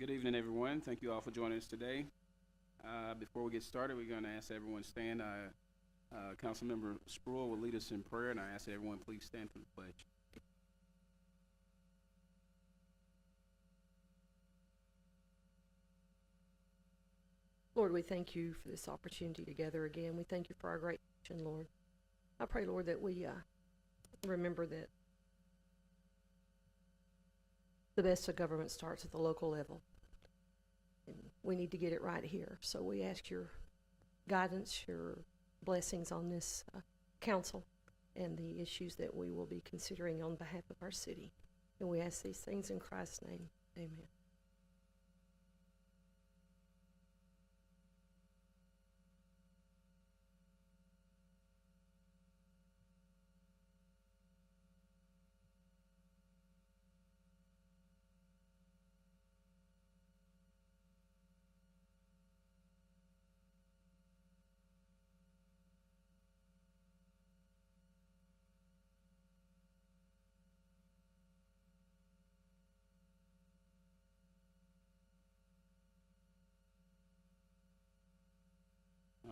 Good evening, everyone. Thank you all for joining us today. Before we get started, we're going to ask everyone to stand. Councilmember Spruill will lead us in prayer, and I ask everyone please stand for the pledge. Lord, we thank you for this opportunity together again. We thank you for our great nation, Lord. I pray, Lord, that we remember that the best of government starts at the local level. And we need to get it right here. So we ask your guidance, your blessings on this council and the issues that we will be considering on behalf of our city. And we ask these things in Christ's name. Amen.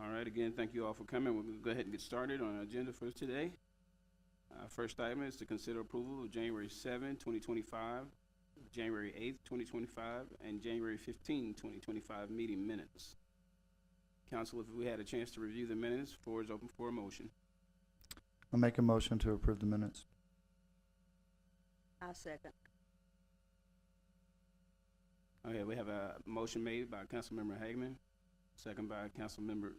All right, again, thank you all for coming. We'll go ahead and get started on our agenda for today. First item is to consider approval of January 7, 2025, January 8th, 2025, and January 15, 2025 meeting minutes. Council, if we had a chance to review the minutes, floor is open for a motion. I'll make a motion to approve the minutes. I'll second. Okay, we have a motion made by Councilmember Hagman, second by Councilmember,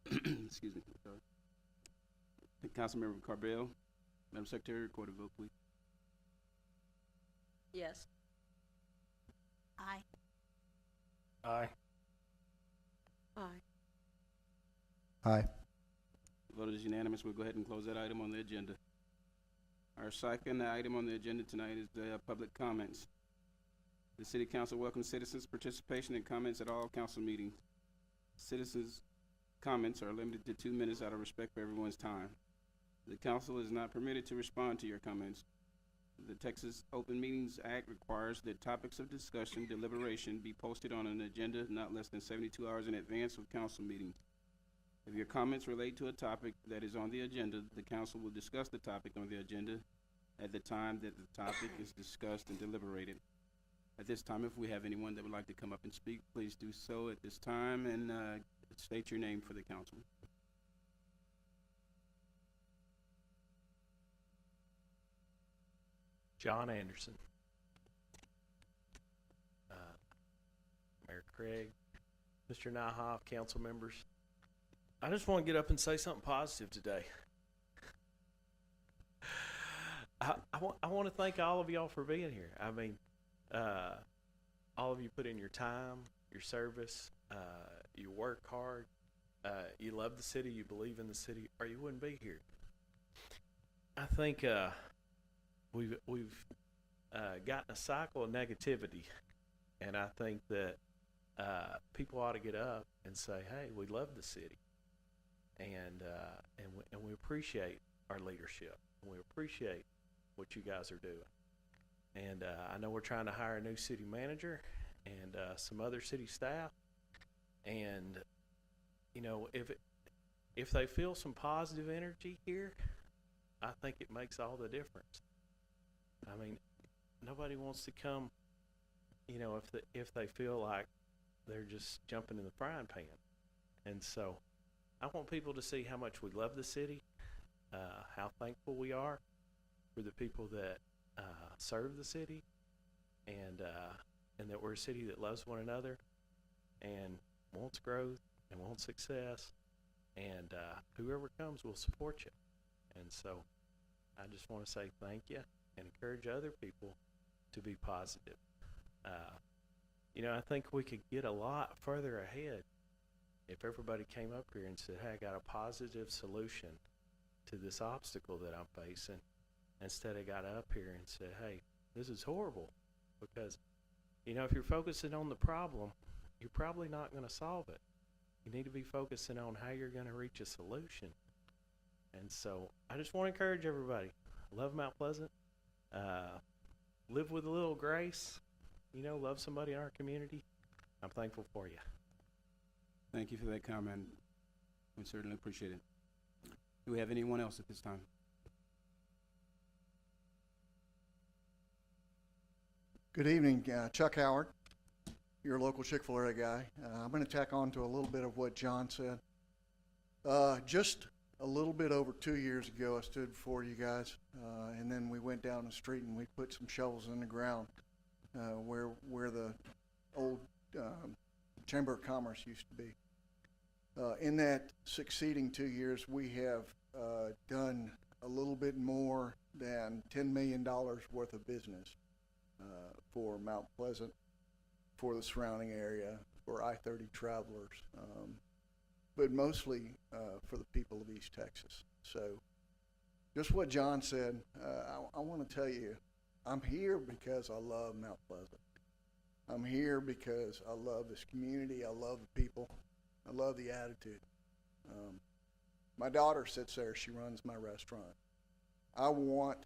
excuse me, sorry. Councilmember Carbell. Madam Secretary, record a vote, please. Yes. Aye. Aye. Aye. Aye. Vote is unanimous. We'll go ahead and close that item on the agenda. Our second item on the agenda tonight is the public comments. The City Council welcomes citizens' participation and comments at all council meetings. Citizens' comments are limited to 2 minutes out of respect for everyone's time. The council is not permitted to respond to your comments. The Texas Open Meetings Act requires that topics of discussion, deliberation be posted on an agenda not less than 72 hours in advance of council meetings. If your comments relate to a topic that is on the agenda, the council will discuss the topic on the agenda at the time that the topic is discussed and deliberated. At this time, if we have anyone that would like to come up and speak, please do so at this time and state your name for the council. John Anderson. Mayor Craig, Mr. Nyhoff, council members. I just want to get up and say something positive today. I want to thank all of y'all for being here. I mean, all of you put in your time, your service, you work hard, you love the city, you believe in the city, or you wouldn't be here. I think we've gotten a cycle of negativity, and I think that people ought to get up and say, "Hey, we love the city, and we appreciate our leadership, and we appreciate what you guys are doing." And I know we're trying to hire a new city manager and some other city staff, and you know, if they feel some positive energy here, I think it makes all the difference. I mean, nobody wants to come, you know, if they feel like they're just jumping in the frying pan. And so I want people to see how much we love the city, how thankful we are for the people that serve the city, and that we're a city that loves one another and wants growth and wants success, and whoever comes will support you. And so I just want to say thank you and encourage other people to be positive. You know, I think we could get a lot further ahead if everybody came up here and said, "Hey, I got a positive solution to this obstacle that I'm facing," instead of got up here and said, "Hey, this is horrible." Because, you know, if you're focusing on the problem, you're probably not going to solve it. You need to be focusing on how you're going to reach a solution. And so I just want to encourage everybody. Love Mount Pleasant. Live with a little grace. love somebody in our community, I'm thankful for you. Thank you for that comment. We certainly appreciate it. Do we have anyone else at this time? Good evening, Chuck Howard, your local Chick-fil-A guy. I'm going to tack on to a little bit of what John said. Just a little bit over 2 years ago, I stood before you guys, and then we went down the street and we put some shovels in the ground where the old Chamber of Commerce used to be. In that succeeding 2 years, we have done a little bit more than $10 million worth of business for Mount Pleasant, for the surrounding area, for I-30 travelers, but mostly for the people of East Texas. So just what John said, I want to tell you, I'm here because I love Mount Pleasant. I'm here because I love this community. I love the people. I love the attitude. My daughter sits there. She runs my restaurant. I want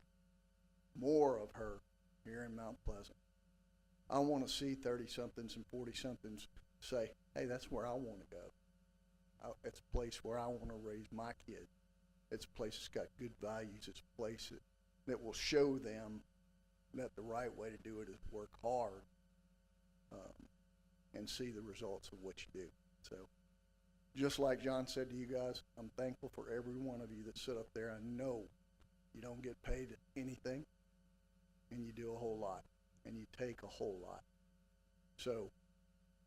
more of her here in Mount Pleasant. I want to see 30-somethings and 40-somethings say, hey, that's where I want to go. It's a place where I want to raise my kids. It's a place that's got good values. It's a place that will show them that the right way to do it is work hard and see the results of what you do. So just like John said to you guys, I'm thankful for every one of you that sit up there. I know you don't get paid anything, and you do a whole lot, and you take a whole lot. So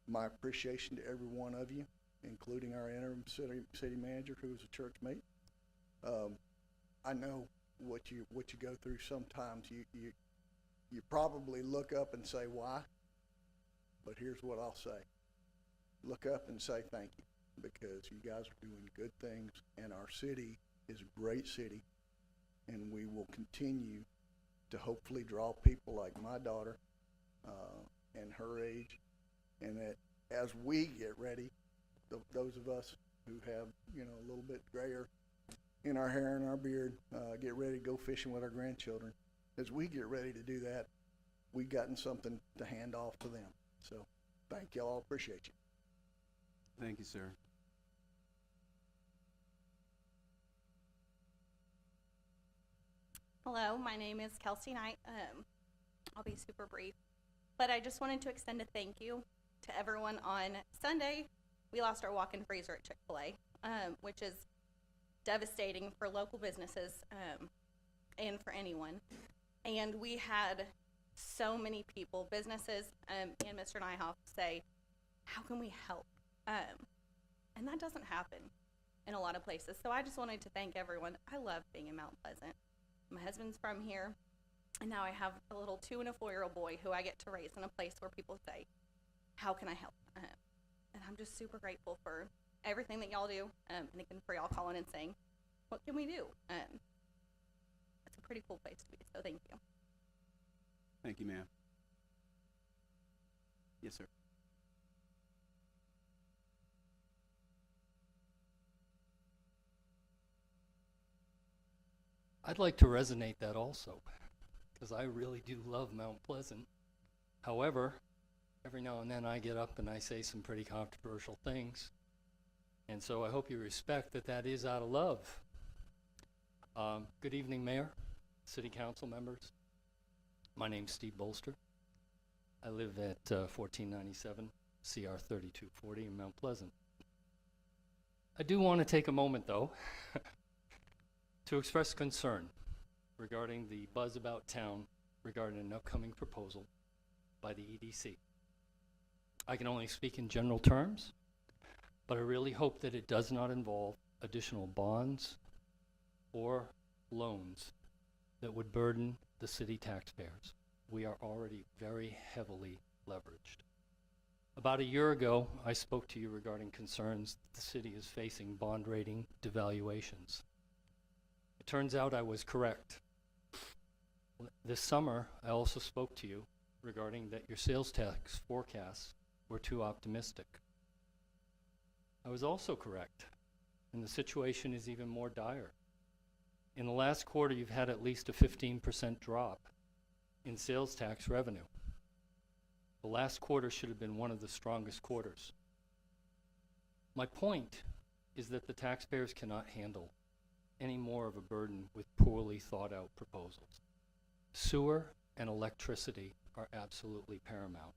my appreciation to every one of you, including our interim city manager, who is a church mate. I know what you go through. Sometimes you probably look up and say why, but here's what I'll say: look up and say thank you, because you guys are doing good things, and our city is a great city, and we will continue to hopefully draw people like my daughter and her age, and that as we get ready, those of us who have a little bit grayer in our hair and our beard, get ready to go fishing with our grandchildren. As we get ready to do that, we've gotten something to hand off to them. So thank y'all. Appreciate you. Thank you, sir. Hello, my name is Kelsey Knight. I'll be super brief, but I just wanted to extend a thank you to everyone. On Sunday, we lost our walk-in freezer at Chick-fil-A, which is devastating for local businesses and for anyone. And we had so many people, businesses, and Mr. Nyhoff say, how can we help? And that doesn't happen in a lot of places. So I just wanted to thank everyone. I love being in Mount Pleasant. My husband's from here, and now I have a little 2- and 4-year-old boy who I get to raise in a place where people say, how can I help? And I'm just super grateful for everything that y'all do, and again for y'all calling and saying, what can we do? It's a pretty cool place to be, so thank you. Thank you, ma'am. Yes, sir. I'd like to resonate that also, because I really do love Mount Pleasant. However, every now and then I get up and I say some pretty controversial things, and so I hope you respect that that is out of love. Good evening, Mayor, City Council members. My name's Steve Bolster. I live at 1497 CR 3240 in Mount Pleasant. I do want to take a moment, though, to express concern regarding the buzz about town regarding an upcoming proposal by the EDC. I can only speak in general terms, but I really hope that it does not involve additional bonds or loans that would burden the city taxpayers. We are already very heavily leveraged. About a year ago, I spoke to you regarding concerns that the city is facing bond rating devaluations. It turns out I was correct. This summer, I also spoke to you regarding that your sales tax forecasts were too optimistic. I was also correct, and the situation is even more dire. In the last quarter, you've had at least a 15% drop in sales tax revenue. The last quarter should have been one of the strongest quarters. My point is that the taxpayers cannot handle any more of a burden with poorly thought out proposals. Sewer and electricity are absolutely paramount.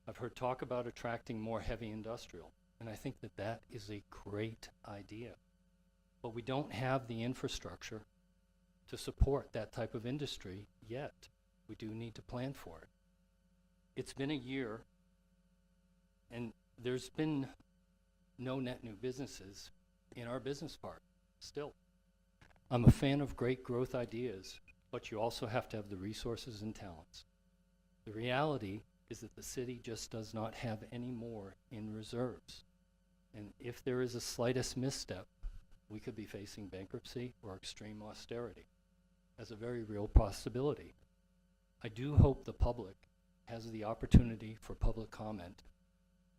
I've heard talk about attracting more heavy industrial, and I think that that is a great idea. But we don't have the infrastructure to support that type of industry yet. We do need to plan for it. It's been a year, and there's been no net new businesses in our business park still. I'm a fan of great growth ideas, but you also have to have the resources and talents. The reality is that the city just does not have any more in reserves. And if there is a slightest misstep, we could be facing bankruptcy or extreme austerity as a very real possibility. I do hope the public has the opportunity for public comment,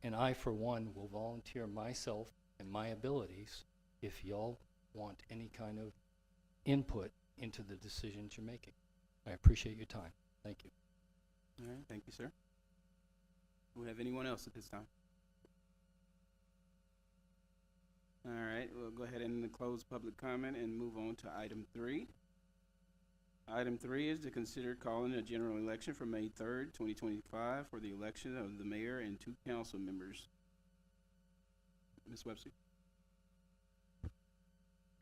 and I, for one, will volunteer myself and my abilities if y'all want any kind of input into the decisions you're making. I appreciate your time. Thank you. All right, thank you, sir. Do we have anyone else at this time? All right, we'll go ahead and close public comment and move on to item 3. Item 3 is to consider calling a general election for May 3rd, 2025 for the election of the mayor and 2 council members. Ms. Webster?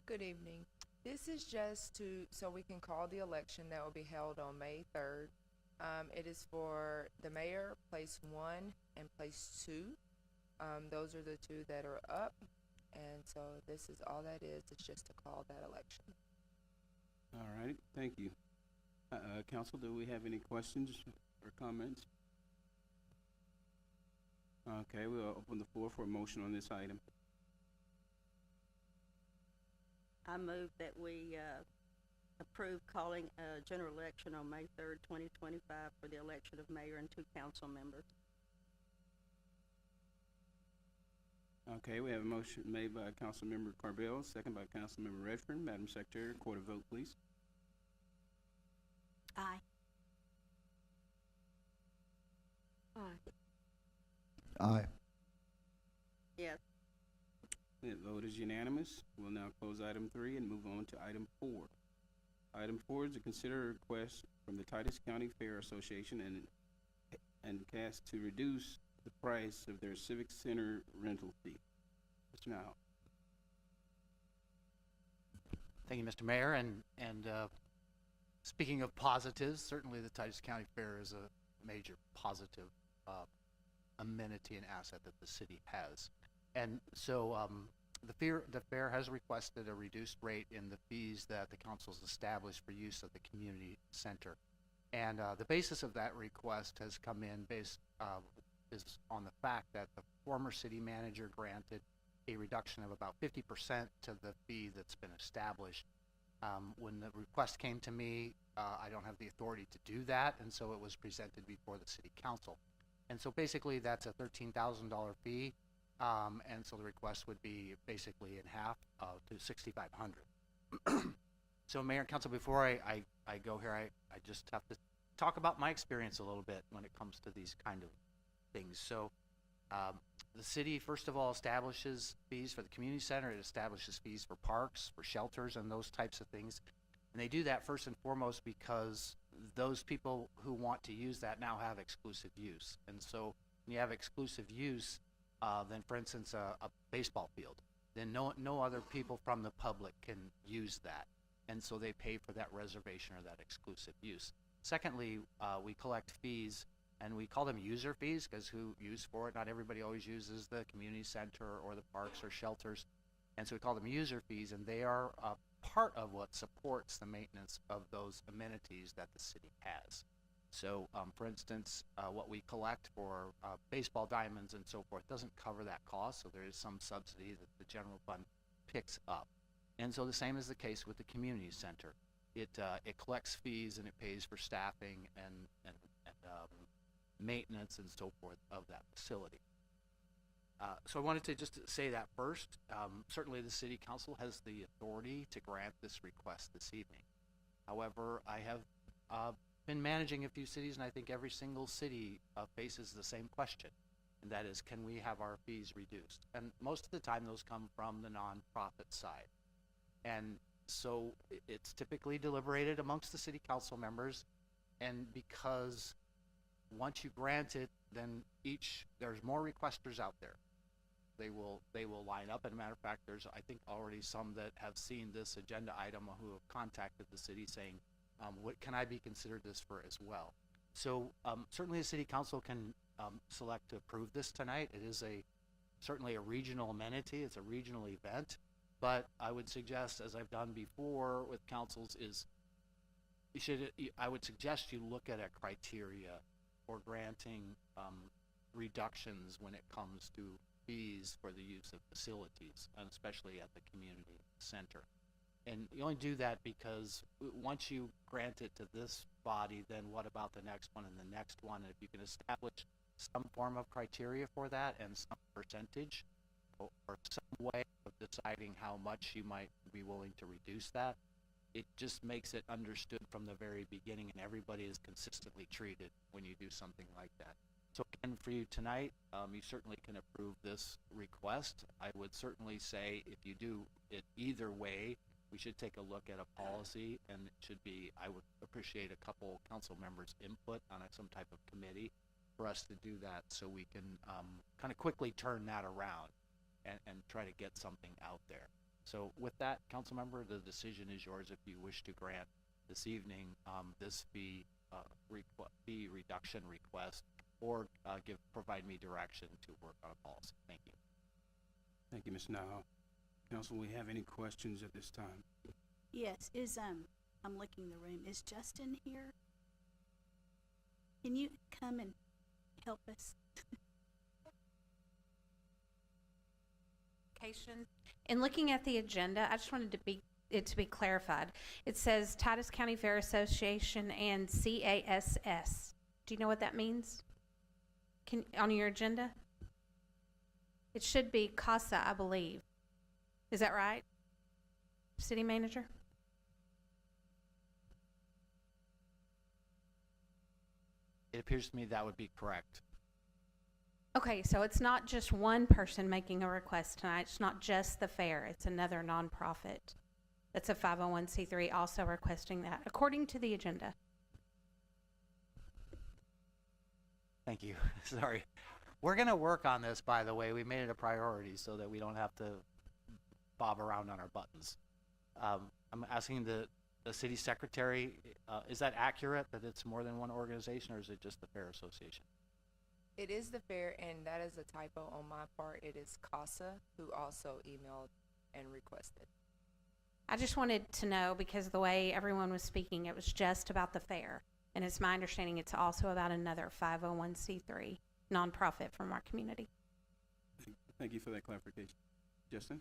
Good evening. This is just so we can call the election that will be held on May 3rd. It is for the mayor, place 1 and place 2. Those are the 2 that are up. And so this is all that is. It's just to call that election. All right, thank you. Council, do we have any questions or comments? Okay, we'll open the floor for a motion on this item. I move that we approve calling a general election on May 3rd, 2025 for the election of mayor and 2 council members. Okay, we have a motion made by Councilmember Carbell, second by Councilmember Redfern. Madam Secretary, record a vote, please. Aye. Aye. Aye. Yes. The vote is unanimous. We'll now close item 3 and move on to item 4. Item 4 is to consider a request from the Titus County Fair Association and CAST to reduce the price of their Civic Center rental fee. Mr. Nile. Thank you, Mr. Mayor, and speaking of positives, certainly the Titus County Fair is a major positive amenity and asset that the city has. And so the fair has requested a reduced rate in the fees that the council's established for use of the community center. And the basis of that request has come in based is on the fact that the former city manager granted a reduction of about 50% to the fee that's been established. When the request came to me, I don't have the authority to do that, and so it was presented before the city council. And so basically that's a $13,000 fee, and so the request would be basically in half to $6,500. So Mayor and Council, before I go here, I just have to talk about my experience a little bit when it comes to these kind of things. So the city, first of all, establishes fees for the community center. It establishes fees for parks, for shelters, and those types of things. And they do that first and foremost because those people who want to use that now have exclusive use. And so when you have exclusive use, then for instance, a baseball field, then no other people from the public can use that. And so they pay for that reservation or that exclusive use. Secondly, we collect fees, and we call them user fees because who use for it? Not everybody always uses the community center or the parks or shelters. And so we call them user fees, and they are part of what supports the maintenance of those amenities that the city has. So, for instance, what we collect for baseball diamonds and so forth doesn't cover that cost, so there is some subsidy that the general fund picks up. And so the same is the case with the community center. It collects fees and it pays for staffing and maintenance and so forth of that facility. So I wanted to just say that first. Certainly the city council has the authority to grant this request this evening. However, I have been managing a few cities, and I think every single city faces the same question, and that is, can we have our fees reduced? And most of the time, those come from the nonprofit side. And so it's typically deliberated amongst the city council members, and because once you grant it, then there's more requesters out there. They will line up. And a matter of fact, there's, I think, already some that have seen this agenda item who have contacted the city saying, what can I be considered this for as well? So certainly the city council can select to approve this tonight. It is certainly a regional amenity. It's a regional event. But I would suggest, as I've done before with councils, is I would suggest you look at a criteria for granting reductions when it comes to fees for the use of facilities, and especially at the community center. And you only do that because once you grant it to this body, then what about the next one and the next one? And if you can establish some form of criteria for that and some percentage or some way of deciding how much you might be willing to reduce that, it just makes it understood from the very beginning, and everybody is consistently treated when you do something like that. So again, for you tonight, you certainly can approve this request. I would certainly say if you do it either way, we should take a look at a policy, and it should be, I would appreciate a couple council members' input on some type of committee for us to do that, so we can kind of quickly turn that around and try to get something out there. So with that, council member, the decision is yours if you wish to grant this evening this fee reduction request, or provide me direction to work on a policy. Thank you. Thank you, Ms. Nahal. Council, we have any questions at this time? Yes, I'm looking the room. Is Justin here? Can you come and help us? In looking at the agenda, I just wanted it to be clarified. It says Titus County Fair Association and CASS. Do you know what that means? On your agenda? It should be CASA, I believe. Is that right, City Manager? It appears to me that would be correct. Okay, so it's not just one person making a request tonight. It's not just the fair. It's another nonprofit that's a 501c3 also requesting that, according to the agenda. Thank you. Sorry. We're going to work on this, by the way. We made it a priority so that we don't have to bob around on our buttons. I'm asking the city secretary, is that accurate that it's more than one organization, or is it just the Fair Association? It is the fair, and that is a typo on my part. It is CASA who also emailed and requested. I just wanted to know, because the way everyone was speaking, it was just about the fair. And it's my understanding it's also about another 501c3 nonprofit from our community. Thank you for that clarification. Justin?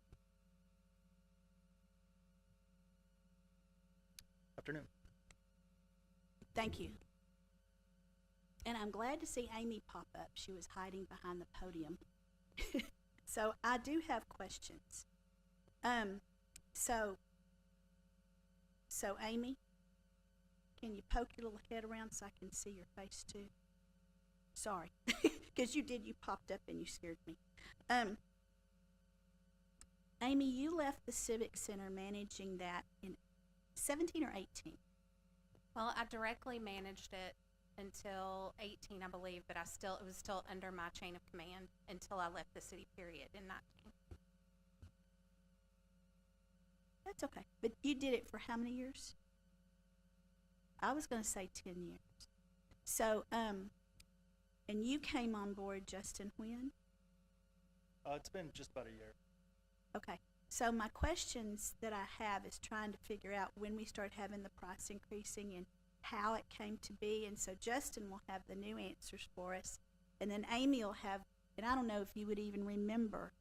Afternoon. Thank you. And I'm glad to see Amy pop up. She was hiding behind the podium. So I do have questions. So Amy, can you poke your little head around so I can see your face too? Sorry, because you popped up and you scared me. Amy, you left the Civic Center managing that in 17 or 18? Well, I directly managed it until 18, I believe, but it was still under my chain of command until I left the city, period, in 19. That's okay. But you did it for how many years? I was going to say 10 years. So, and you came on board, Justin, when? It's been just about a year. Okay. So my questions that I have is trying to figure out when we start having the price increasing and how it came to be. And so Justin will have the new answers for us. And then Amy will have, and I don't know if you would even remember.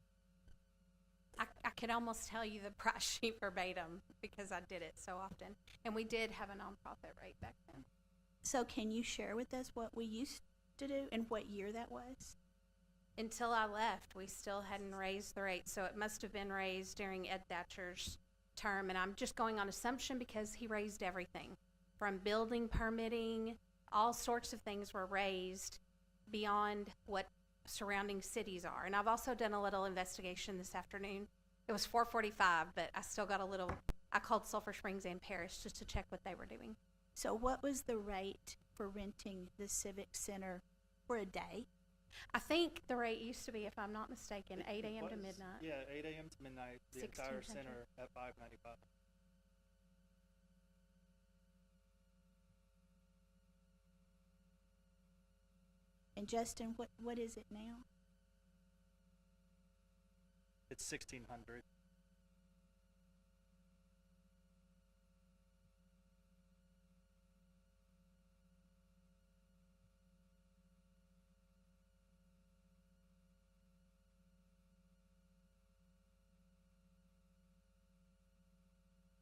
I could almost tell you the price sheet verbatim because I did it so often. And we did have a nonprofit rate back then. So can you share with us what we used to do and what year that was? Until I left, we still hadn't raised the rate. So it must have been raised during Ed Thatcher's term. And I'm just going on assumption because he raised everything. from building permitting, all sorts of things were raised beyond what surrounding cities are. And I've also done a little investigation this afternoon. It was 4:45, but I still got a little, I called Sulphur Springs and Paris just to check what they were doing. So what was the rate for renting the Civic Center for a day? I think the rate used to be, if I'm not mistaken, 8 a.m. to midnight. Yeah, 8 a.m. to midnight, the entire 1600. center at $5.95. And Justin, what is it now? It's 1,600.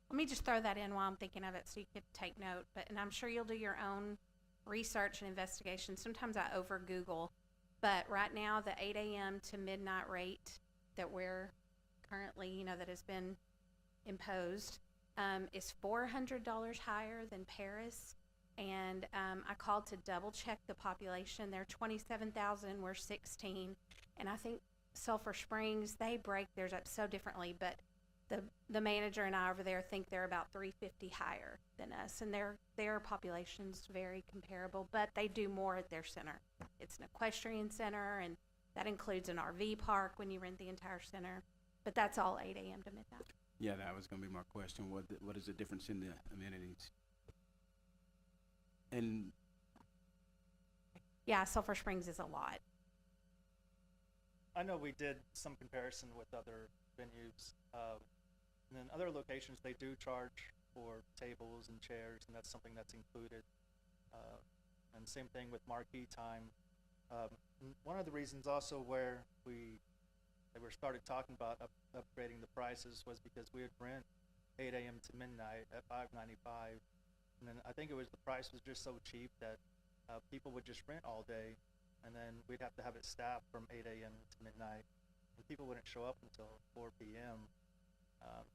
Let me just throw that in while I'm thinking of it so you could take note. And I'm sure you'll do your own research and investigation. Sometimes I over Google, but right now the 8 a.m. to midnight rate that we're currently, that has been imposed, is $400 higher than Paris. And I called to double check the population. They're 27,000, we're 16. And I think Sulphur Springs, they break theirs up so differently, but the manager and I over there think they're about 350 higher than us, and their population's very comparable, but they do more at their center. It's an equestrian center, and that includes an RV park when you rent the entire center, but that's all 8 a.m. to midnight. Yeah, that was gonna be my question. What is the difference in the amenities? And Yeah, Sulphur Springs is a lot. I know we did some comparison with other venues. And then other locations, they do charge for tables and chairs, and that's something that's included. And same thing with marquee time. One of the reasons also where they were started talking about upgrading the prices was because we would rent 8 a.m. to midnight at $5.95, and then I think it was the price was just so cheap that people would just rent all day, and then we'd have to have it staffed from 8 a.m. to midnight, and people wouldn't show up until 4 p.m.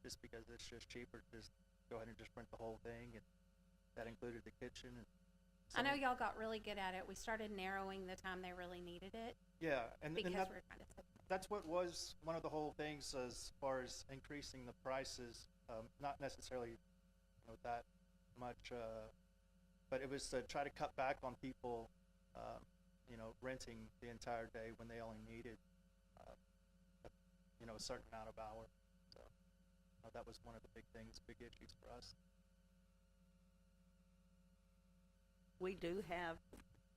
Just because it's just cheaper to just go ahead and just rent the whole thing, and that included the kitchen. And I know y'all got really good at it. We started narrowing the time they really needed it yeah, and because that, we were trying to. that's what was one of the whole things as far as increasing the prices. Not necessarily, that much, but it was to try to cut back on people, renting the entire day when they only needed, a certain amount of hours. So that was one of the big things, big issues for us. We do have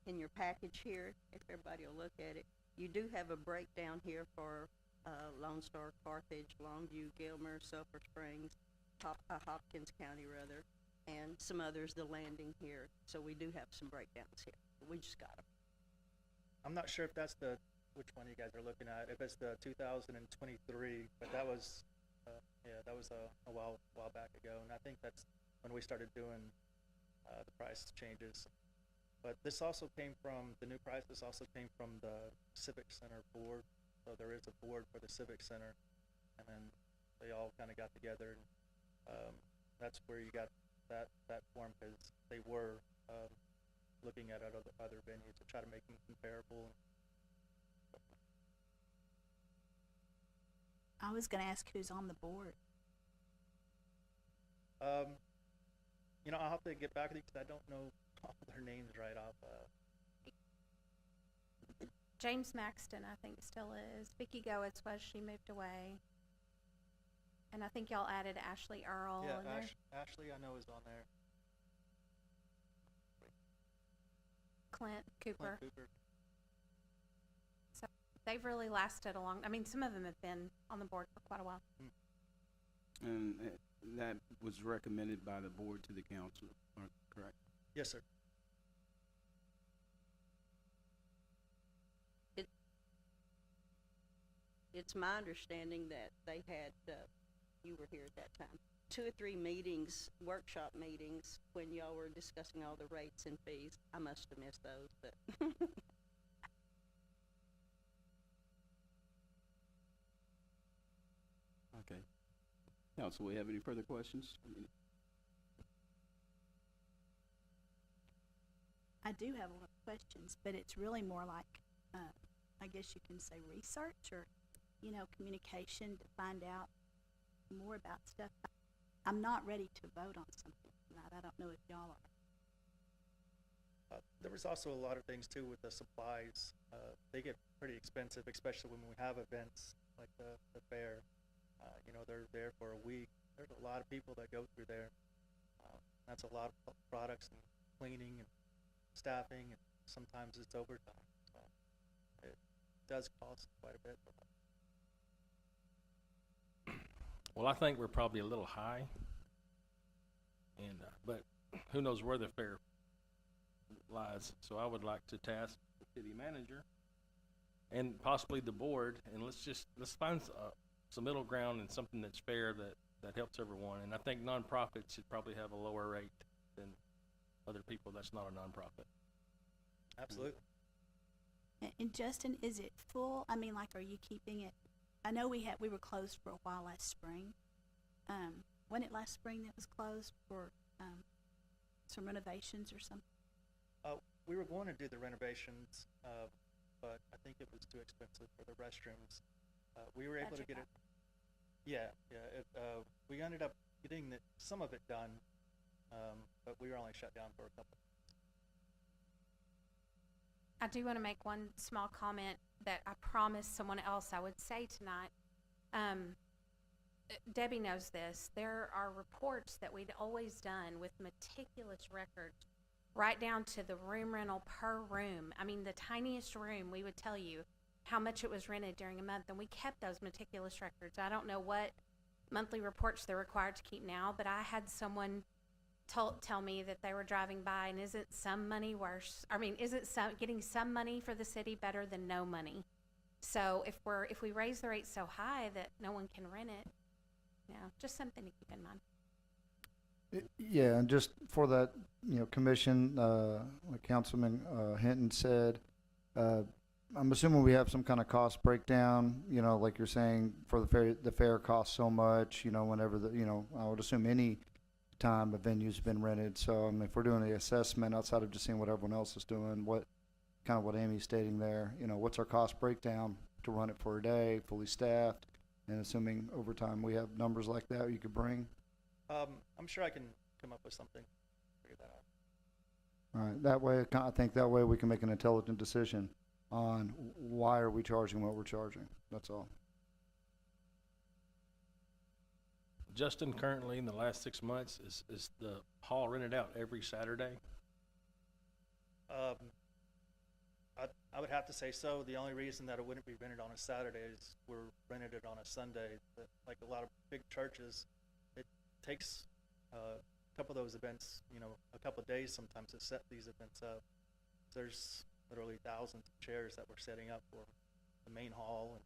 in your package here, if everybody will look at it, you do have a breakdown here for Lone Star, Carthage, Longview, Gilmer, Sulphur Springs, Hopkins County rather, and some others, the Landing here. So we do have some breakdowns here. We just got them. I'm not sure if that's which one you guys are looking at, if it's the 2023, but that was, that was a while back ago, and I think that's when we started doing the price changes. But this also came from, the new price, this also came from the Civic Center board. So there is a board for the Civic Center, and then they all kind of got together, and that's where you got that form, because they were looking at other venues to try to make them comparable. I was gonna ask who's on the board. I'll have to get back with you because I don't know all their names right off. James Maxton, I think, still is. Vicki Goetz was, she moved away. And I think y'all added Ashley Earl. Yeah, in there. Ashley I know is on there. Clint Cooper. Clint Cooper. So they've really lasted a long, some of them have been on the board for quite a while. And that was recommended by the board to the council, correct? Yes, sir. It's my understanding that they had, you were here at that time, 2 or 3 meetings, workshop meetings, when y'all were discussing all the rates and fees. I must have missed those, but. Okay. Council, we have any further questions? I do have a lot of questions, but it's really more like, I guess you can say research or, communication to find out more about stuff. I'm not ready to vote on something tonight. I don't know if y'all are. There was also a lot of things too with the supplies. They get pretty expensive, especially when we have events like the fair. They're there for a week. There's a lot of people that go through there. That's a lot of products and cleaning and staffing, and sometimes it's overtime. So it does cost quite a bit. Well, I think we're probably a little high, and but who knows where the fair lies. So I would like to task the city manager and possibly the board, and let's find some middle ground and something that's fair that helps everyone. And I think nonprofits should probably have a lower rate than other people that's not a nonprofit. Absolutely. And Justin, is it full? I mean, like, are you keeping it? I know we were closed for a while last spring. Wasn't it last spring that was closed for some renovations or something? We were going to do the renovations, but I think it was too expensive for the restrooms. We were able to get it. Yeah. We ended up getting some of it done, but we were only shut down for a couple. I do want to make one small comment that I promised someone else I would say tonight. Debbie knows this. There are reports that we'd always done with meticulous records, right down to the room rental per room. I mean, the tiniest room, we would tell you how much it was rented during a month, and we kept those meticulous records. I don't know what monthly reports they're required to keep now, but I had someone tell me that they were driving by, and isn't some money worse? I mean, isn't getting some money for the city better than no money? So if we raise the rate so high that no one can rent it, just something to keep in mind. Yeah, and just for that, commission, like Councilman Hinton said, I'm assuming we have some kind of cost breakdown, like you're saying, for the fair costs so much, whenever I would assume any time a venue's been rented. So, if we're doing the assessment outside of just seeing what everyone else is doing, what Amy's stating there, what's our cost breakdown to run it for a day, fully staffed, and assuming overtime we have numbers like that you could bring? I'm sure I can come up with something, figure that out. All right, that way, I think that way we can make an intelligent decision on why are we charging what we're charging. That's all. Justin, currently in the last 6 months, is the hall rented out every Saturday? I would have to say so. The only reason that it wouldn't be rented on a Saturday is we're rented it on a Sunday. But like a lot of big churches, it takes a couple of those events, a couple of days sometimes to set these events up. There's literally thousands of chairs that we're setting up for the main hall and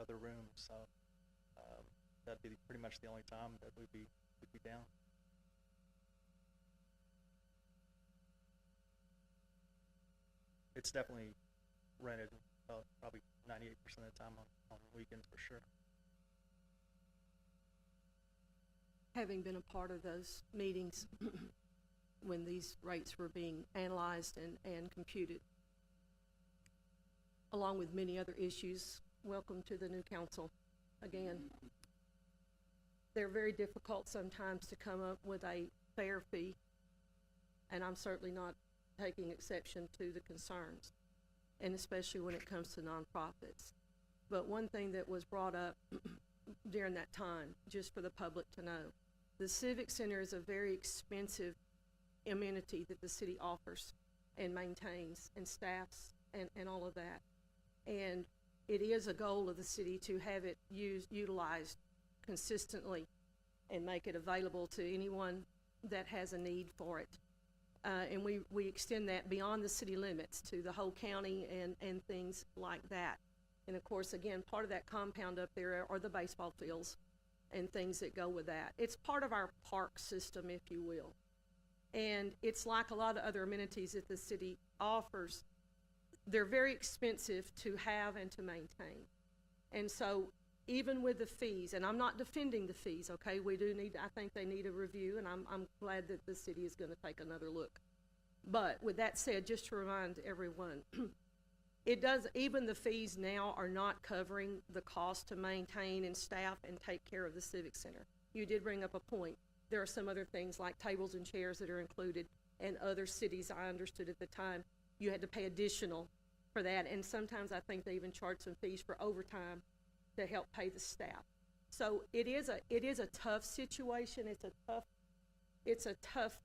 other rooms. So that'd be pretty much the only time that we'd be down. It's definitely rented probably 98% of the time on weekends for sure. Having been a part of those meetings when these rates were being analyzed and computed, along with many other issues, welcome to the new council again. They're very difficult sometimes to come up with a fair fee, and I'm certainly not taking exception to the concerns, and especially when it comes to nonprofits. But one thing that was brought up during that time, just for the public to know, the Civic Center is a very expensive amenity that the city offers and maintains and staffs and all of that. And it is a goal of the city to have it utilized consistently and make it available to anyone that has a need for it. And we extend that beyond the city limits to the whole county and things like that. And of course, again, part of that compound up there are the baseball fields and things that go with that. It's part of our park system, if you will. And it's like a lot of other amenities that the city offers. They're very expensive to have and to maintain. And so even with the fees, and I'm not defending the fees, okay? I think they need a review, and I'm glad that the city is gonna take another look But with that said, just to remind everyone, it does, even the fees now are not covering the cost to maintain and staff and take care of the Civic Center. You did bring up a point. There are some other things like tables and chairs that are included, and other cities, I understood at the time, you had to pay additional for that, and sometimes I think they even charge some fees for overtime to help pay the staff. So it is a tough situation. It's a tough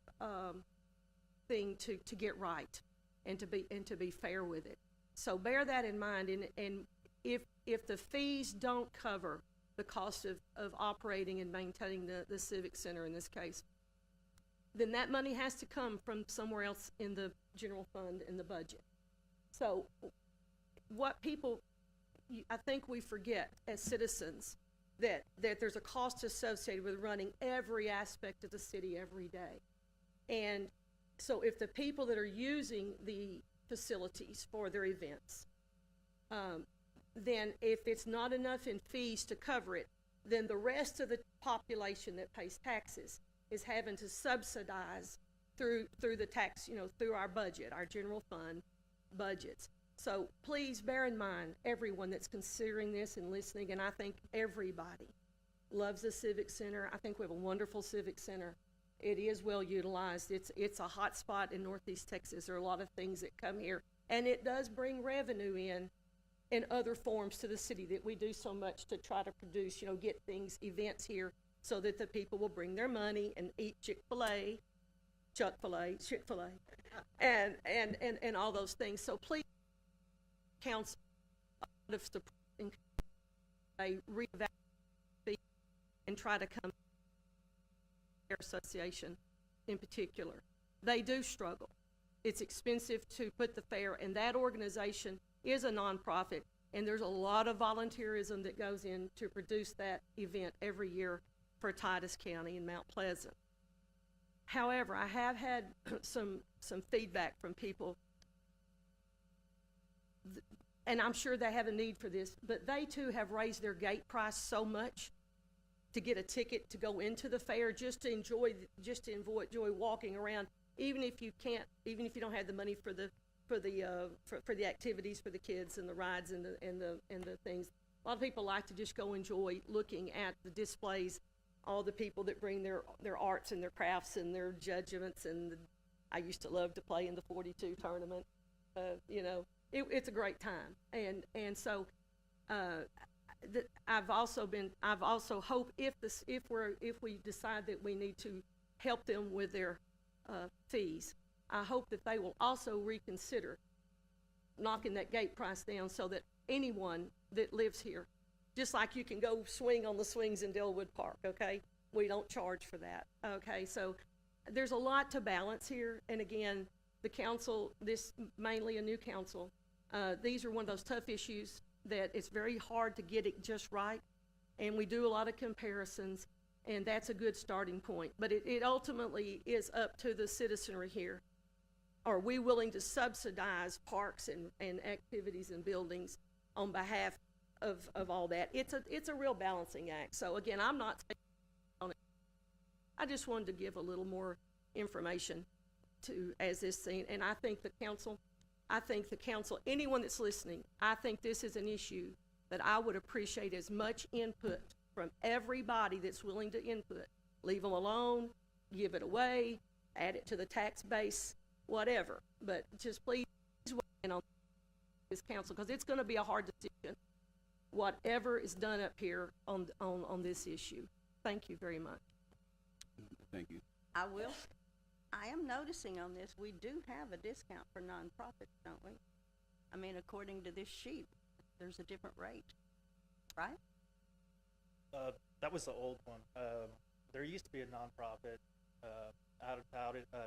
thing to get right and to be fair with it. So bear that in mind, and if the fees don't cover the cost of operating and maintaining the Civic Center in this case, then that money has to come from somewhere else in the general fund in the budget. So what people, I think we forget as citizens that there's a cost associated with running every aspect of the city every day. And so if the people that are using the facilities for their events, then if it's not enough in fees to cover it, then the rest of the population that pays taxes is having to subsidize through the tax, through our budget, our general fund budgets. So please bear in mind, everyone that's considering this and listening, and I think everybody loves the Civic Center. I think we have a wonderful Civic Center. It is well utilized. It's a hot spot in Northeast Texas. There are a lot of things that come here, and it does bring revenue in other forms to the city that we do so much to try to produce, get events here so that the people will bring their money and eat Chick-fil-A, and all those things. So please, council, a reevaluate and try to come to association in particular. They do struggle. It's expensive to put the fair, and that organization is a nonprofit, and there's a lot of volunteerism that goes in to produce that event every year for Titus County and Mount Pleasant. However, I have had some feedback from people, and I'm sure they have a need for this, but they too have raised their gate price so much to get a ticket to go into the fair, just to enjoy walking around, even if you don't have the money for the activities for the kids and the rides and the things. A lot of people like to just go enjoy looking at the displays, all the people that bring their arts and their crafts and their judgments, and I used to love to play in the 42 tournament. It's a great time, and so I've also hope if we decide that we need to help them with their fees, I hope that they will also reconsider knocking that gate price down so that anyone that lives here, just like you can go swing on the swings in Dillwood Park, okay? We don't charge for that, okay? So there's a lot to balance here, and again, the council, this mainly a new council, these are one of those tough issues that it's very hard to get it just right, and we do a lot of comparisons, and that's a good starting point. But it ultimately is up to the citizenry here. Are we willing to subsidize parks and activities and buildings on behalf of all that? It's a real balancing act. So again, I'm not taking on it. I just wanted to give a little more information as this scene, and I think the council, anyone that's listening, I think this is an issue that I would appreciate as much input from everybody that's willing to input. Leave them alone, give it away, add it to the tax base, whatever. But just please weigh in on this council, because it's going to be a hard decision, whatever is done up here on this issue. Thank you very much. Thank you. I am noticing on this, we do have a discount for nonprofits, don't we? I mean, according to this sheet, there's a different rate, right? That was the old one. There used to be a nonprofit out of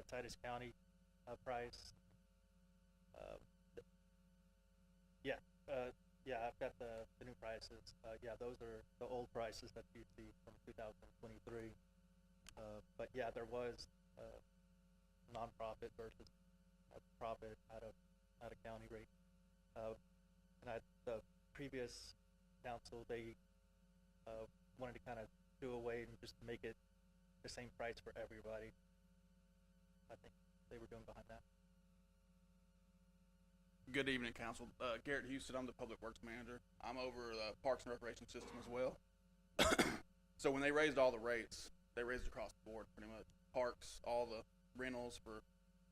Titus County price. I've got the new prices. Those are the old prices that you see from 2023. But yeah, there was nonprofit versus profit out of county rate. And the previous council, they wanted to kind of do away and just make it the same price for everybody. I think they were doing behind that. Good evening, Council. Garrett Houston, I'm the Public Works Manager. I'm over the Parks and Recreation System as well. So when they raised all the rates, they raised across the board pretty much. Parks, all the rentals for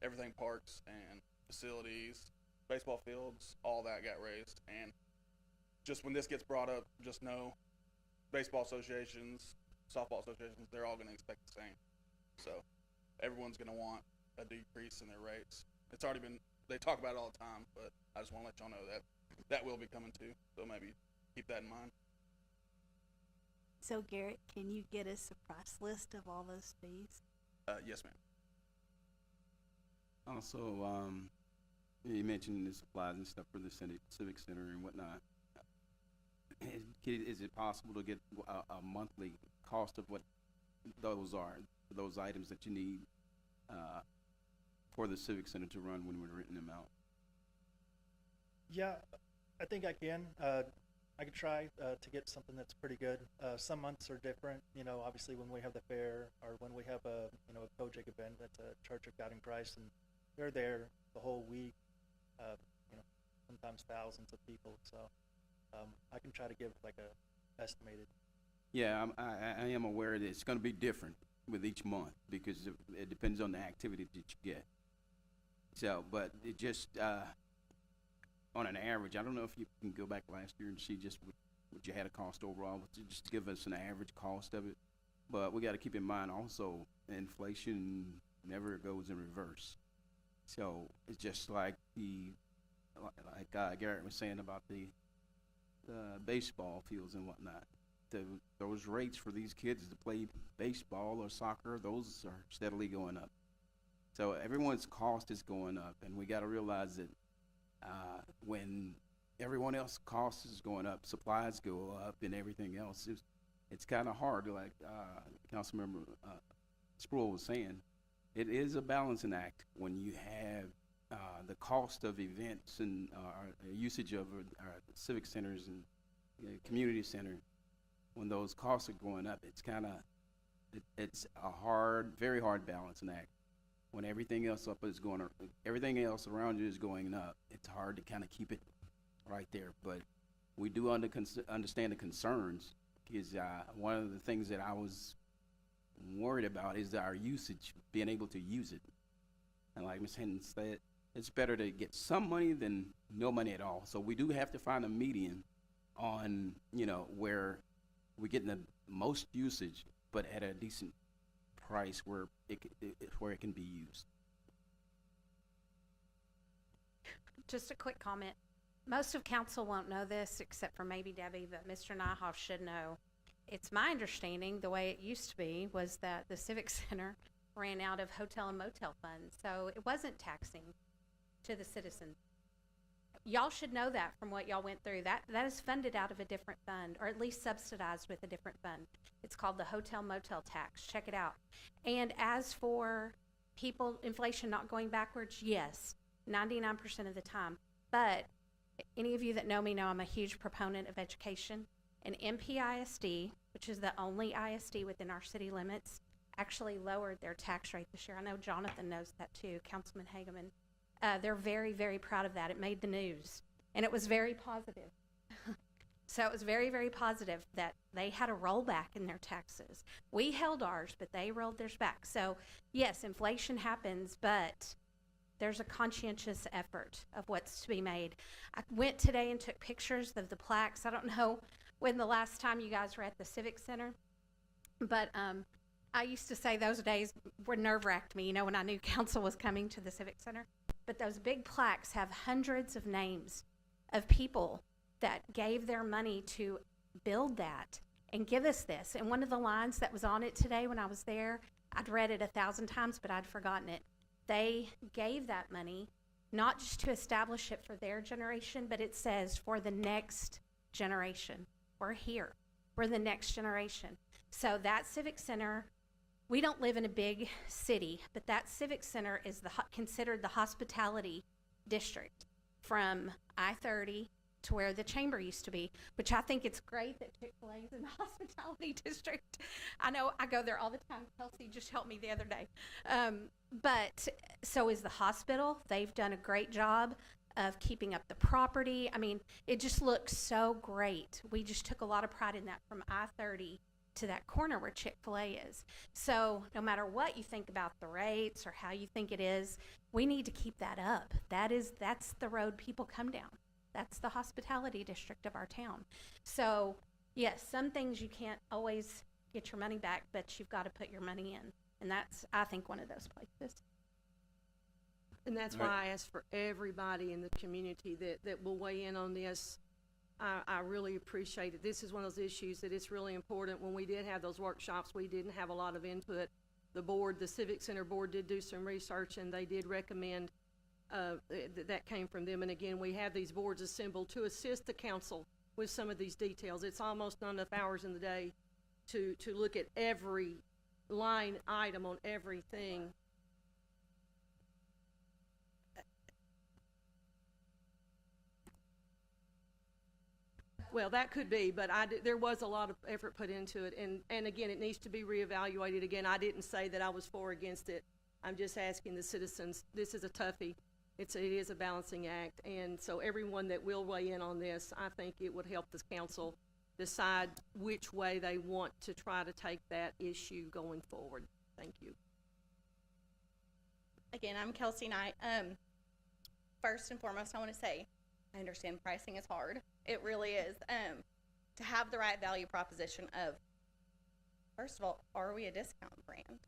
everything parks and facilities, baseball fields, all that got raised. And just when this gets brought up, just know baseball associations, softball associations, they're all going to expect the same. So everyone's going to want a decrease in their rates. It's already been, they talk about it all the time, but I just want to let y'all know that that will be coming too. So maybe keep that in mind. So Garrett, can you get us a price list of all those fees? Yes, ma'am. Also, you mentioned the supplies and stuff for the civic center and whatnot. Is it possible to get a monthly cost of what those are, those items that you need for the civic center to run when we're renting them out? Yeah, I think I can. I could try to get something that's pretty good. Some months are different. You know, obviously when we have the fair or when we have a a Kojak event that's a Church of God in Christ, and they're there the whole week. Sometimes thousands of people. So I can try to give like a estimated. Yeah, I am aware that it's going to be different with each month because it depends on the activity that you get. So, but it just on an average, I don't know if you can go back last year and see just what you had a cost overall, but just give us an average cost of it. But we got to keep in mind also inflation never goes in reverse. So it's just like Garrett was saying about the baseball fields and whatnot. Those rates for these kids to play baseball or soccer, those are steadily going up. So everyone's cost is going up, and we got to realize that when everyone else's cost is going up, supplies go up, and everything else, it's kind of hard. Like Councilmember Sproul was saying, it is a balancing act when you have the cost of events and usage of our civic centers and community center. When those costs are going up, it's kind of it's a hard, very hard balancing act. When everything else everything else around you is going up, it's hard to kind of keep it right there. But we do understand the concerns. Because one of the things that I was worried about is our usage, being able to use it. And like Ms. Hinton said, it's better to get some money than no money at all. So we do have to find a median on, where we're getting the most usage, but at a decent price where it can be used. Just a quick comment. Most of council won't know this, except for maybe Debbie, but Mr. Nyhoff should know. It's my understanding, the way it used to be, was that the Civic Center ran out of hotel and motel funds, so it wasn't taxing to the citizens. Y'all should know that from what y'all went through. That is funded out of a different fund, or at least subsidized with a different fund. It's called the hotel motel tax. Check it out. And as for inflation not going backwards, yes, 99% of the time. But any of you that know me know I'm a huge proponent of education. And MPISD, which is the only ISD within our city limits, actually lowered their tax rate this year. I know Jonathan knows that too, Councilman Hageman. They're very, very proud of that. It made the news, and it was very positive. So it was very, very positive that they had a rollback in their taxes. We held ours, but they rolled theirs back. So yes, inflation happens, but there's a conscientious effort of what's to be made. I went today and took pictures of the plaques. I don't know when the last time you guys were at the Civic Center, but I used to say those days were nerve-wracked me, when I knew council was coming to the Civic Center. But those big plaques have hundreds of names of people that gave their money to build that and give us this. And one of the lines that was on it today when I was there, I'd read it 1,000 times, but I'd forgotten it. They gave that money not just to establish it for their generation, but it says for the next generation. We're here. We're the next generation. So that Civic Center, we don't live in a big city, but that Civic Center is considered the hospitality district from I-30 to where the chamber used to be, which I think it's great that Chick-fil-A is in the hospitality district. I know I go there all the time. Kelsey just helped me the other day. But so is the hospital. They've done a great job. of keeping up the property. I mean, it just looks so great. We just took a lot of pride in that from I-30 to that corner where Chick-fil-A is. So no matter what you think about the rates or how you think it is, we need to keep that up. That's the road people come down. That's the hospitality district of our town. So yes, some things you can't always get your money back, but you've got to put your money in. And that's, I think, one of those places. And that's Right. why I asked for everybody in the community that will weigh in on this. I really appreciate it. This is one of those issues that it's really important. When we did have those workshops, we didn't have a lot of input. The board, the Civic Center board did do some research, and they did recommend, that came from them. And again, we have these boards assembled to assist the council with some of these details. It's almost not enough hours in the day to look at every line item on everything. Well, that could be, but there was a lot of effort put into it, and again, it needs to be reevaluated. Again, I didn't say that I was for or against it. I'm just asking the citizens, this is a toughie. It is a balancing act, and so everyone that will weigh in on this, I think it would help the council decide which way they want to try to take that issue going forward. Thank you. Again, I'm Kelsey Knight. First and foremost, I want to say, I understand pricing is hard. It really is. To have the right value proposition of, first of all, are we a discount brand?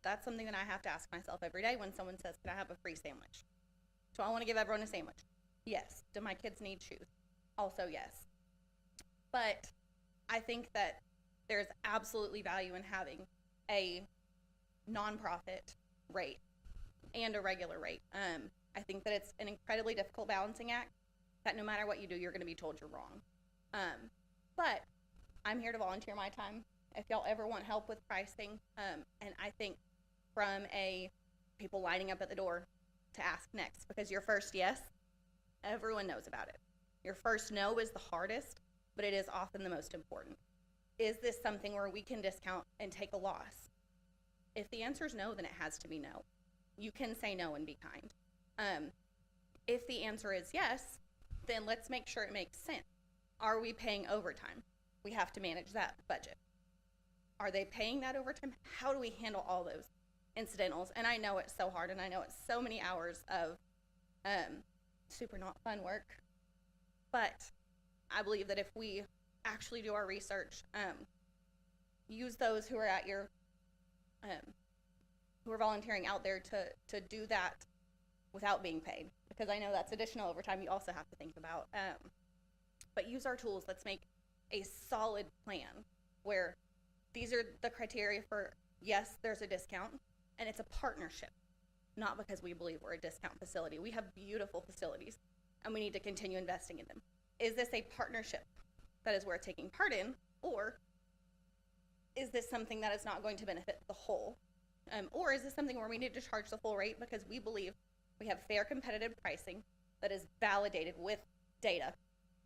That's something that I have to ask myself every day when someone says, can I have a free sandwich? Do I want to give everyone a sandwich? Yes. Do my kids need shoes? Also, yes. But I think that there's absolutely value in having a nonprofit rate and a regular rate. I think that it's an incredibly difficult balancing act that no matter what you do, you're going to be told you're wrong. But I'm here to volunteer my time if y'all ever want help with pricing. And I think from people lining up at the door to ask next, because your first yes, everyone knows about it. Your first no is the hardest, but it is often the most important. Is this something where we can discount and take a loss? If the answer is no, then it has to be no. You can say no and be kind. If the answer is yes, then let's make sure it makes sense. Are we paying overtime? We have to manage that budget. Are they paying that overtime? How do we handle all those incidentals? And I know it's so hard, and I know it's so many hours of super not fun work. But I believe that if we actually do our research, use those who are at your, who are volunteering out there to do that without being paid, because I know that's additional overtime you also have to think about. But use our tools. Let's make a solid plan where these are the criteria for, yes, there's a discount, and it's a partnership, not because we believe we're a discount facility. We have beautiful facilities, and we need to continue investing in them. Is this a partnership that is worth taking part in, or is this something that is not going to benefit the whole? Or is this something where we need to charge the full rate because we believe we have fair competitive pricing that is validated with data,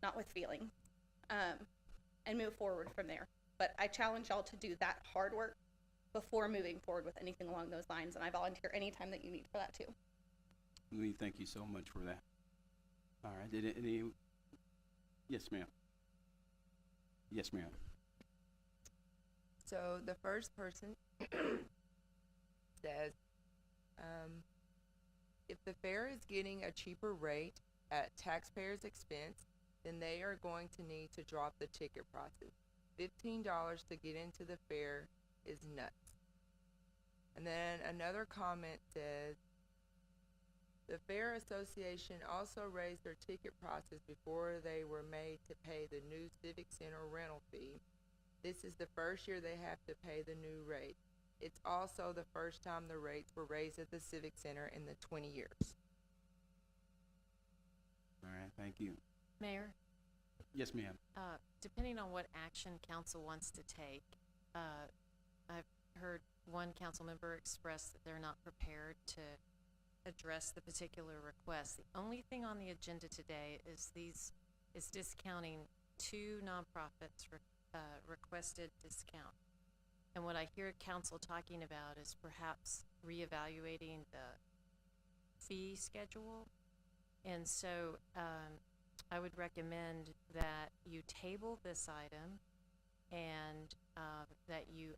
not with feeling, and move forward from there. But I challenge y'all to do that hard work before moving forward with anything along those lines, and I volunteer anytime that you need for that too. We thank you so much for that. All right, did any, yes, ma'am. Yes, ma'am. So the first person says, if the fair is getting a cheaper rate at taxpayers' expense, then they are going to need to drop the ticket prices. $15 to get into the fair is nuts. And then another comment says, the Fair Association also raised their ticket prices before they were made to pay the new Civic Center rental fee. This is the first year they have to pay the new rate. It's also the first time the rates were raised at the Civic Center in the 20 years. All right, thank you. Mayor, Yes, ma'am. depending on what action council wants to take, I've heard one council member express that they're not prepared to address the particular request. The only thing on the agenda today is discounting two nonprofits requested discount. And what I hear council talking about is perhaps reevaluating the fee schedule And so, I would recommend that you table this item and, that you,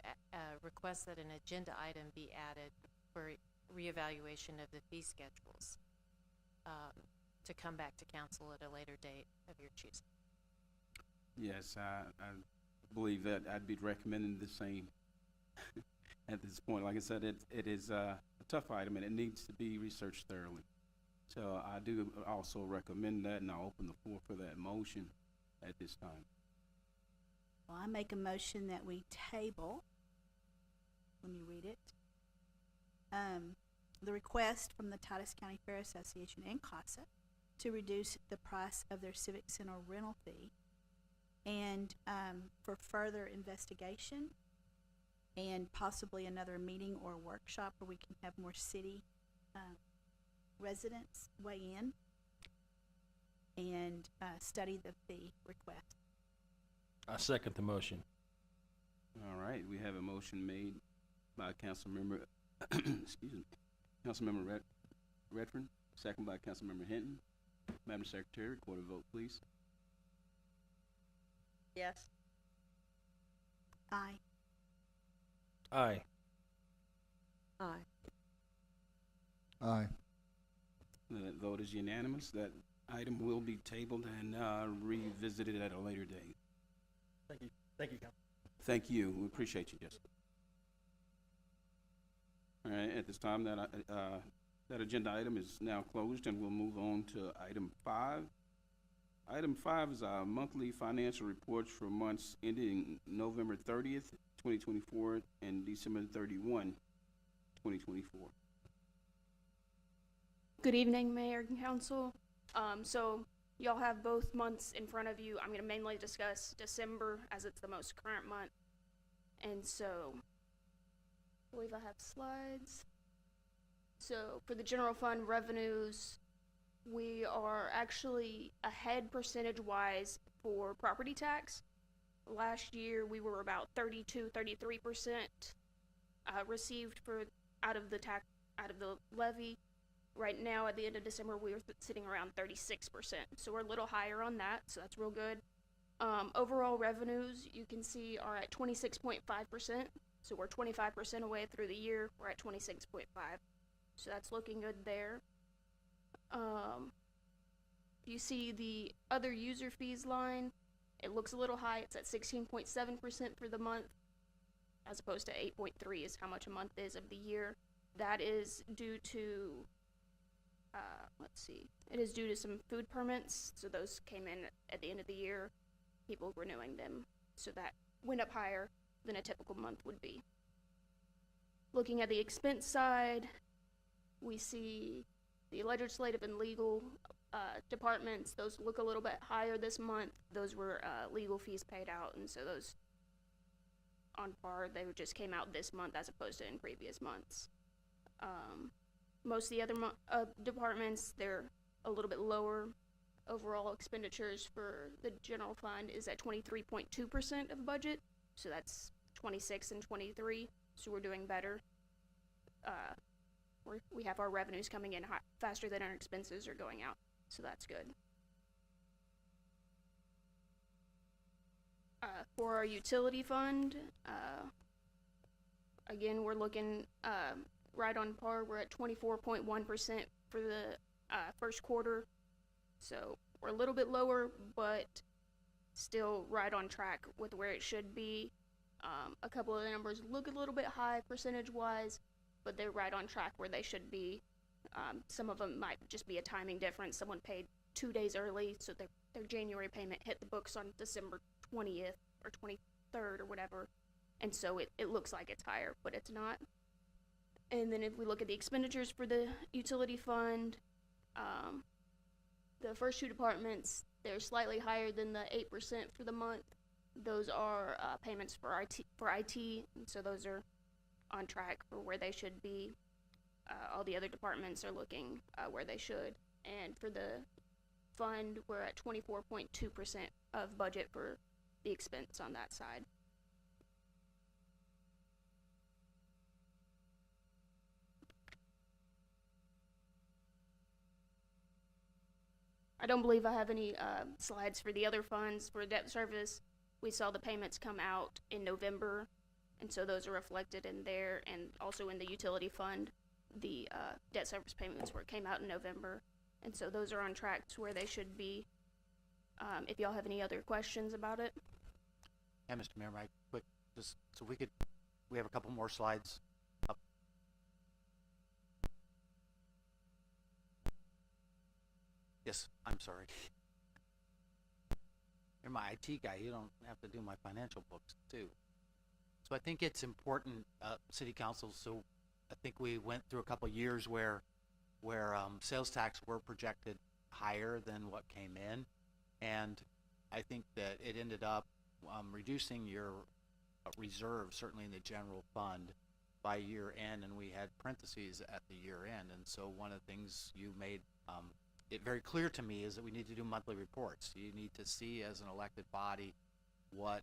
request that an agenda item be added for reevaluation of the fee schedules, to come back to council at a later date of your choosing. Yes, I believe that I'd be recommending the same at this point. Like I said, it is a tough item and it needs to be researched thoroughly. So I do also recommend that, and I'll open the floor for that motion at this time. Well, I make a motion that we table, let me read it, the request from the Titus County Fair Association and CASA to reduce the price of their Civic Center rental fee, and for further investigation and possibly another meeting or workshop where we can have more city residents weigh in and study the fee request. I second the motion. All right, we have a motion made by Councilmember, excuse me, Councilmember Redfern, second by Councilmember Hinton. Madam Secretary, record a vote, please. Yes. Aye. Aye. Aye. Aye. The vote is unanimous. That item will be tabled and revisited at a later date. Thank you. Thank you, Council. Thank you. We appreciate you, Justin. All right, at this time, that agenda item is now closed, and we'll move on to item 5. Item 5 is our monthly financial reports for months ending November 30th, 2024, and December 31, 2024. Good evening, Mayor and Council. So y'all have both months in front of you. I'm going to mainly discuss December as it's the most current month. And so, I believe I have slides. So for the general fund revenues, we are actually ahead percentage-wise for property tax. Last year, we were about 33% received out of the levy. Right now, at the end of December, we were sitting around 36%. So we're a little higher on that, so that's real good. Overall revenues, you can see, are at 26.5%. So we're 25% away through the year. We're at 26.5. So that's looking good there. You see the other user fees line, it looks a little high. It's at 16.7% for the month, as opposed to 8.3 is how much a month is of the year. That is due to, it is due to some food permits. So those came in at the end of the year, people renewing them. So that went up higher than a typical month would be. Looking at the expense side, we see the legislative and legal departments. Those look a little bit higher this month. Those were legal fees paid out, and so those on par. They just came out this month as opposed to in previous months. Most of the other departments, they're a little bit lower. Overall expenditures for the general fund is at 23.2% of budget, so that's 26 and 23. So we're doing better. We have our revenues coming in faster than our expenses are going out, so that's good. For our utility fund, again, we're looking right on par. We're at 24.1% for the first quarter, so we're a little bit lower, but still right on track with where it should be. A couple of the numbers look a little bit high percentage-wise, but they're right on track where they should be. Some of them might just be a timing difference. Someone paid 2 days early, so their January payment hit the books on December 20th or 23rd or whatever, and so it looks like it's higher, but it's not. And then if we look at the expenditures for the utility fund, the first two departments, they're slightly higher than the 8% for the month. Those are payments for IT, and so those are on track for where they should be. All the other departments are looking where they should. And for the fund, we're at 24.2% of budget for the expense on that side. I don't believe I have any slides for the other funds. For debt service, we saw the payments come out in November, and so those are reflected in there, and also in the utility fund, the debt service payments came out in November, and so those are on track to where they should be. If y'all have any other questions about it. Yeah, Mr. Mayor, Mike, quick, just so we have a couple more slides up. Yes, I'm sorry. You're my IT guy. You don't have to do my financial books too. So I think it's important, City Council. So I think we went through a couple years where sales tax were projected higher than what came in, and I think that it ended up reducing your reserve, certainly in the general fund, by year end, and we had parentheses at the year end. And so one of the things you made it very clear to me is that we need to do monthly reports. You need to see as an elected body what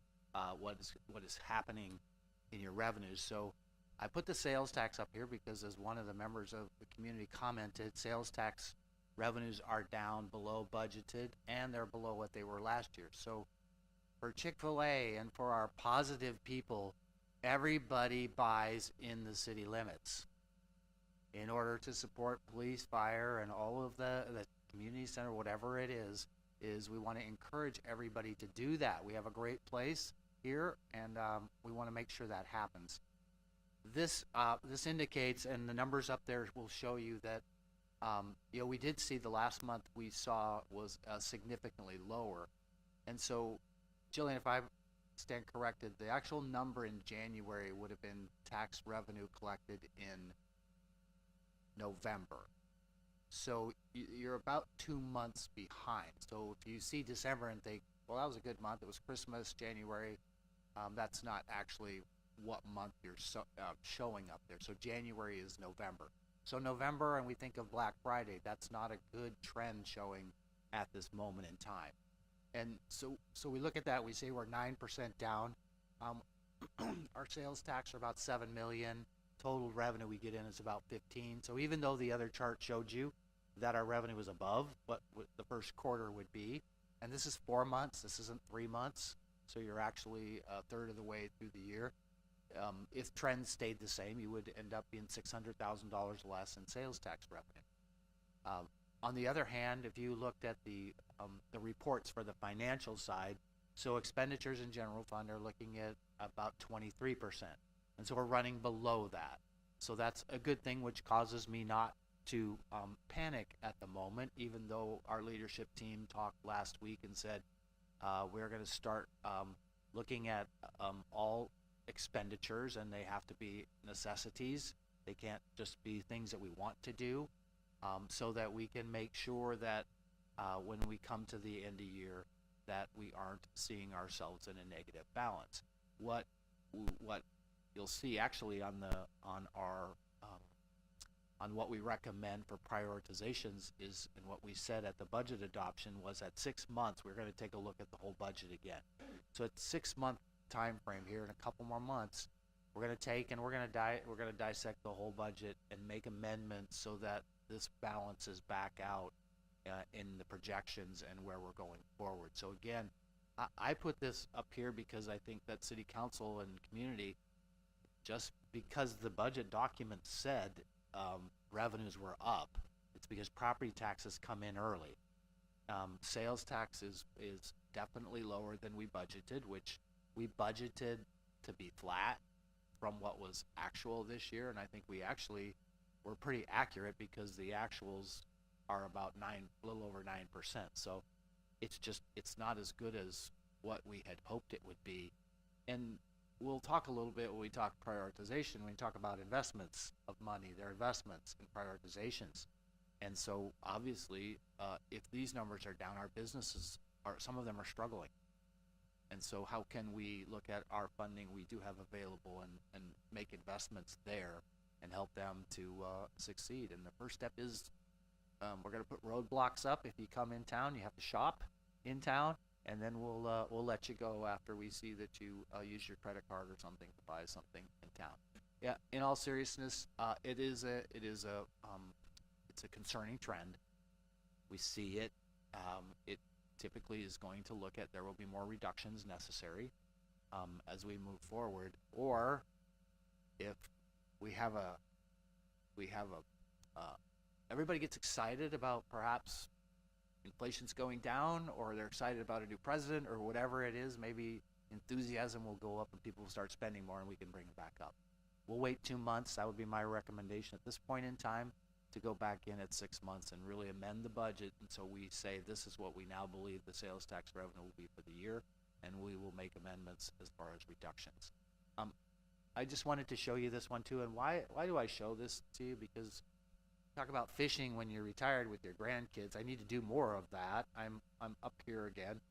is happening in your revenues. So I put the sales tax up here because, as one of the members of the community commented, sales tax revenues are down below budgeted, and they're below what they were last year. So for Chick-fil-A and for our positive people, everybody buys in the city limits. In order to support police, fire, and all of the community center, whatever it is we want to encourage everybody to do that. We have a great place here, and we want to make sure that happens. This indicates, and the numbers up there will show you that, we did see the last month we saw was significantly lower. And so, Jillian, if I stand corrected, the actual number in January would have been tax revenue collected in November. So you're about 2 months behind. So if you see December and think, well, that was a good month, it was Christmas, January, that's not actually what month you're showing up there. So January is November. So November, and we think of Black Friday, that's not a good trend showing at this moment in time. And so we look at that, we say we're 9% down. Our sales tax are about $7 million. Total revenue we get in is about 15. So even though the other chart showed you that our revenue was above what the first quarter would be, and this is 4 months, this isn't 3 months, so you're actually a third of the way through the year. If trends stayed the same, you would end up being $600,000 less in sales tax revenue. On the other hand, if you looked at the reports for the financial side, so expenditures in general fund are looking at about 23%. And so we're running below that. So that's a good thing, which causes me not to panic at the moment, even though our leadership team talked last week and said we're going to start looking at all expenditures, and they have to be necessities. They can't just be things that we want to do, so that we can make sure that when we come to the end of year that we aren't seeing ourselves in a negative balance. What you'll see actually on what we recommend for prioritizations is, and what we said at the budget adoption was, at 6 months we're going to take a look at the whole budget again. So at 6 month time frame here, in a couple more months, we're going to take and we're going to dissect the whole budget and make amendments so that this balances back out in the projections and where we're going forward. So again, I put this up here because I think that City Council and community, just because the budget document said revenues were up, it's because property taxes come in early. Sales tax is definitely lower than we budgeted, which we budgeted to be flat from what was actual this year, and I think we actually were pretty accurate because the actuals are about a little over 9%. So it's not as good as what we had hoped it would be. And we'll talk a little bit when we talk prioritization, when we talk about investments of money, their investments and prioritizations. And so obviously, if these numbers are down, our businesses some of them are struggling. And so how can we look at our funding we do have available and make investments there and help them to succeed? And the first step is we're going to put roadblocks up. If you come in town, you have to shop in town, and then we'll let you go after we see that you use your credit card or something to buy something in town. Yeah, in all seriousness, it's a concerning trend. We see it. it typically is going to look at, there will be more reductions necessary as we move forward, or if we have a everybody gets excited about perhaps inflation's going down, or they're excited about a new president, or whatever it is, maybe enthusiasm will go up and people will start spending more and we can bring it back up. We'll wait 2 months. That would be my recommendation at this point in time, to go back in at 6 months and really amend the budget. And so we say, this is what we now believe the sales tax revenue will be for the year, and we will make amendments as far as reductions. I just wanted to show you this one too. And why do I show this to you? Because talk about fishing when you're retired with your grandkids. I need to do more of that. I'm up here again,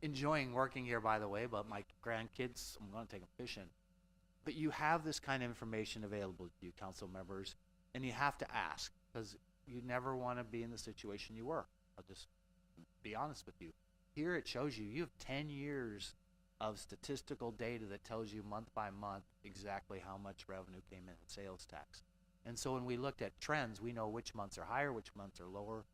enjoying working here, by the way, but my grandkids, I'm going to take them fishing. But you have this kind of information available to you, council members, and you have to ask, because you never want to be in the situation you were. I'll just be honest with you. Here it shows you have 10 years of statistical data that tells you month by month exactly how much revenue came in sales tax. And so when we looked at trends, we know which months are higher, which months are lower.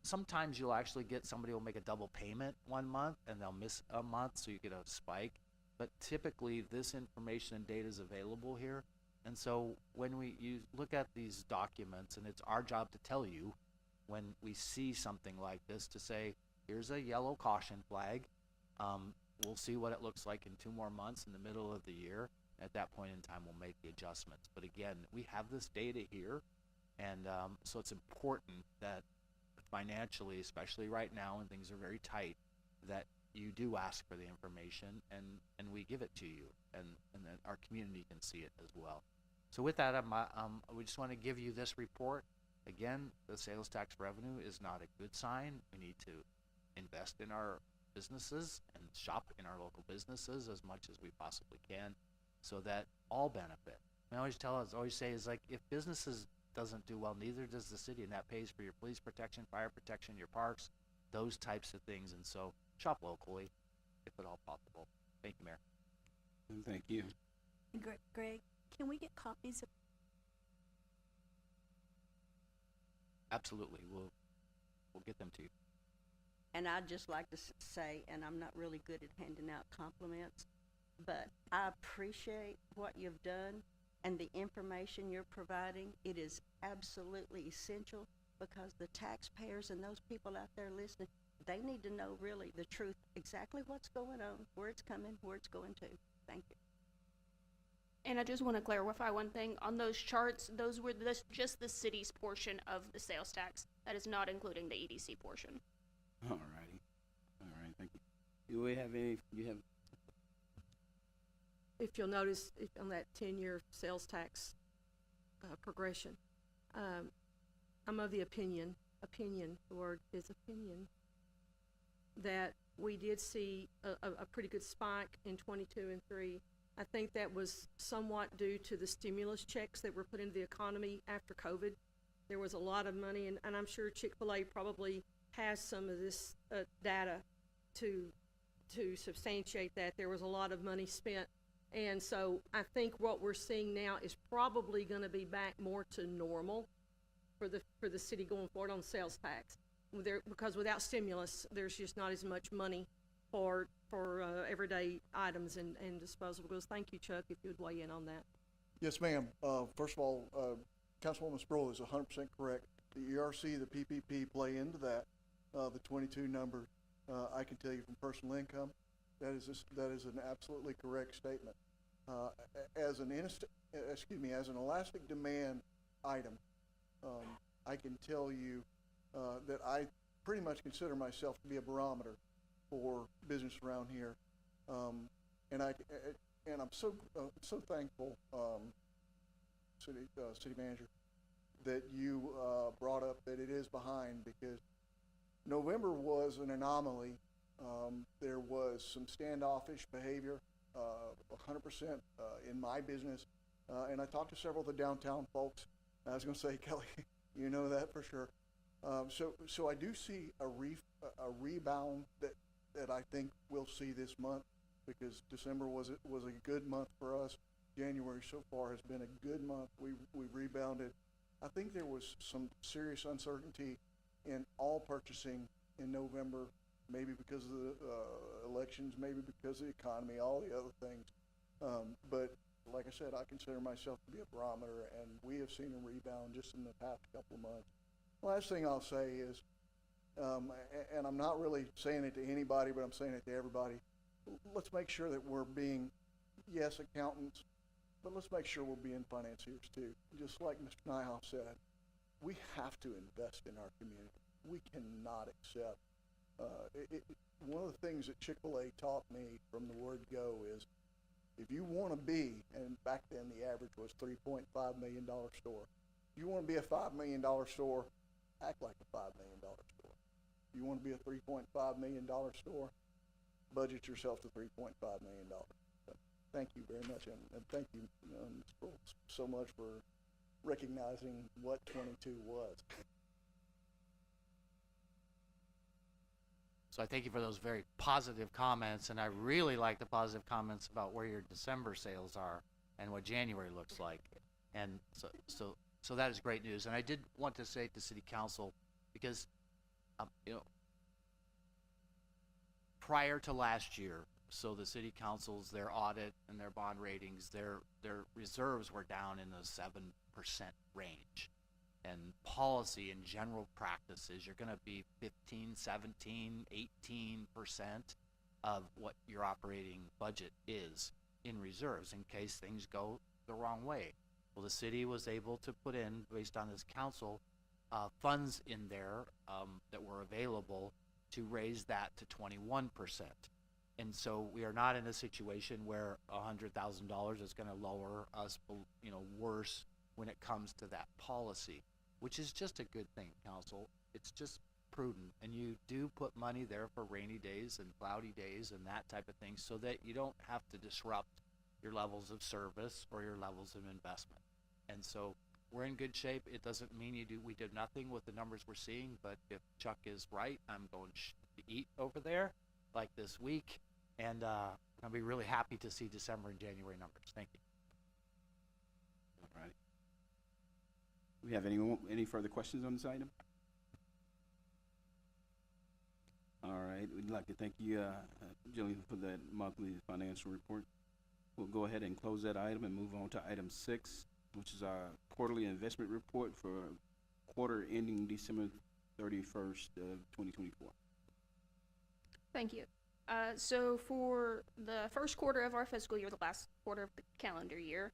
Sometimes you'll actually get somebody will make a double payment one month and they'll miss a month, so you get a spike. But typically this information and data is available here. And so when you look at these documents, and it's our job to tell you when we see something like this, to say, here's a yellow caution flag. We'll see what it looks like in 2 more months in the middle of the year. At that point in time, we'll make the adjustments. But again, we have this data here, and so it's important that financially, especially right now when things are very tight, that you do ask for the information, and we give it to you, and then our community can see it as well. So with that, we just want to give you this report. Again, the sales tax revenue is not a good sign. We need to invest in our businesses and shop in our local businesses as much as we possibly can, so that all benefit. I always say is, like, if businesses doesn't do well, neither does the city, and that pays for your police protection, fire protection, your parks, those types of things. And so shop locally if at all possible. Thank you, Mayor. Thank you. Greg, can we get copies of? Absolutely, we'll get them to you. And I'd just like to say, and I'm not really good at handing out compliments, but I appreciate what you've done and the information you're providing. It is absolutely essential, because the taxpayers and those people out there listening, they need to know really the truth, exactly what's going on, where it's coming, where it's going to. Thank you. And I just want to clarify one thing. On those charts, those were just the city's portion of the sales tax. That is not including the EDC portion. All righty. All right, thank you. Do we have any, If you'll notice, on that 10-year sales tax progression, I'm of the opinion, the word is opinion, that we did see a pretty good spike in 22 and 3. I think that was somewhat due to the stimulus checks that were put into the economy after COVID. There was a lot of money, and I'm sure Chick-fil-A probably has some of this data to substantiate that. There was a lot of money spent. And so I think what we're seeing now is probably going to be back more to normal for the city going forward on sales tax. Because without stimulus, there's just not as much money for everyday items and disposable goods. Thank you, Chuck, if you would weigh in on that. Yes, ma'am. First of all, Councilwoman Sproul is 100% correct. The ERC, the PPP play into that. The 22 number, I can tell you from personal income, that is an absolutely correct statement. As an elastic demand item, I can tell you that I pretty much consider myself to be a barometer for business around here, and I'm so thankful, city manager, that you brought up that it is behind, because November was an anomaly. There was some standoffish behavior, 100% in my business, and I talked to several of the downtown folks. I was going to say, Kelly, you know that for sure. So I do see a rebound that I think we'll see this month, because December was a good month for us. January so far has been a good month. We rebounded. I think there was some serious uncertainty in all purchasing in November, maybe because of the elections, maybe because of the economy, all the other things. But like I said, I consider myself to be a barometer, and we have seen a rebound just in the past couple of months. Last thing I'll say is, and I'm not really saying it to anybody, but I'm saying it to everybody. Let's make sure that we're being, yes, accountants, but let's make sure we're being financiers too. Just like Mr. Nyhoff said, we have to invest in our community. We cannot accept. One of the things that Chick-fil-A taught me from the word go is, if you want to be, and back then the average was $3.5 million store. If you want to be a $5 million store, act like a $5 million store. If you want to be a $3.5 million store, budget yourself to $3.5 million. So, thank you very much, and thank you, Ms. Brooks, so much for recognizing what 22 was. So I thank you for those very positive comments, and I really like the positive comments about where your December sales are and what January looks like. And so that is great news. And I did want to say to City Council, because prior to last year, so the City Council's, their audit and their bond ratings, their reserves were down in the 7% range. And policy and general practices, you're going to be 15, 17, 18% of what your operating budget is in reserves in case things go the wrong way. Well, the city was able to put in, based on this council, funds in there that were available to raise that to 21%. And so we are not in a situation where $100,000 is going to lower us, worse when it comes to that policy, which is just a good thing, council. It's just prudent, and you do put money there for rainy days and cloudy days and that type of thing, so that you don't have to disrupt your levels of service or your levels of investment. And so we're in good shape. It doesn't mean we did nothing with the numbers we're seeing, but if Chuck is right, I'm going to eat over there like this week, and I'll be really happy to see December and January numbers. Thank you. All right. We have any further questions on this item? All right, we'd like to thank you, Jillian, for that monthly financial report. We'll go ahead and close that item and move on to item 6, which is our quarterly investment report for quarter ending December 31st of 2024. Thank you. So for the first quarter of our fiscal year, the last quarter of the calendar year,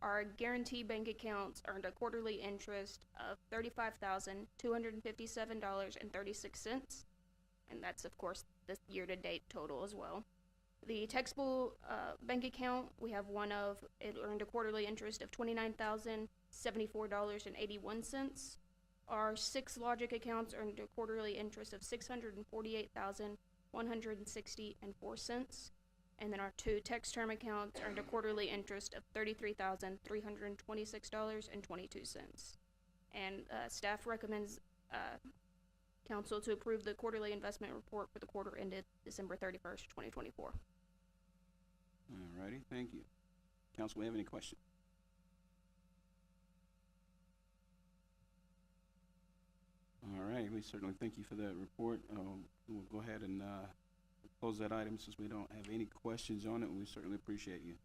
our guarantee bank accounts earned a quarterly interest of $35,257.36, and that's, of course, the year-to-date total as well. The taxable bank account, we have one of, it earned a quarterly interest of $29,074.81. Our 6 logic accounts earned a quarterly interest of $648,160.04. And then our 2 text term accounts earned a quarterly interest of $33,326.22. And staff recommends council to approve the quarterly investment report for the quarter ended December 31st, 2024. All righty, thank you. Council, we have any questions? All right, we certainly thank you for that report. We'll go ahead and close that item since we don't have any questions on it. We certainly appreciate you.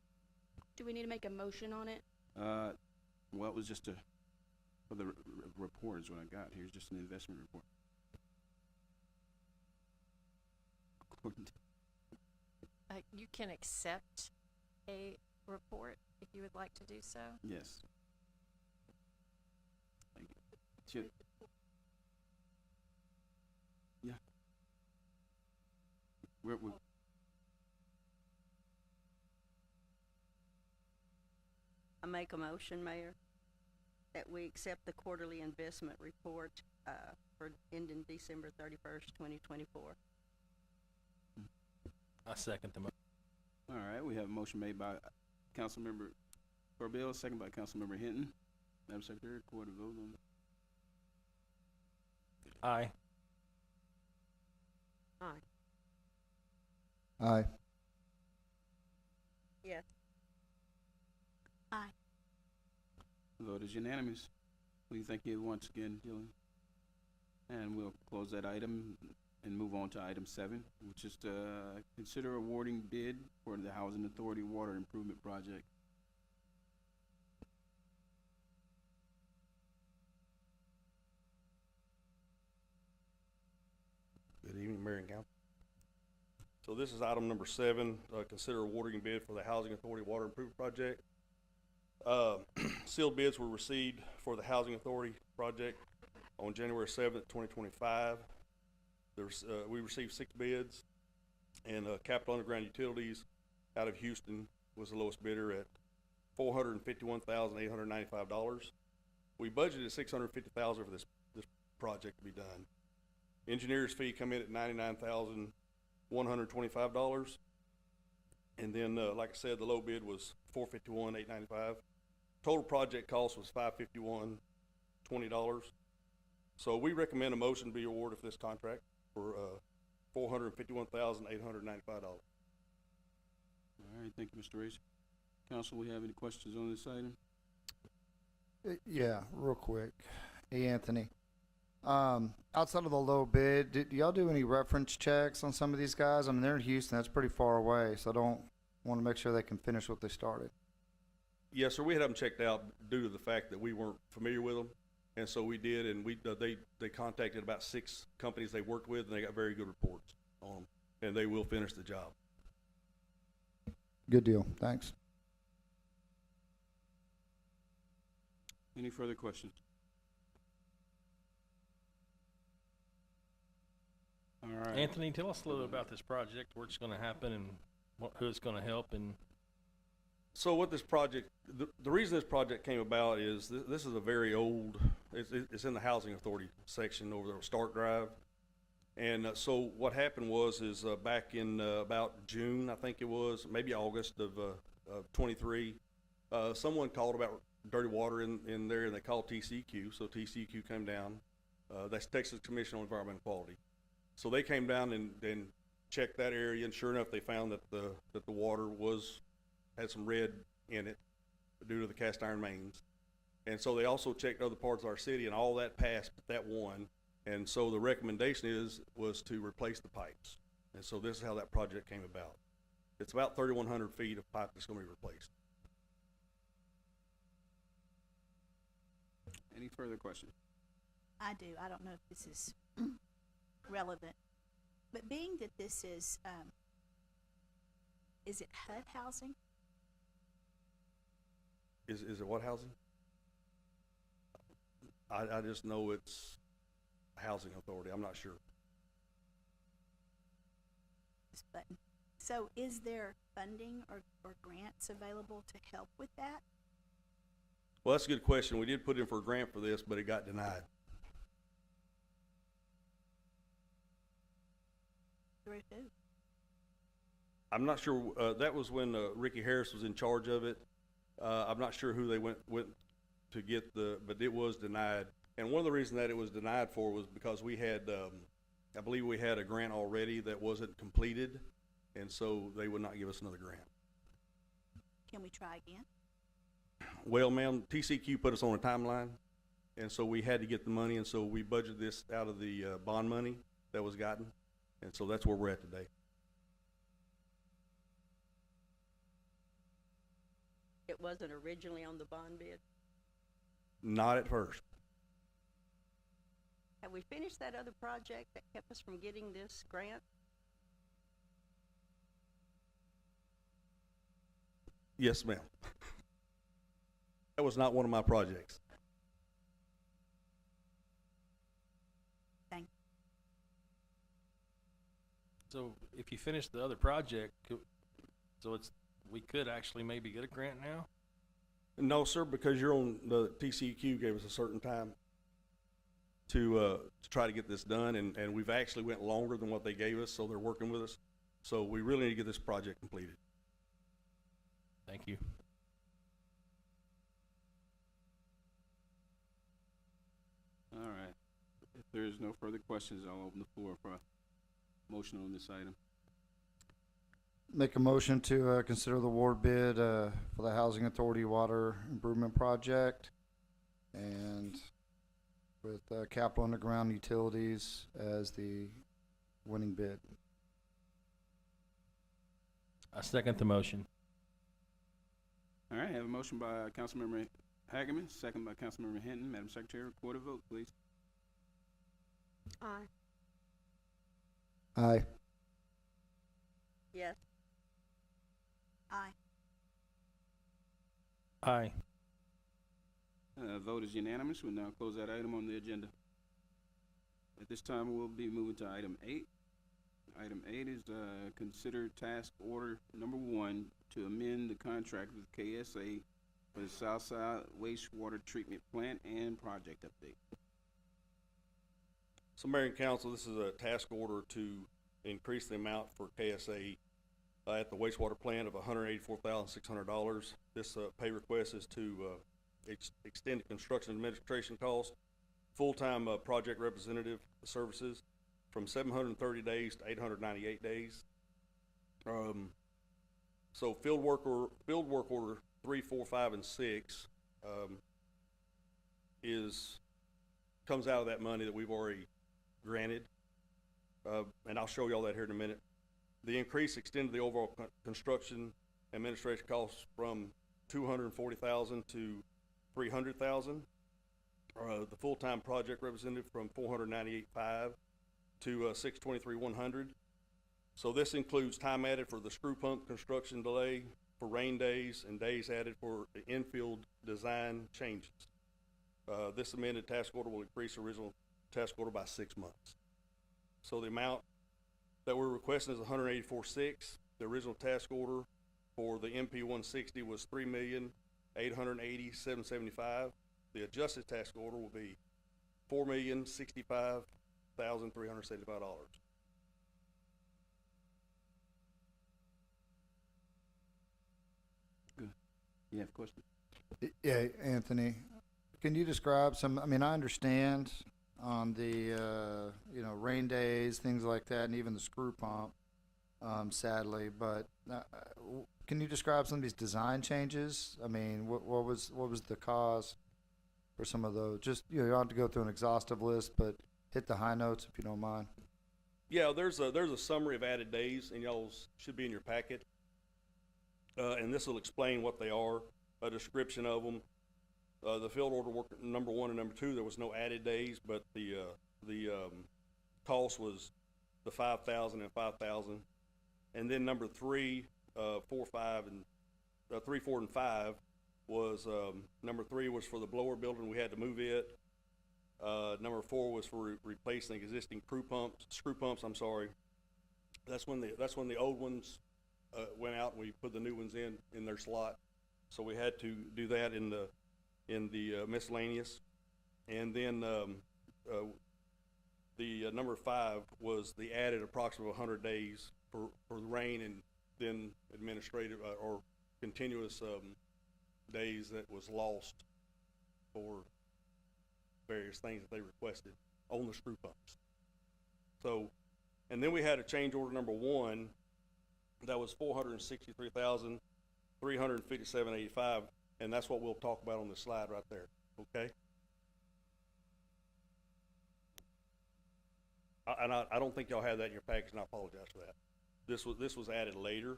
Do we need to make a motion on it? Well, it was just for the report is what I got here. It's just an investment report. You can accept a report if you would like to do so. Yes. Thank you. Yeah. We're I make a motion, Mayor, that we accept the quarterly investment report for ending December 31st, 2024. I second the motion. all right. We have a motion made by Councilmember Corbell, second by Councilmember Hinton. Madam Secretary, record a vote on it. Aye. Aye. Aye. Yes. Aye. The vote is unanimous. We thank you once again, Jillian. And we'll close that item and move on to item 7, which is to consider awarding bid for the Housing Authority Water Improvement Project. Good evening, Mayor and Council. So this is item number 7, consider awarding bid for the Housing Authority Water Improvement Project. Sealed bids were received for the Housing Authority project on January 7th, 2025. We received 6 bids, and Capital Underground Utilities out of Houston was the lowest bidder at $451,895. We budgeted $650,000 for this project to be done. Engineer's fee come in at $99,125, and then like I said, the low bid was $451,895. Total project cost was $551,020. So we recommend a motion to be awarded for this contract for $451,895. All right, thank you, Mr. Race. Council, we have any questions on this item? Yeah, real quick. Hey, Anthony. Outside of the low bid, do y'all do any reference checks on some of these guys? I mean, they're in Houston. That's pretty far away, so I don't want to make sure they can finish what they started. Yes, sir. We had them checked out due to the fact that we weren't familiar with them, and so we did. And they contacted about 6 companies they worked with, and they got very good reports on them, and they will finish the job. Good deal. Thanks. Any further questions? All right. Anthony, tell us a little about this project, where it's gonna happen, and who it's gonna help, and So what this project, the reason this project came about is this is a very old, it's in the Housing Authority section over there on Stark Drive. And so what happened was back in about June, I think it was, maybe August of 23, someone called about dirty water in there, and they called TCEQ. So TCEQ came down. That's Texas Commission on Environmental Quality. So they came down and checked that area, and sure enough, they found that the water had some red in it due to the cast iron mains. And so they also checked other parts of our city, and all that passed but that one. And so the recommendation was to replace the pipes. And so this is how that project came about. It's about 3,100 feet of pipe that's going to be replaced. Any further questions? I do. I don't know if this is relevant, but being that this is it HUD housing? Is it what housing? I just know it's Housing Authority. I'm not sure. This button. So is there funding or grants available to help with that? Well, that's a good question. We did put in for a grant for this, but it got denied. Through who? I'm not sure. That was when Ricky Harris was in charge of it. I'm not sure who they went to get but it was denied. And one of the reasons that it was denied for was because we had, I believe we had a grant already that wasn't completed, and so they would not give us another grant. Can we try again? Well, ma'am, TCEQ put us on a timeline, and so we had to get the money, and so we budgeted this out of the bond money that was gotten, and so that's where we're at today. It wasn't originally on the bond bid. Not at first. Have we finished that other project that kept us from getting this grant? Yes, ma'am. That was not one of my projects. Thank you. so if you finish the other project, we could actually maybe get a grant now? No, sir, because you're on the TCEQ gave us a certain time to try to get this done, and we've actually went longer than what they gave us, so they're working with us. So we really need to get this project completed. Thank you. All right. If there is no further questions, I'll open the floor for a motion on this item. Make a motion to consider the award bid for the Housing Authority Water Improvement Project. And with Capital Underground Utilities as the winning bid. I second the motion. All right, I have a motion by Councilmember Hagerman, second by Councilmember Hinton. Madam Secretary, record a vote, please. Aye. Aye. Yes. Aye. Aye. Vote is unanimous. We'll now close that item on the agenda. At this time, we'll be moving to item 8. Item 8 is consider task order number 1 to amend the contract with KSA for the Southside Wastewater Treatment Plant and project update. So Mayor and Council, this is a task order to increase the amount for KSA at the wastewater plant of $184,600. This pay request is to extend the construction administration cost, full-time project representative services from 730 days to 898 days. So field work order 3, 4, 5, and 6 comes out of that money that we've already granted, and I'll show y'all that here in a minute. The increase extended the overall construction administration costs from $240,000 to $300,000. The full-time project representative from $498,500 to $623,100. So this includes time added for the screw pump construction delay, for rain days, and days added for the infield design changes. This amended task order will increase the original task order by 6 months. So the amount that we're requesting is $184,600. The original task order for the MP 160 was $3,880,775. The adjusted task order will be $4,065,375. Good. You have a question? Yeah, Anthony, can you describe some, I mean, I understand on the, rain days, things like that, and even the screw pump, sadly, but can you describe some of these design changes? I mean, what was the cause for some of those? Just, you don't have to go through an exhaustive list, but hit the high notes if you don't mind. Yeah, there's a summary of added days, and y'all's should be in your packet. And this will explain what they are, a description of them. The field order work number 1 and number 2, there was no added days, but the cost was the 5,000 and 5,000. And then number 3, 4, 5, and 3, 4, and 5 was number 3 was for the blower building. We had to move it. Number 4 was for replacing existing screw pumps. I'm sorry. That's when the old ones went out and we put the new ones in their slot. So we had to do that in the miscellaneous. And then the number 5 was the added approximately 100 days for the rain and then administrative or continuous days that was lost for various things that they requested on the screw pumps. So, and then we had a change order number 1 that was $463,357.85, and that's what we'll talk about on this slide right there. Okay. I don't think y'all have that in your package, and I apologize for that. This was added later.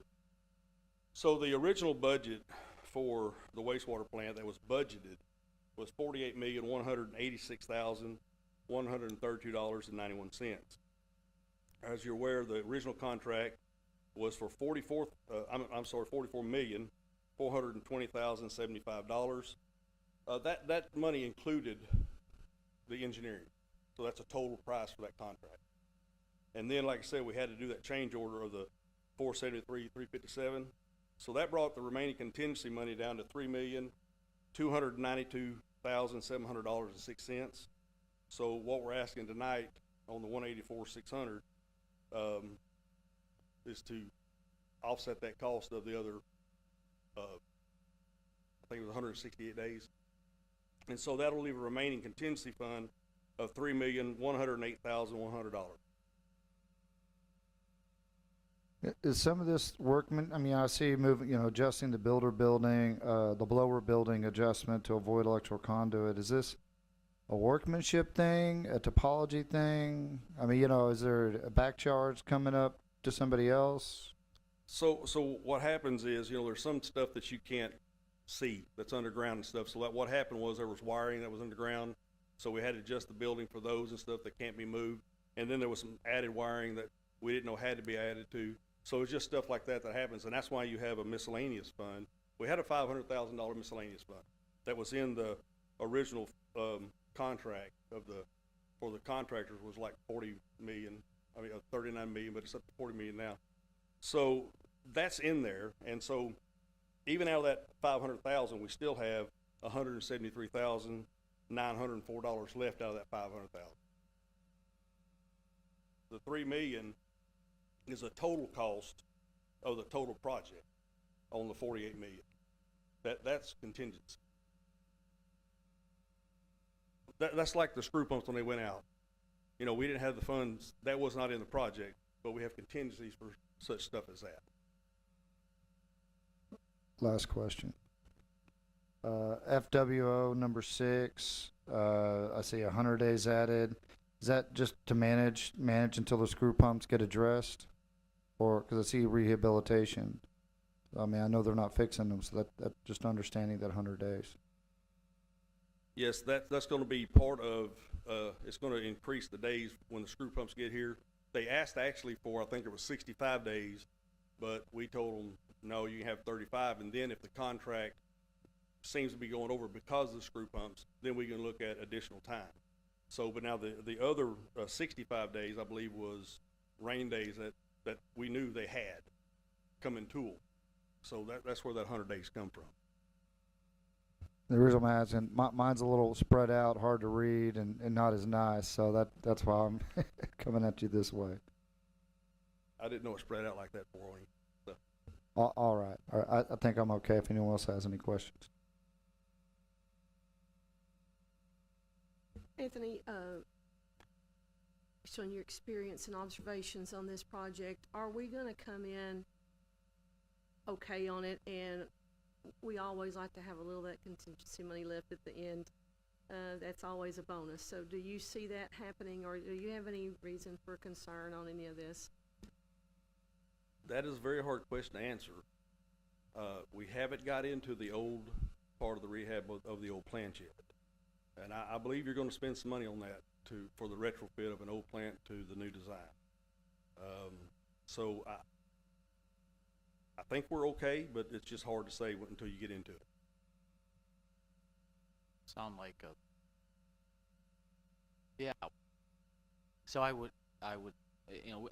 So the original budget for the wastewater plant that was budgeted was $48,186,132.91. As you're aware, the original contract was for $44,420,075. That money included the engineering, so that's a total price for that contract. And then, like I said, we had to do that change order of the $473,357. So that brought the remaining contingency money down to $3,292,700.06. So what we're asking tonight on the $184,600 is to offset that cost of the other, I think it was 168 days. And so that'll leave a remaining contingency fund of $3,108,100. Is some of this workman, I mean, I see moving, adjusting the builder building, the blower building adjustment to avoid electrical conduit. Is this a workmanship thing, a topology thing? I mean, is there a back charge coming up to somebody else? So what happens is, there's some stuff that you can't see that's underground and stuff. So what happened was there was wiring that was underground. So we had to adjust the building for those and stuff that can't be moved. And then there was some added wiring that we didn't know had to be added to. So it's just stuff like that happens. And that's why you have a miscellaneous fund. We had a $500,000 miscellaneous fund that was in the original contract for the contractors was like 39 million, but it's up to 40 million now. So that's in there. And so even out of that 500,000, we still have $173,904 left out of that 500,000. The $3 million is a total cost of the total project on the 48 million. That's contingency. That's like the screw pumps when they went out. We didn't have the funds. That was not in the project, but we have contingencies for such stuff as that. Last question. FWO number 6, I see 100 days added. Is that just to manage until the screw pumps get addressed? Or, because I see rehabilitation. I mean, I know they're not fixing them, so that just understanding that 100 days. Yes, that's going to be part of, it's going to increase the days when the screw pumps get here. They asked actually for, I think it was 65 days, but we told them, no, you can have 35, and then if the contract seems to be going over because of the screw pumps, then we can look at additional time. So, but now the other 65 days, I believe, was rain days that we knew they had come in tool. So that's where that 100 days come from. The reason I'm asking, mine's a little spread out, hard to read, and not as nice, so that's why I'm coming at you this way. I didn't know it spread out like that for you. So. All right. I think I'm okay if anyone else has any questions. Anthony, based on your experience and observations on this project, are we going to come in okay on it? And we always like to have a little of that contingency money left at the end. That's always a bonus. So do you see that happening, or do you have any reason for concern on any of this? That is a very hard question to answer. We haven't got into the old part of the rehab of the old plant yet. And I believe you're going to spend some money on that for the retrofit of an old plant to the new design. So I think we're okay, but it's just hard to say until you get into it. Sound like yeah. So I would,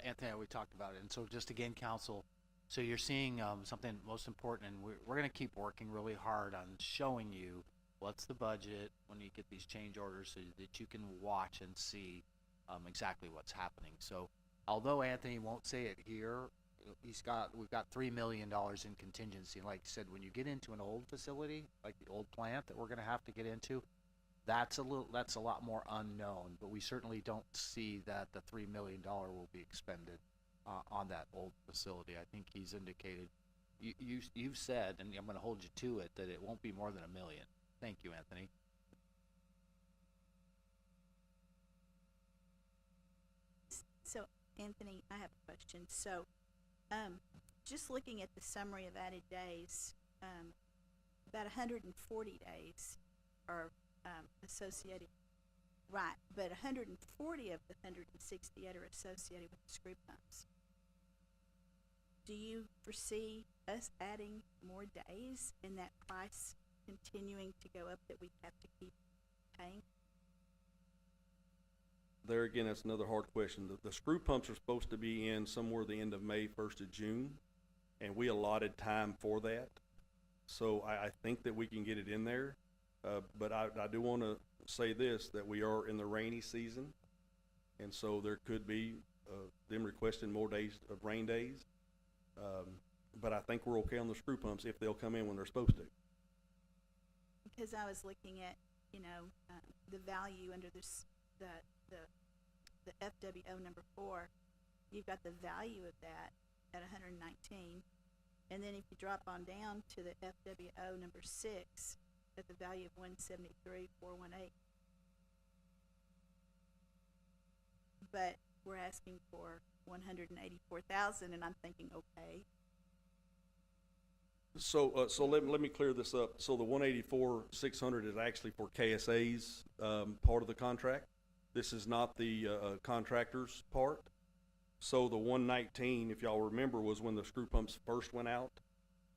Anthony, we talked about it, and so just again, council. So you're seeing something most important, and we're going to keep working really hard on showing you what's the budget when you get these change orders, so that you can watch and see exactly what's happening. So although Anthony won't say it here, we've got $3 million in contingency. And like you said, when you get into an old facility, like the old plant that we're going to have to get into, that's a lot more unknown. But we certainly don't see that the $3 million will be expended on that old facility. I think he's indicated, you've said, and I'm going to hold you to it, that it won't be more than $1 million. Thank you, Anthony. So, Anthony, I have a question. So, just looking at the summary of added days, about 140 days are associated, right, but 140 of the 168 are associated with the screw pumps. Do you foresee us adding more days and that price continuing to go up that we have to keep paying? There again, that's another hard question. The screw pumps are supposed to be in somewhere the end of May, 1st of June, and we allotted time for that. So I think that we can get it in there, but I do want to say this, that we are in the rainy season, and so there could be them requesting more days of rain days. But I think we're okay on the screw pumps if they'll come in when they're supposed to. Because I was looking at, the value under this, the FWO number 4, you've got the value of that at 119, and then if you drop on down to the FWO number 6, at the value of 173,418. but we're asking for 184,000, and I'm thinking, okay. So, let me clear this up. So the 184,600 is actually for KSA's, part of the contract. This is not the, contractor's part. So the 119, if y'all remember, was when the screw pumps first went out.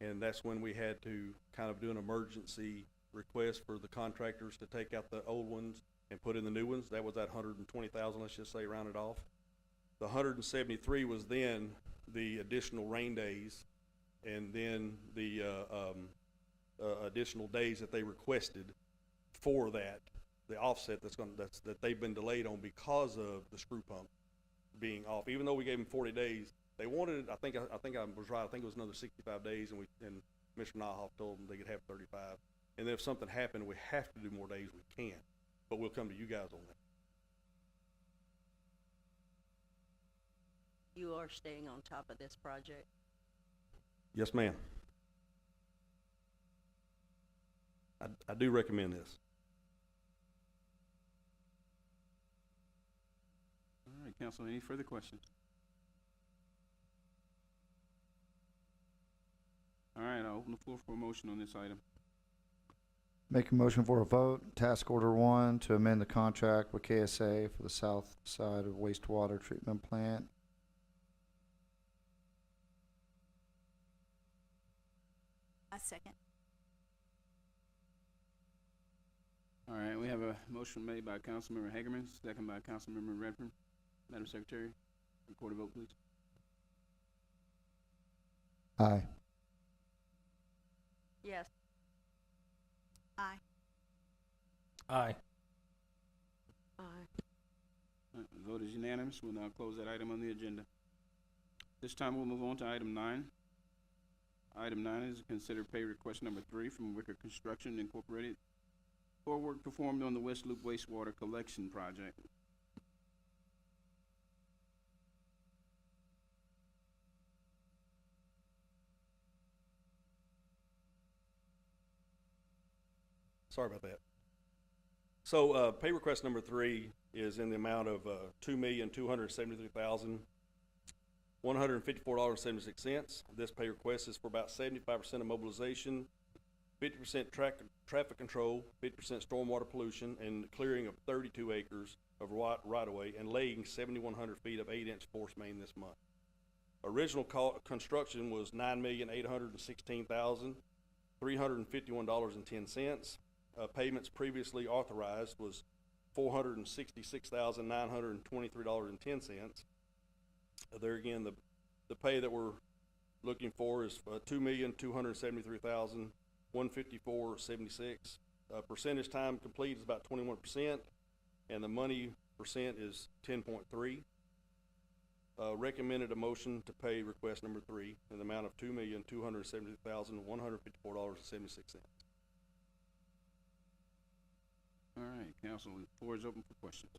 And that's when we had to kind of do an emergency request for the contractors to take out the old ones and put in the new ones. That was that 120,000, let's just say, rounded off. The 173 was then the additional rain days, and then the additional days that they requested for that, the offset that they've been delayed on because of the screw pump being off. Even though we gave them 40 days, they wanted, I think I was right, I think it was another 65 days, and Mr. Nahoff told them they could have 35. And then if something happened, we have to do more days, we can. But we'll come to you guys on that. You are staying on top of this project. Yes, ma'am. I do recommend this. All right, council, any further questions? All right, I'll open the floor for a motion on this item. Make a motion for a vote. Task Order 1 to amend the contract with KSA for the south side of wastewater treatment plant. I second. All right, we have a motion made by Councilmember Hagerman, second by Councilmember Redford. Madam Secretary, record a vote, please. Aye. Yes. Aye. Aye. Aye. All right, the vote is unanimous. We'll now close that item on the agenda. This time we'll move on to item 9. Item 9 is consider pay request number 3 from Wicker Construction Incorporated for work performed on the West Loop wastewater collection project. Sorry about that. So, pay request number 3 is in the amount of $2,273,154.76. This pay request is for about 75% of mobilization, 50% traffic control, 50% stormwater pollution, and clearing of 32 acres of right-of-way and laying 7,100 feet of 8-inch force main this month. Original construction was $9,816,351.10. Payments previously authorized was $466,923.10. There again, the pay that we're looking for is $2,273,154.76. Percentage time complete is about 21%, and the money percent is 10.3. Recommended a motion to pay request number 3 in the amount of $2,273,154.76. All right, council, the floor is open for questions.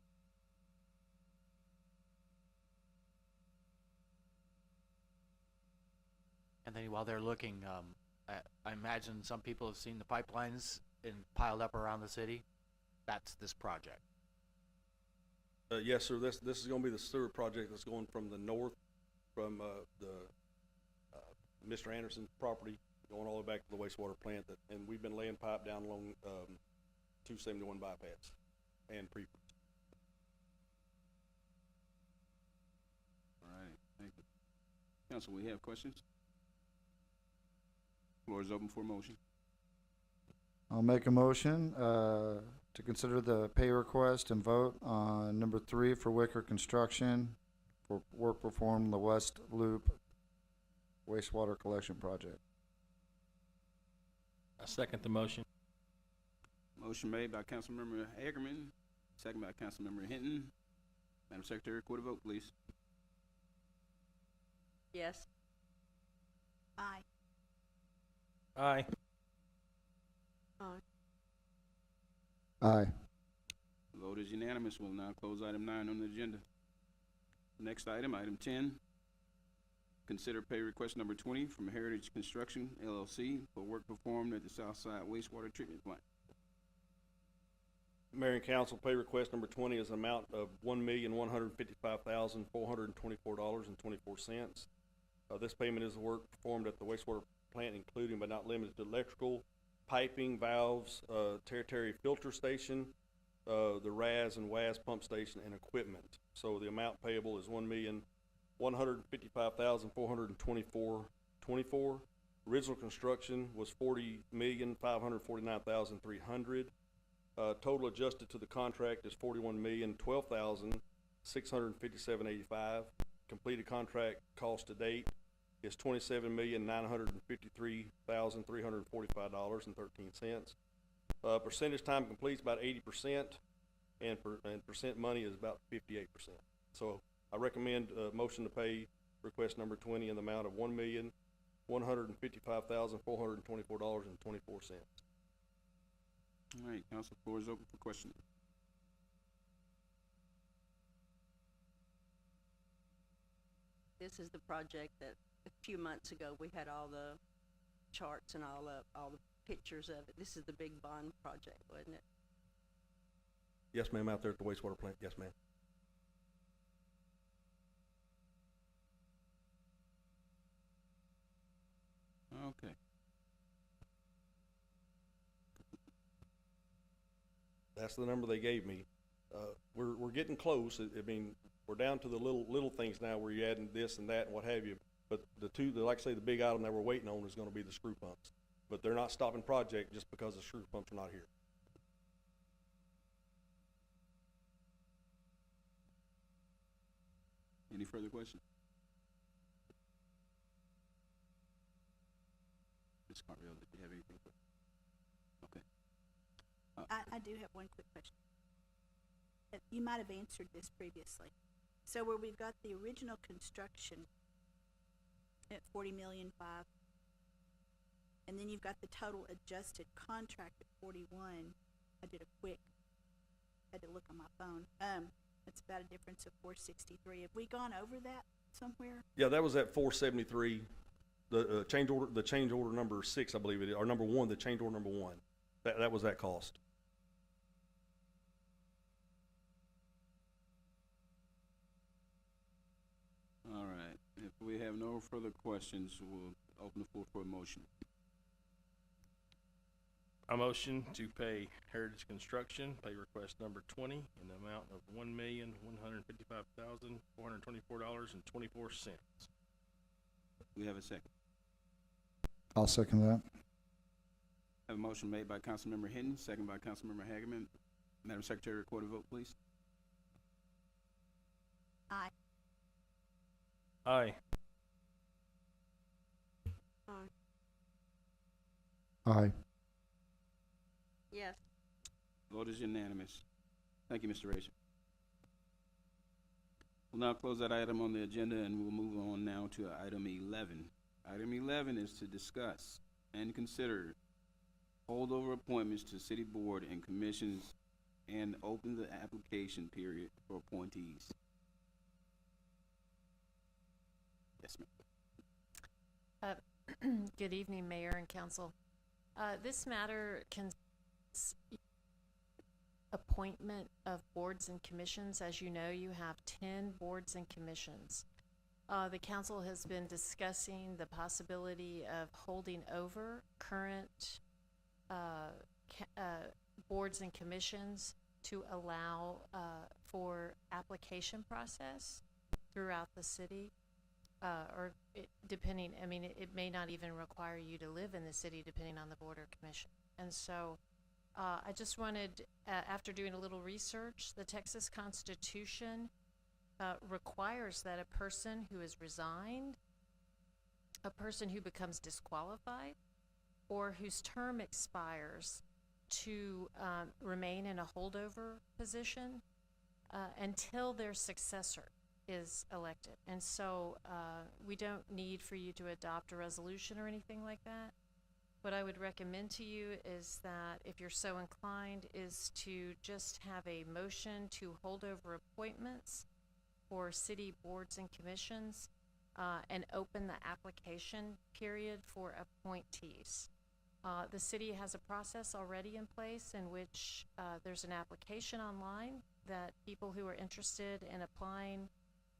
And then while they're looking, I imagine some people have seen the pipelines piled up around the city. That's this project. Yes, sir. This is going to be the sewer project that's going from the north, from Mr. Anderson's property, going all the way back to the wastewater plant. And we've been laying pipe down along 271 bypass and pre. All right, thank you. Council, we have questions? Floor is open for motion. I'll make a motion to consider the pay request and vote on number 3 for Wicker Construction for work performed on the West Loop wastewater collection project. I second the motion. Motion made by Councilmember Hagerman, second by Councilmember Hinton. Madam Secretary, record a vote, please. Yes. Aye. Aye. Aye. Aye. The vote is unanimous. We'll now close item 9 on the agenda. Next item, item 10. Consider pay request number 20 from Heritage Construction LLC for work performed at the Southside Wastewater Treatment Plant. Mayor and Council, pay request number 20 is an amount of $1,155,424.24. This payment is the work performed at the wastewater plant, including but not limited to electrical, piping, valves, tertiary filter station, the RAS and WAS pump station, and equipment. So the amount payable is $1,155,424.24. Original construction was $40,549,300. Total adjusted to the contract is $41,012,657.85. Completed contract cost to date is $27,953,345.13. Percentage time complete is about 80%, and percent money is about 58%. So I recommend a motion to pay request number 20 in the amount of $1,155,424.24. All right, council, floor is open for questioning. This is the project that a few months ago, we had all the charts and all the pictures of it. This is the big bond project, wasn't it? Yes, ma'am, out there at the wastewater plant. Yes, ma'am. Okay. That's the number they gave me. We're getting close. I mean, we're down to the little things now where you're adding this and that and what have you. But like I say, the big item that we're waiting on is gonna be the screw pumps. But they're not stopping project just because the screw pumps are not here. Any further questions? Ms. Cartwheel, did you have anything? Okay. I do have one quick question. You might have answered this previously. So where we've got the original construction at $40,500,000, and then you've got the total adjusted contract at 41. I did had to look on my phone. It's about a difference of 463. Have we gone over that somewhere? Yeah, that was at 473. The change order number 6, I believe it is, or number 1, the change order number 1. That was that cost. All right, if we have no further questions, we'll open the floor for a motion. I motion to pay Heritage Construction, pay request number 20 in the amount of $1,155,424.24. We have a second. I'll second that. Have a motion made by Councilmember Hinton, second by Councilmember Hageman. Madam Secretary, record a vote, please. Aye. Aye. Aye. Aye. Yes. Vote is unanimous. Thank you, Mr. Racer. We'll now close that item on the agenda, and we'll move on now to item 11. Item 11 is to discuss and consider holdover appointments to city board and commissions and open the application period for appointees. Yes, ma'am. Good evening, Mayor and Council. This matter appointment of boards and commissions. As you know, you have 10 boards and commissions. The council has been discussing the possibility of holding over current boards and commissions to allow for application process throughout the city. Depending, I mean, it may not even require you to live in the city depending on the board or commission. And so I just wanted, after doing a little research, the Texas Constitution requires that a person who is resigned, a person who becomes disqualified, or whose term expires to remain in a holdover position until their successor is elected. And so we don't need for you to adopt a resolution or anything like that. What I would recommend to you is that if you're so inclined is to just have a motion to hold over appointments for city boards and commissions and open the application period for appointees. The city has a process already in place in which there's an application online that people who are interested in applying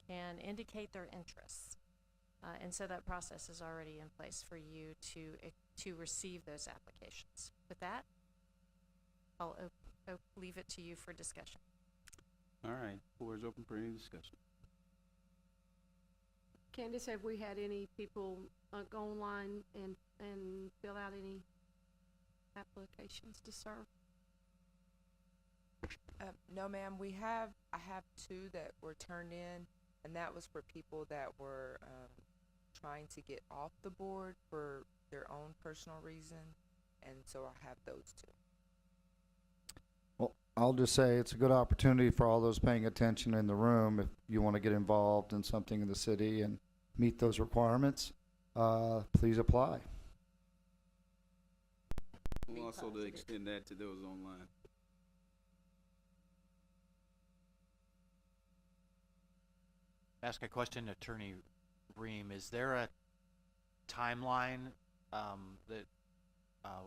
can indicate their interests. And so that process is already in place for you to receive those applications. With that, I'll leave it to you for discussion. All right, floor is open for any discussion. Candace, have we had any people go online and fill out any applications to serve? No, ma'am. I have 2 that were turned in, and that was for people that were trying to get off the board for their own personal reason, and so I have those 2. Well, I'll just say it's a good opportunity for all those paying attention in the room. If you want to get involved in something in the city and meet those requirements, please apply. We'll also to extend that to those online. Ask a question, Attorney Ream. Is there a timeline that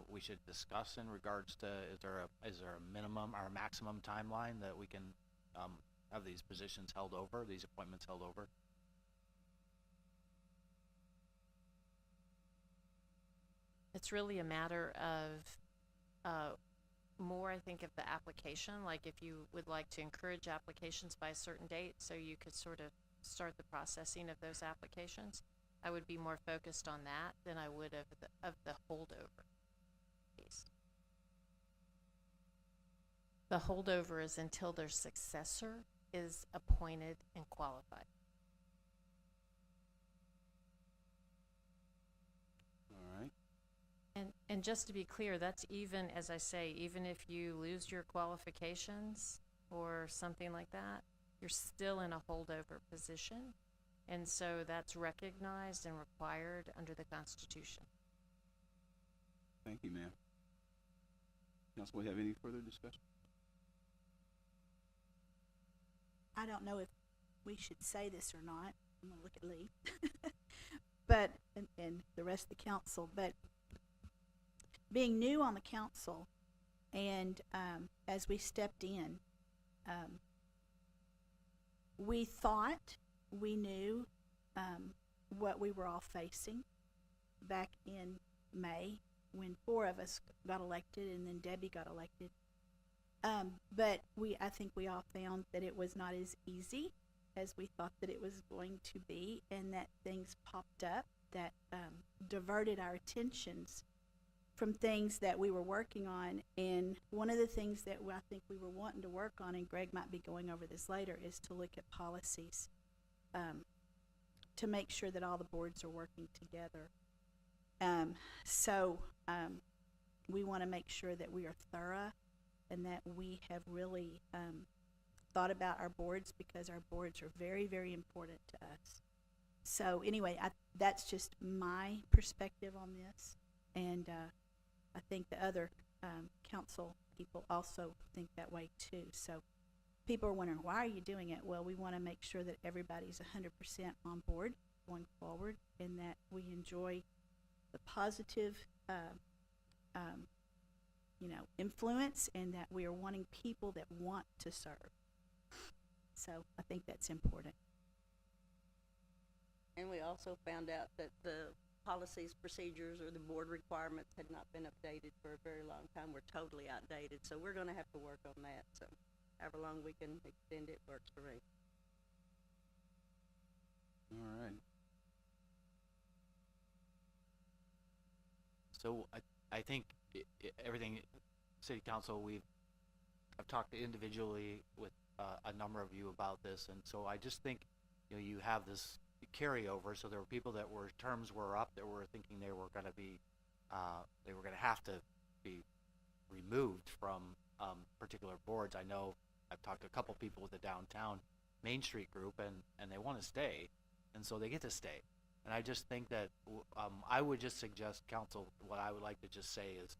we should discuss in regards to, is there a minimum or a maximum timeline that we can have these positions held over, these appointments held over? It's really a matter of more, I think, of the application. Like if you would like to encourage applications by a certain date so you could sort of start the processing of those applications, I would be more focused on that than I would of the holdover piece. The holdover is until their successor is appointed and qualified. All right. And just to be clear, that's even, as I say, even if you lose your qualifications or something like that, you're still in a holdover position. And so that's recognized and required under the Constitution. Thank you, ma'am. Council, we have any further discussion? I don't know if we should say this or not. I'm gonna look at Lee. But, and the rest of the council, but being new on the council and as we stepped in, we thought we knew what we were all facing back in May when 4 of us got elected and then Debbie got elected. But I think we all found that it was not as easy as we thought that it was going to be, and that things popped up that diverted our attentions from things that we were working on. And one of the things that I think we were wanting to work on, and Greg might be going over this later, is to look at policies to make sure that all the boards are working together. So we want to make sure that we are thorough and that we have really thought about our boards, because our boards are very, very important to us. So anyway, that's just my perspective on this, and I think the other council people also think that way too. So people are wondering, why are you doing it? Well, we want to make sure that everybody's 100% on board going forward, and that we enjoy the positive influence, and that we are wanting people that want to serve. So I think that's important. And we also found out that the policies, procedures, or the board requirements had not been updated for a very long time. We're totally outdated, so we're gonna have to work on that. So however long we can extend it works for me. All right. So I think everything, City Council, I've talked individually with a number of you about this, and so I just think, you have this carryover. So there were people that terms were up that were thinking they were going to have to be removed from particular boards. I know I've talked to a couple people with the downtown Main Street group, and they want to stay, and so they get to stay. And I just think that I would just suggest, council, what I would like to just say is,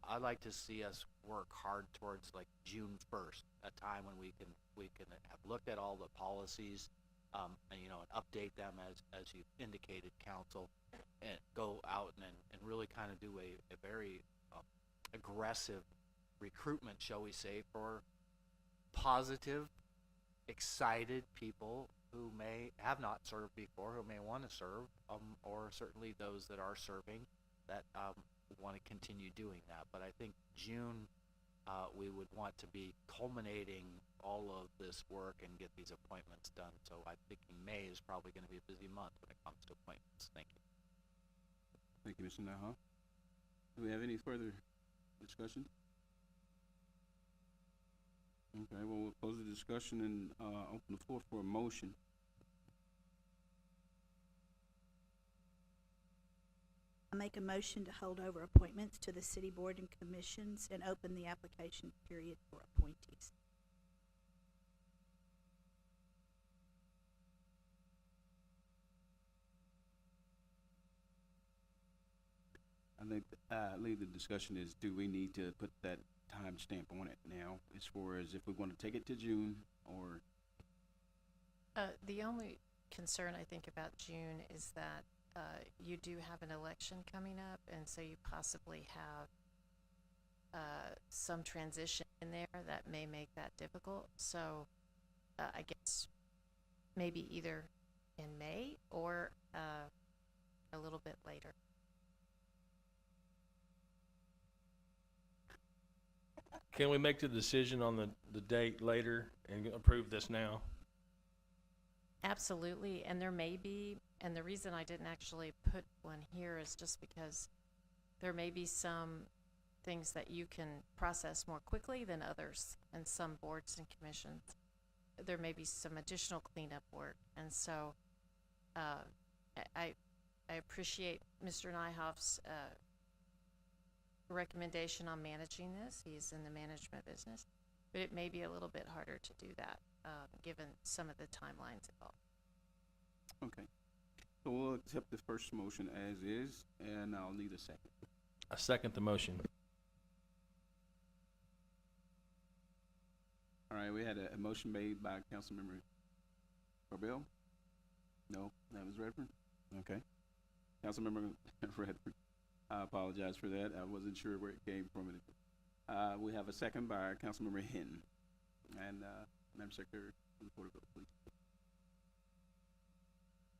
I'd like to see us work hard towards like June 1st, a time when we can have looked at all the policies, and update them as you indicated, council, and go out and really kind of do a very aggressive recruitment, shall we say, for positive, excited people who may have not served before, who may want to serve, or certainly those that are serving that want to continue doing that. But I think June, we would want to be culminating all of this work and get these appointments done. So I'm thinking May is probably going to be a busy month when it comes to appointments. Thank you. Thank you, Mr. Naha. Do we have any further discussion? Okay, well, we'll close the discussion and open the floor for a motion. I make a motion to hold over appointments to the city board and commissions and open the application period for appointees. I think, I believe the discussion is, do we need to put that time stamp on it now, as far as if we want to take it to June, or? The only concern I think about June is that you do have an election coming up, and so you possibly have some transition in there that may make that difficult. So I guess maybe either in May or a little bit later. Can we make the decision on the date later and approve this now? Absolutely, and there may be, and the reason I didn't actually put one here is just because there may be some things that you can process more quickly than others, and some boards and commissions. There may be some additional cleanup work, and so I appreciate Mr. Nyhoff's recommendation on managing this. He's in the management business, but it may be a little bit harder to do that given some of the timelines involved. Okay, so we'll accept the first motion as is, and I'll need a second. I second the motion. All right, we had a motion made by Councilmember Corbell. No, that was Redford. Okay, Councilmember Redford. I apologize for that. I wasn't sure where it came from. We have a second by Councilmember Hinton. And Madam Secretary, report a vote, please.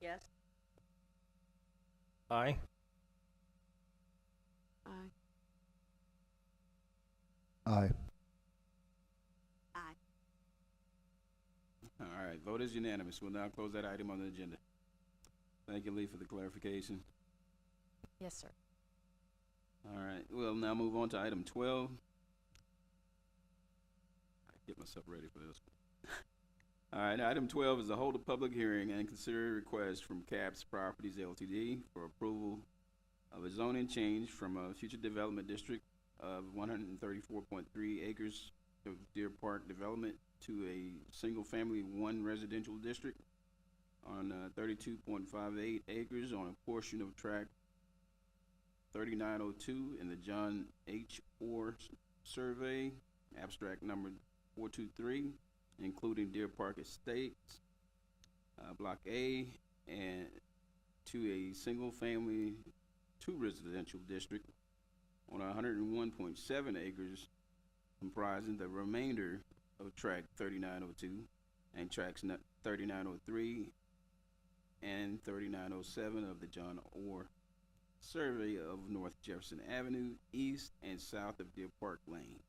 Yes. Aye. Aye. Aye. Aye. All right, vote is unanimous. We'll now close that item on the agenda. Thank you, Lee, for the clarification. Yes, sir. All right, we'll now move on to item 12. Get myself ready for this. All right, item 12 is to hold a public hearing and consider a request from CAPS Properties Ltd. for approval of a zoning change from a future development district of 134.3 acres of Deer Park development to a single-family one residential district on 32.58 acres on a portion of tract 3902 in the John H. Orr survey, abstract number 423, including Deer Park Estates, Block A, and to a single-family, two residential district on 101.7 acres, comprising the remainder of tract 3902 and tracts 3903 and 3907 of the John Orr survey of North Jefferson Avenue, east and south of Deer Park Lane.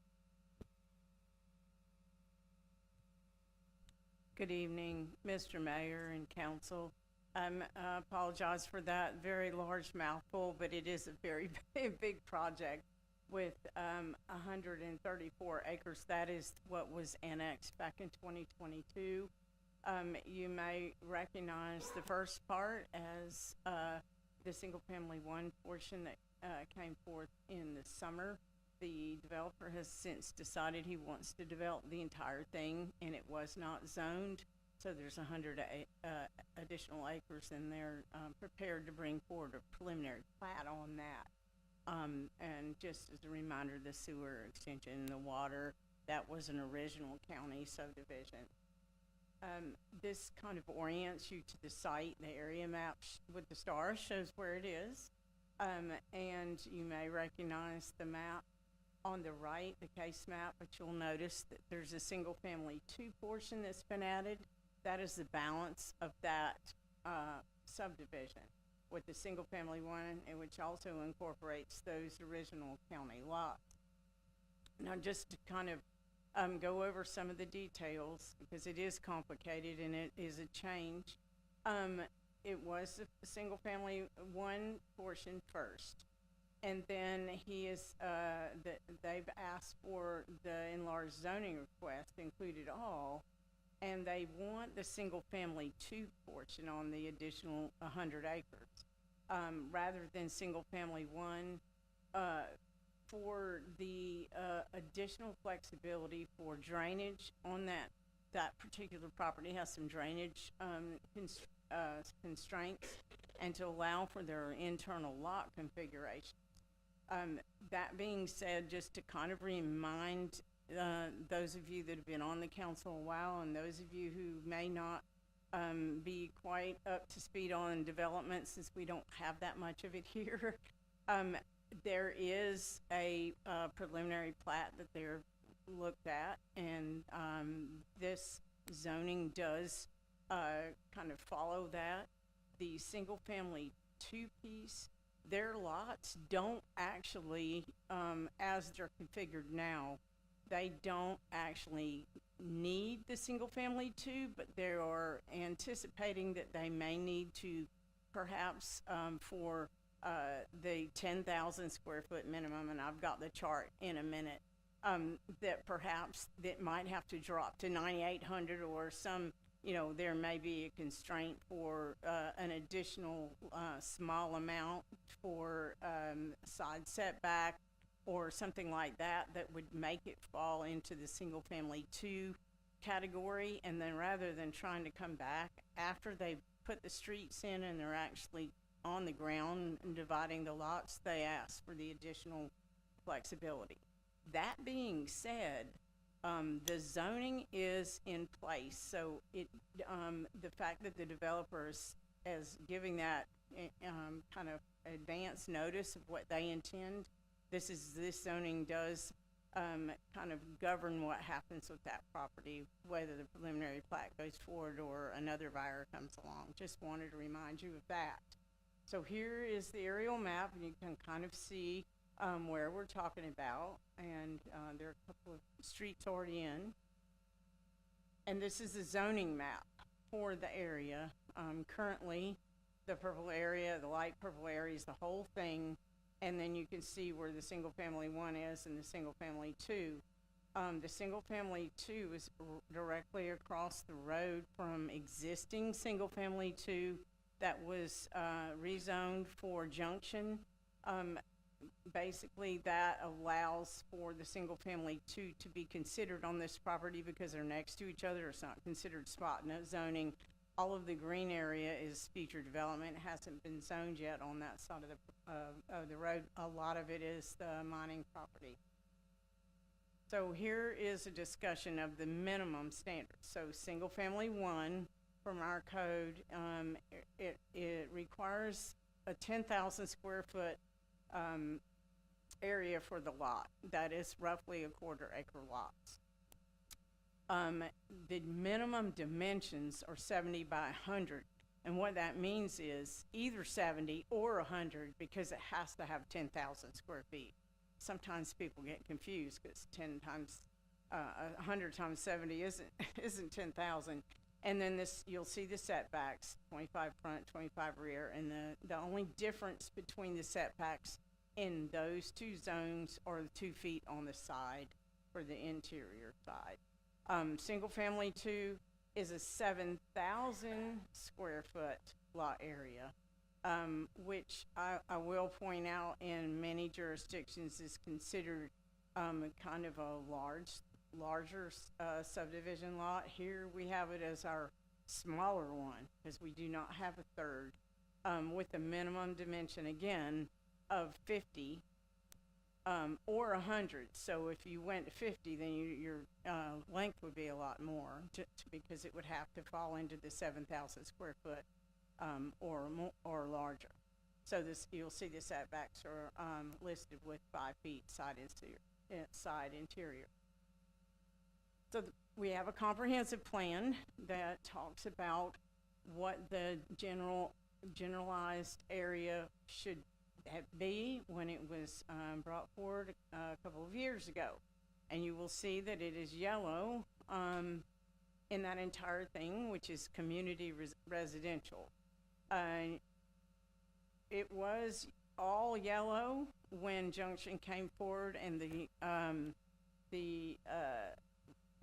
Good evening, Mr. Mayor and Council. I apologize for that very large mouthful, but it is a very big project with 134 acres. That is what was annexed back in 2022. You may recognize the first part as the single-family one portion that came forth in the summer. The developer has since decided he wants to develop the entire thing, and it was not zoned. So there's 100 additional acres, and they're prepared to bring forward a preliminary plat on that. And just as a reminder, the sewer extension, the water, that was an original county subdivision. This kind of orients you to the site. The area map with the stars shows where it is. And you may recognize the map on the right, the case map, but you'll notice that there's a single family 2 portion that's been added. That is the balance of that subdivision with the single family 1, and which also incorporates those original county lots. Now, just to kind of go over some of the details, because it is complicated and it is a change. It was a single family 1 portion first, and then they've asked for the enlarged zoning request to include it all, and they want the single family 2 portion on the additional 100 acres, rather than single family 1, for the additional flexibility for drainage on that particular property. Has some drainage constraints, and to allow for their internal lot configuration. That being said, just to kind of remind those of you that have been on the council a while, and those of you who may not be quite up to speed on development, since we don't have that much of it here, there is a preliminary plat that they're looked at, and this zoning does kind of follow that. The single family 2 piece, their lots don't actually, as they're configured now, they don't actually need the single family 2, but they are anticipating that they may need to, perhaps for the 10,000 square foot minimum, and I've got the chart in a minute, that perhaps that might have to drop to 9,800, or some, there may be a constraint for an additional small amount for side setback or something like that would make it fall into the single family 2 category. And then rather than trying to come back after they've put the streets in and they're actually on the ground and dividing the lots, they ask for the additional flexibility. That being said, the zoning is in place, so the fact that the developer is giving that kind of advance notice of what they intend, this zoning does kind of govern what happens with that property, whether the preliminary plat goes forward or another buyer comes along. Just wanted to remind you of that. So here is the aerial map, and you can kind of see where we're talking about, and there are a couple of streets already in. And this is the zoning map for the area. Currently, the purple area, the light purple area is the whole thing, and then you can see where the single family 1 is and the single family 2. The single family 2 is directly across the road from existing single family 2 that was rezoned for junction. Basically, that allows for the single family 2 to be considered on this property because they're next to each other. It's not considered spot zoning. All of the green area is future development. It hasn't been zoned yet on that side of the road. A lot of it is the mining property. So here is a discussion of the minimum standards. So single family 1 from our code, it requires a 10,000 square foot area for the lot. That is roughly a 1/4 acre lots. The minimum dimensions are 70 by 100, and what that means is either 70 or 100, because it has to have 10,000 square feet. Sometimes people get confused because 100 times 70 isn't 10,000. And then you'll see the setbacks, 25 front, 25 rear, and the only difference between the setbacks in those 2 zones are the 2 feet on the side for the interior side. Single family 2 is a 7,000 square foot lot area, which I will point out in many jurisdictions is considered kind of a larger subdivision lot. Here we have it as our smaller one because we do not have a third, with a minimum dimension again of 50 or 100. So if you went to 50, then your length would be a lot more, because it would have to fall into the 7,000 square foot or larger. So you'll see the setbacks are listed with 5 feet side interior. So we have a comprehensive plan that talks about what the generalized area should be when it was brought forward a couple of years ago. And you will see that it is yellow in that entire thing, which is community residential. It was all yellow when Junction came forward, and the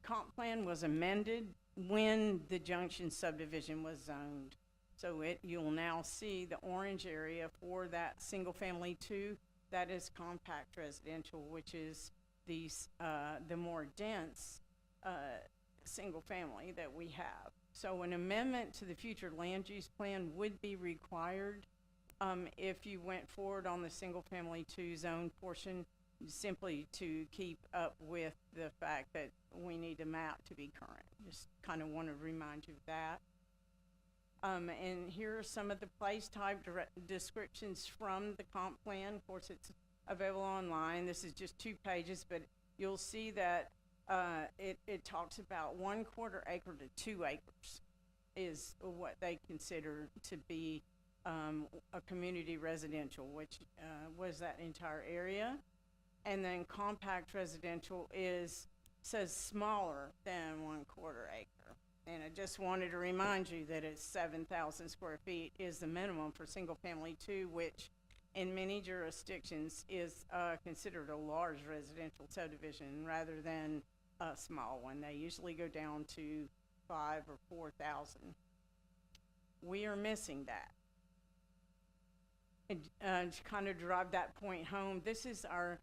comp plan was amended when the Junction subdivision was zoned. So you'll now see the orange area for that single family 2. That is compact residential, which is the more dense single family that we have. So an amendment to the future land use plan would be required if you went forward on the single family 2 zone portion, simply to keep up with the fact that we need a map to be current. Just kind of want to remind you of that. And here are some of the place type descriptions from the comp plan. Of course, it's available online. This is just 2 pages, but you'll see that it talks about 1/4 acre to 2 acres is what they consider to be a community residential, which was that entire area. And then compact residential says smaller than 1/4 acre. And I just wanted to remind you that it's 7,000 square feet is the minimum for single family 2, which in many jurisdictions is considered a large residential subdivision rather than a small one. They usually go down to 5,000 or 4,000. We are missing that. And to kind of drive that point home, this is our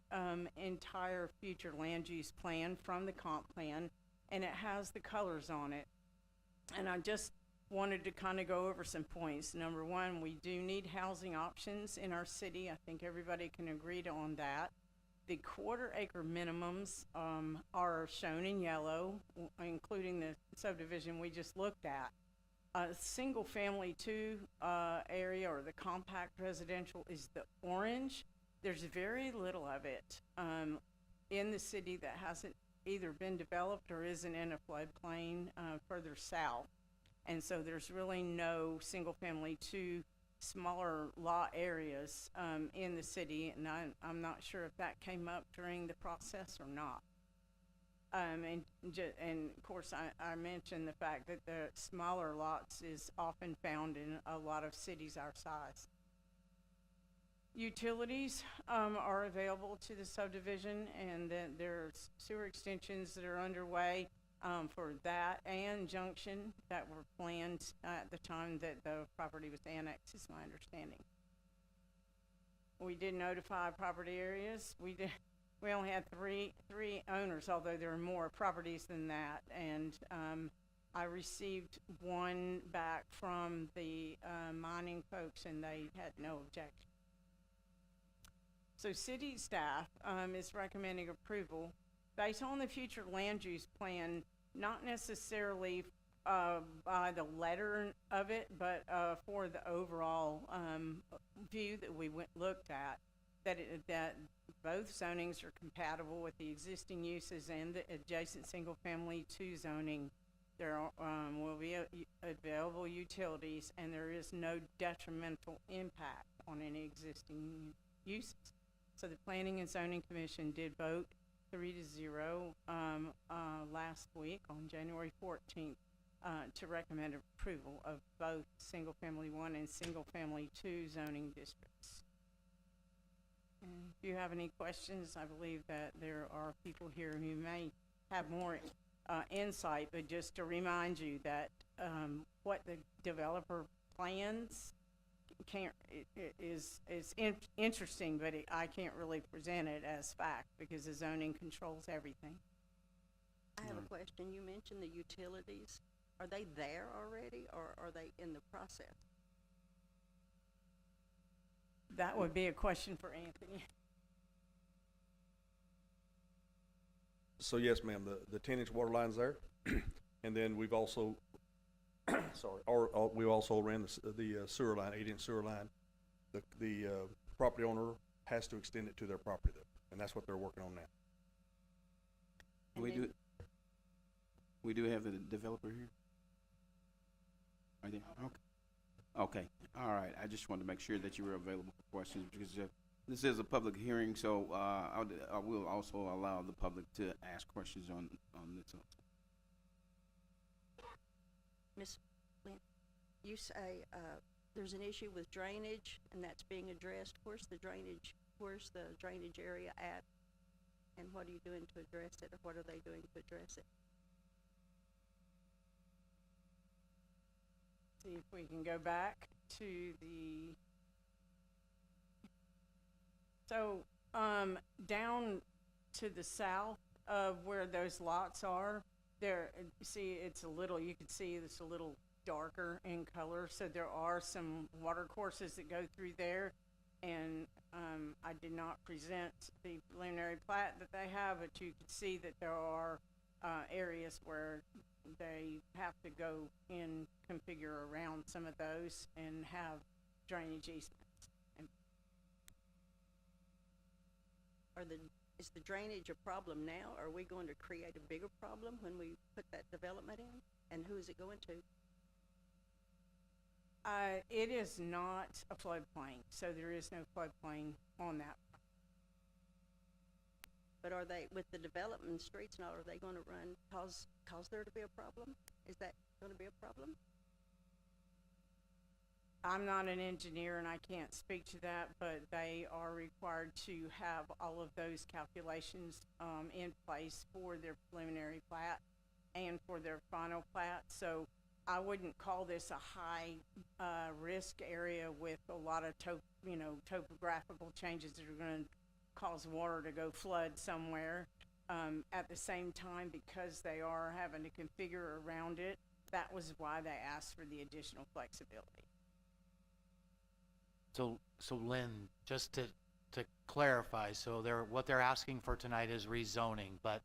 entire future land use plan from the comp plan, and it has the colors on it. And I just wanted to kind of go over some points. Number one, we do need housing options in our city. I think everybody can agree on that. The 1/4 acre minimums are shown in yellow, including the subdivision we just looked at. Single family 2 area, or the compact residential, is the orange. There's very little of it in the city that hasn't either been developed or isn't in a floodplain further south. And so there's really no single family 2 smaller lot areas in the city, and I'm not sure if that came up during the process or not. And of course, I mentioned the fact that the smaller lots is often found in a lot of cities our size. Utilities are available to the subdivision, and then there's sewer extensions that are underway for that and Junction that were planned at the time that the property was annexed, is my understanding. We did notify property areas. We only had three owners, although there are more properties than that. And I received one back from the mining folks, and they had no objection. So city staff is recommending approval based on the future land use plan, not necessarily by the letter of it, but for the overall view that we looked at, that both zonings are compatible with the existing uses and the adjacent single family 2 zoning. There will be available utilities, and there is no detrimental impact on any existing uses. So the Planning and Zoning Commission did vote 3-0 last week on January 14th to recommend approval of both single family 1 and single family 2 zoning districts. And if you have any questions, I believe that there are people here who may have more insight, but just to remind you that what the developer plans is interesting, but I can't really present it as fact because the zoning controls everything. I have a question. You mentioned the utilities. Are they there already, or are they in the process? That would be a question for Anthony. So yes, ma'am, the 10-inch water line's there. And then we've also, we also ran the sewer line, 8-inch sewer line. The property owner has to extend it to their property though, and that's what they're working on now. We do have the developer here? Are they? Okay. Okay, all right. I just wanted to make sure that you were available for questions because this is a public hearing, so I will also allow the public to ask questions on this. Miss Lynn, you say, there's an issue with drainage and that's being addressed. Where's the drainage area at? And what are you doing to address it, or what are they doing to address it? See if we can go back to the, so, down to the south of where those lots are, there, see, it's a little, you can see it's a little darker in color, so there are some water courses that go through there, and, I did not present the preliminary plat that they have, but you can see that there are, areas where they have to go in, configure around some of those and have drainage easements. And Is the drainage a problem now? Are we going to create a bigger problem when we put that development in? And who is it going to? It is not a floodplain, so there is no floodplain on that. But are they, with the development streets and all, are they gonna cause there to be a problem? Is that gonna be a problem? I'm not an engineer and I can't speak to that, but they are required to have all of those calculations, in place for their preliminary plat and for their final plat. So I wouldn't call this a high, risk area with a lot of topographical changes that are gonna cause water to go flood somewhere. At the same time, because they are having to configure around it, that was why they asked for the additional flexibility. So Lynn, just to clarify, so what they're asking for tonight is rezoning, but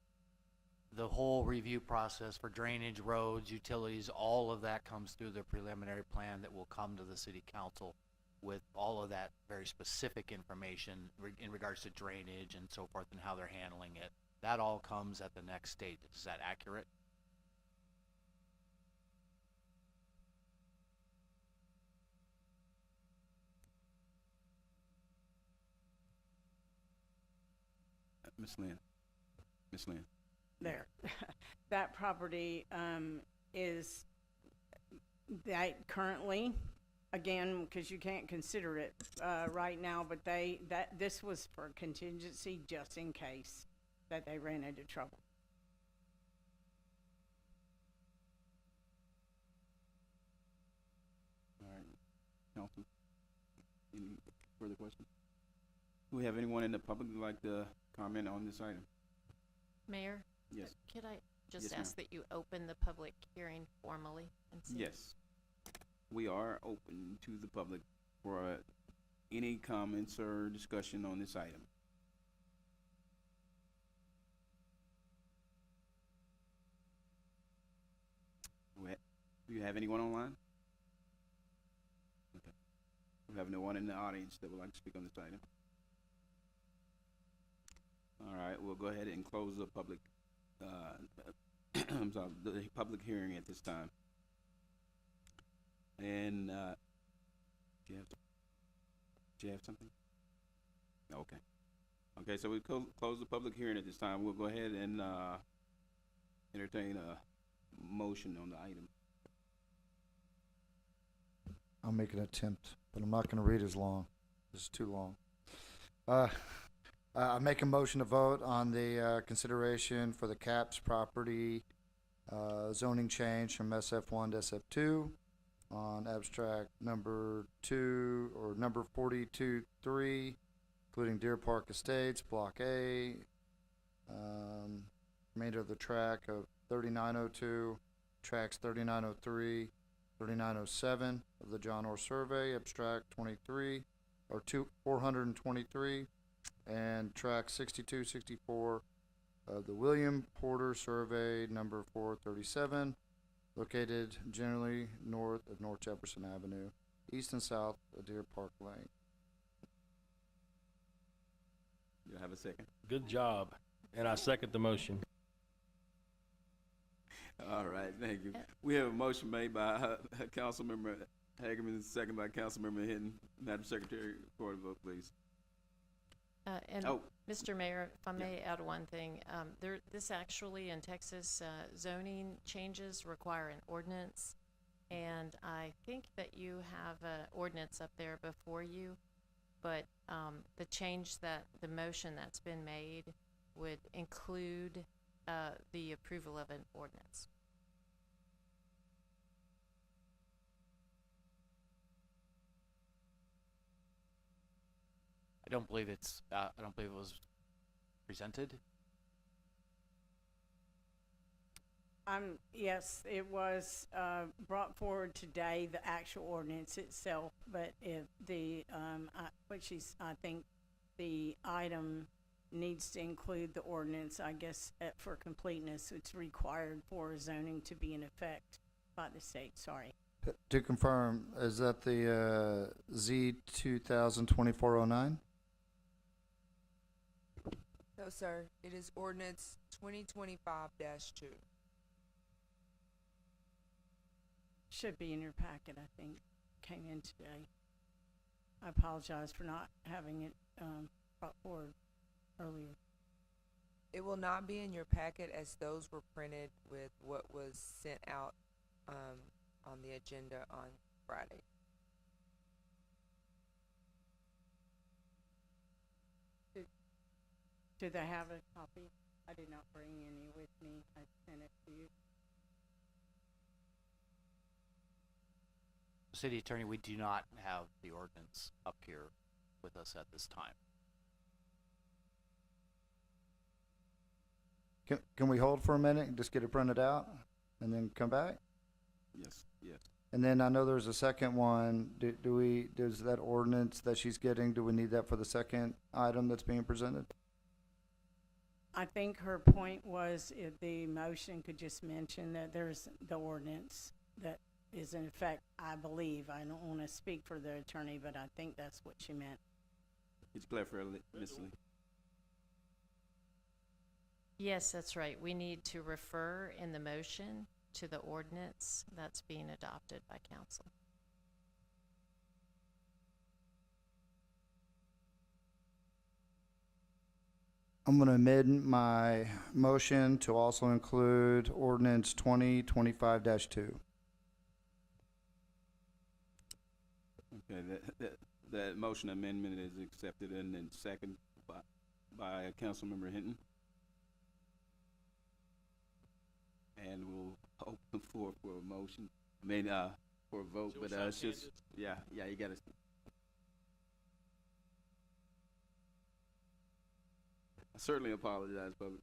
the whole review process for drainage, roads, utilities, all of that comes through the preliminary plan that will come to the city council with all of that very specific information in regards to drainage and so forth and how they're handling it. That all comes at the next stage. Is that accurate? Ms. Lynn. There. That property, is that currently, again, because you can't consider it, right now, but this was for contingency just in case that they ran into trouble. All right, Council, any further questions? Do we have anyone in the public who'd like to comment on this item? Mayor? Yes. Could I just Yes, ma'am. ask that you open the public hearing formally and see? Yes. We are open to the public for any comments or discussion on this item. Do you have anyone online? Okay. We have no one in the audience that would like to speak on this item. All right, we'll go ahead and close the public, I'm sorry, the public hearing at this time. And, do you have something? Okay. Okay, so we close the public hearing at this time. We'll go ahead and, entertain a motion on the item. I'll make an attempt, but I'm not gonna read as long. This is too long. I make a motion to vote on the consideration for the CAPS property zoning change from SF1 to SF2 on abstract number 2 or number 42-3, including Deer Park Estates, Block A, remainder of the track of 3902, tracks 3903, 3907 of the John Orr Survey, abstract 23 or 423. And track 62, 64 of the William Porter Survey number 437, located generally north of North Jefferson Avenue, east and south of Deer Park Lane. You have a second? Good job. And I second the motion. All right, thank you. We have a motion made by Councilmember Hagerman, second by Councilmember Hinton. Madam Secretary, record the vote, please. And Oh. Mr. Mayor, if I Yeah. may add one thing, this actually in Texas, zoning changes require an ordinance. And I think that you have an ordinance up there before you, but, the change the motion that's been made would include, the approval of an ordinance. I don't believe it was presented. Yes, it was, brought forward today, the actual ordinance itself, but if the, I think the item needs to include the ordinance, I guess, for completeness, it's required for zoning to be in effect by the state, sorry. To confirm, is that the Z 2024-09? No, sir, it is ordinance 2025-2. Should be in your packet, I think, came in today. I apologize for not having it, brought forward earlier. It will not be in your packet as those were printed with what was sent out, on the agenda on Friday. Do they have a copy? I did not bring any with me. I sent it to you. City Attorney, we do not have the ordinance up here with us at this time. Can we hold for a minute and just get it printed out and then come back? Yes, yes. And then I know there's a second one. Does that ordinance that she's getting, do we need that for the second item that's being presented? I think her point was if the motion could just mention that there's the ordinance that is in effect, I believe. I don't want to speak for the attorney, but I think that's what she meant. It's clear for Ms. Lee. Yes, that's right. We need to refer in the motion to the ordinance that's being adopted by council. I'm going to amend my motion to also include ordinance 2025-2. Okay, that motion amendment is accepted and then second by Councilmember Hinton. And we'll open the floor for a motion, for a vote, but it's just, yeah, you gotta. I certainly apologize, public.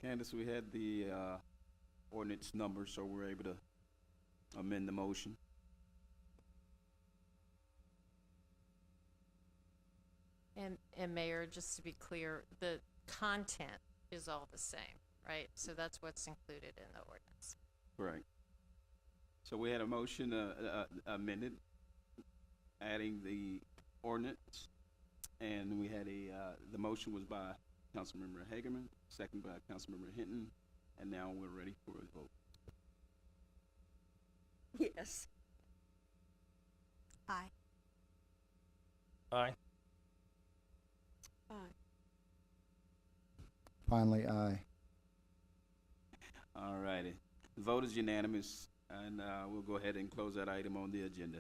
Candace, we had the ordinance number, so we're able to amend the motion. And Mayor, just to be clear, the content is all the same, right? So that's what's included in the ordinance. Right. So we had a motion amended, adding the ordinance, and we had the motion was by Councilmember Hagerman, second by Councilmember Hinton, and now we're ready for a vote. Yes. Aye. Aye. Aye. Finally, aye. All righty. The vote is unanimous, and we'll go ahead and close that item on the agenda.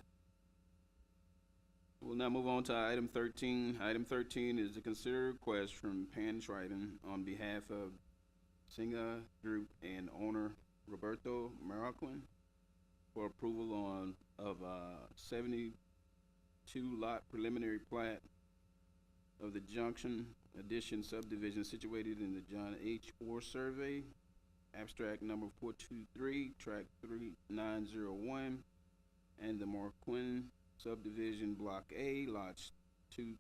We'll now move on to item 13. Item 13 is to consider a request from Pan Triton on behalf of Singa Group and owner Roberto Marroquin for approval of 72 lot preliminary plat of the Junction Addition subdivision situated in the John H. Orr survey abstract number 423, track 3901, and the Marquin subdivision, Block A, lots 2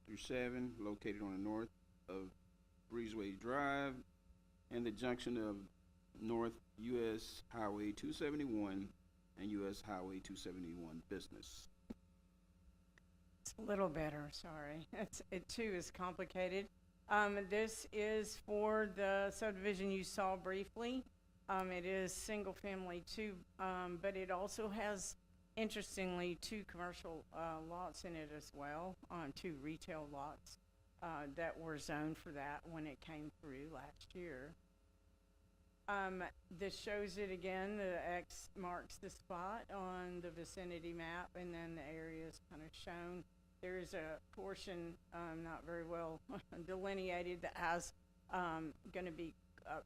through 7, located on the north of Breezeway Drive and the junction of North US Highway 271 and US Highway 271 Business. It's a little better, sorry. It too is complicated. This is for the subdivision you saw briefly. It is single family too, but it also has, interestingly, 2 commercial lots in it as well, 2 retail lots that were zoned for that when it came through last year. This shows it again. The X marks the spot on the vicinity map, and then the area is kind of shown. There is a portion not very well delineated that has going to be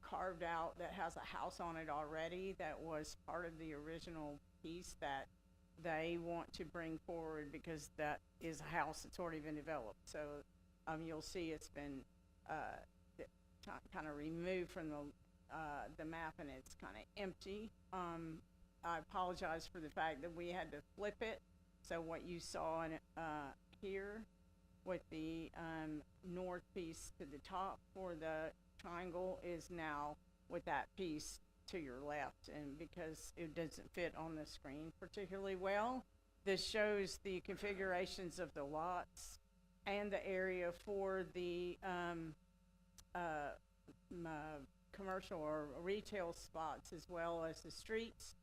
carved out that has a house on it already that was part of the original piece that they want to bring forward because that is a house that's already been developed. So you'll see it's been kind of removed from the map, and it's kind of empty. I apologize for the fact that we had to flip it. So what you saw in here with the north piece to the top for the triangle is now with that piece to your left, and because it doesn't fit on the screen particularly well, this shows the configurations of the lots and the area for the commercial or retail spots as well as the streets.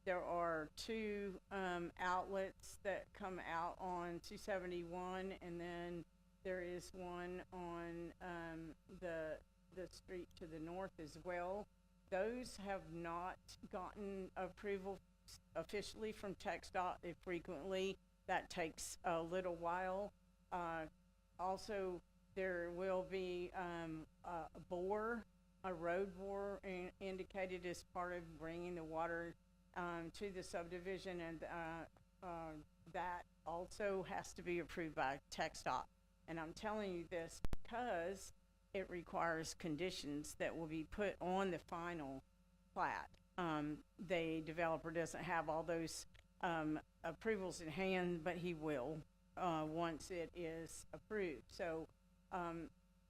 There are 2 outlets that come out on 271, and then there is one on the street to the north as well. Those have not gotten approval officially from TxDOT. Frequently that takes a little while. Also, there will be a road bore indicated as part of bringing the water to the subdivision, and that also has to be approved by TxDOT. And I'm telling you this because it requires conditions that will be put on the final plat. The developer doesn't have all those approvals in hand, but he will once it is approved. So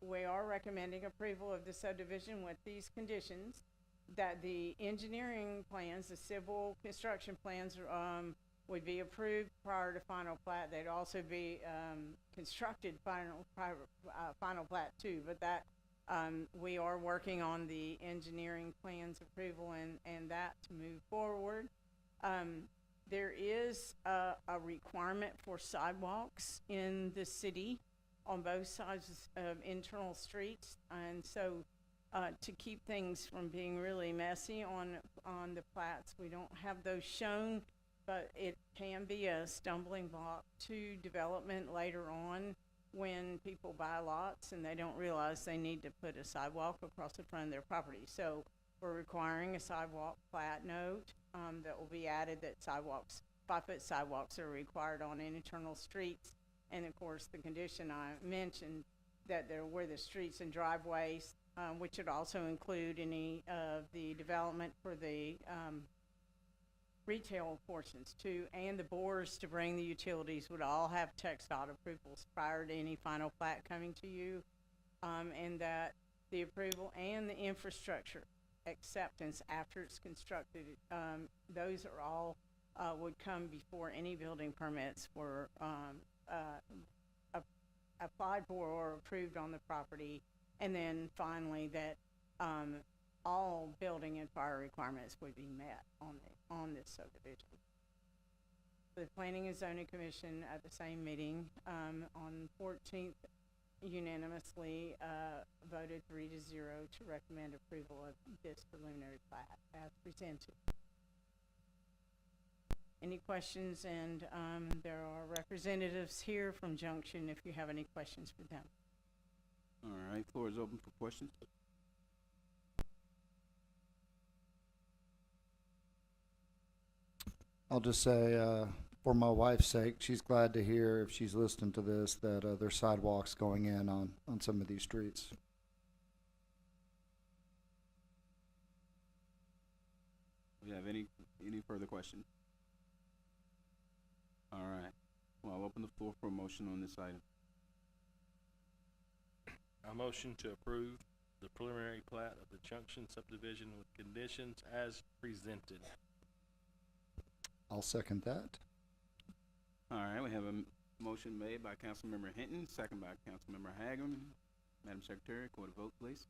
we are recommending approval of the subdivision with these conditions, that the engineering plans, the civil construction plans, would be approved prior to final plat. They'd also be constructed final plat too, but that we are working on the engineering plans approval and that to move forward. There is a requirement for sidewalks in the city on both sides of internal streets, and so to keep things from being really messy on the plats, we don't have those shown, but it can be a stumbling block to development later on when people buy lots and they don't realize they need to put a sidewalk across the front of their property. So we're requiring a sidewalk plat note that will be added, that 5-foot sidewalks are required on internal streets. And of course, the condition I mentioned that there were the streets and driveways, which would also include any of the development for the retail portions too, and the bores to bring the utilities would all have TxDOT approvals prior to any final plat coming to you, and that the approval and the infrastructure acceptance after it's constructed, those are all would come before any building permits were applied for or approved on the property. And then finally that all building and fire requirements would be met on this subdivision. The Planning and Zoning Commission at the same meeting on 14th unanimously voted 3-0 to recommend approval of this preliminary plat as presented. Any questions? And there are representatives here from Junction if you have any questions for them. All right, floor is open for questions. I'll just say, for my wife's sake, she's glad to hear, if she's listening to this, that there's sidewalks going in on some of these streets. Do you have any further questions? All right. Well, I'll open the floor for a motion on this item. I motion to approve the preliminary plat of the Junction subdivision with conditions as presented. I'll second that. All right, we have a motion made by Councilmember Hinton, second by Councilmember Hagan. Madam Secretary, call the vote, please.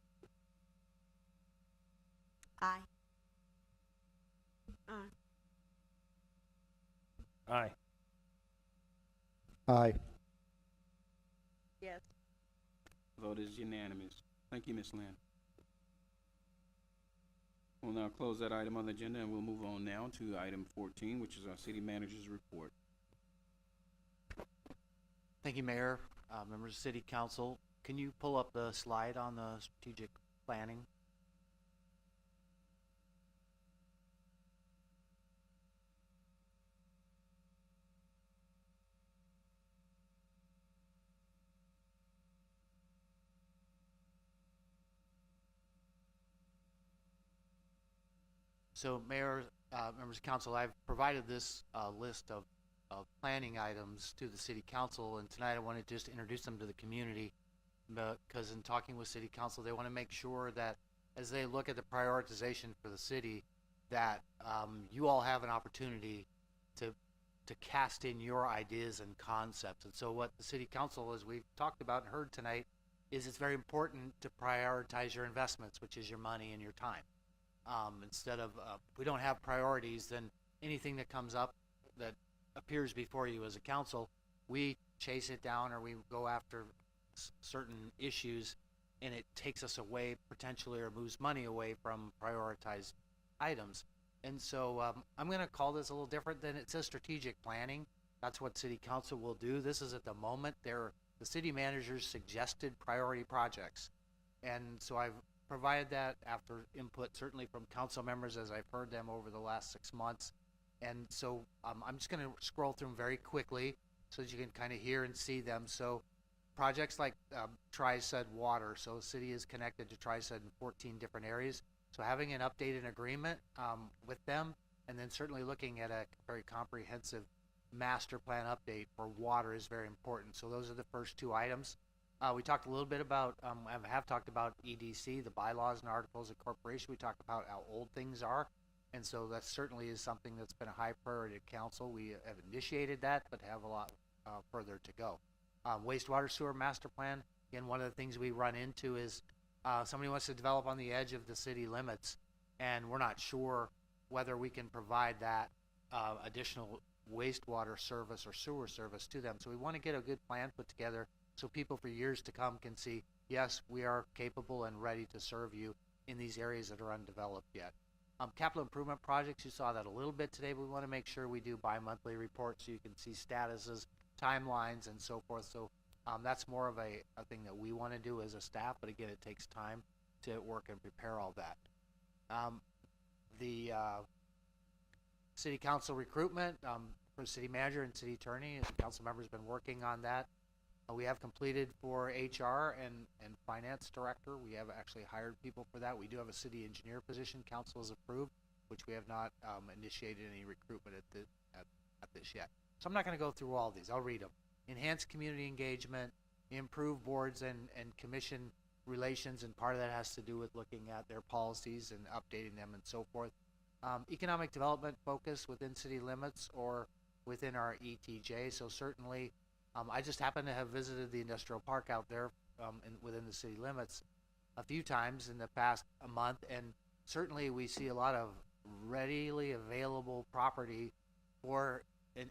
Aye. Aye. Aye. Yes. Vote is unanimous. Thank you, Ms. Lynn. We'll now close that item on the agenda, and we'll move on now to item 14, which is our city manager's report. Thank you, Mayor, members of City Council. Can you pull up the slide on the strategic planning? So, Mayor, members of council, I've provided this list of planning items to the City Council, and tonight I wanted to just introduce them to the community, because in talking with City Council, they want to make sure that as they look at the prioritization for the city, that you all have an opportunity to cast in your ideas and concepts. And so what the City Council, as we've talked about and heard tonight, is it's very important to prioritize your investments, which is your money and your time. Instead of, if we don't have priorities, then anything that comes up that appears before you as a council, we chase it down or we go after certain issues, and it takes us away potentially or moves money away from prioritized items. And so I'm going to call this a little different than it says strategic planning. That's what City Council will do. This is at the moment the city manager's suggested priority projects. And so I've provided that after input certainly from council members as I've heard them over the last 6 months. And so I'm just going to scroll through them very quickly so that you can kind of hear and see them. So projects like Tri-Sud Water. So the city is connected to Tri-Sud in 14 different areas. So having an updated agreement with them, and then certainly looking at a very comprehensive master plan update for water is very important. So those are the first two items. We talked a little bit about, I have talked about EDC, the bylaws and articles of corporation. We talked about how old things are. And so that certainly is something that's been a high priority at council. We have initiated that, but have a lot further to go. Wastewater sewer master plan. Again, one of the things we run into is somebody wants to develop on the edge of the city limits, and we're not sure whether we can provide that additional wastewater service or sewer service to them. So we want to get a good plan put together so people for years to come can see, yes, we are capable and ready to serve you in these areas that are undeveloped yet. Capital improvement projects, you saw that a little bit today, but we want to make sure we do bi-monthly reports so you can see statuses, timelines, and so forth. So that's more of a thing that we want to do as a staff, but again, it takes time to work and prepare all that. The city council recruitment for city manager and city attorney, the council member's been working on that. We have completed for HR and finance director. We have actually hired people for that. We do have a city engineer position council has approved, which we have not initiated any recruitment at this yet. So I'm not going to go through all these. I'll read them. Enhance community engagement, improve boards and commission relations, and part of that has to do with looking at their policies and updating them and so forth. Economic development focus within city limits or within our ETJ. So certainly, I just happen to have visited the industrial park out there within the city limits a few times in the past month, and certainly we see a lot of readily available property for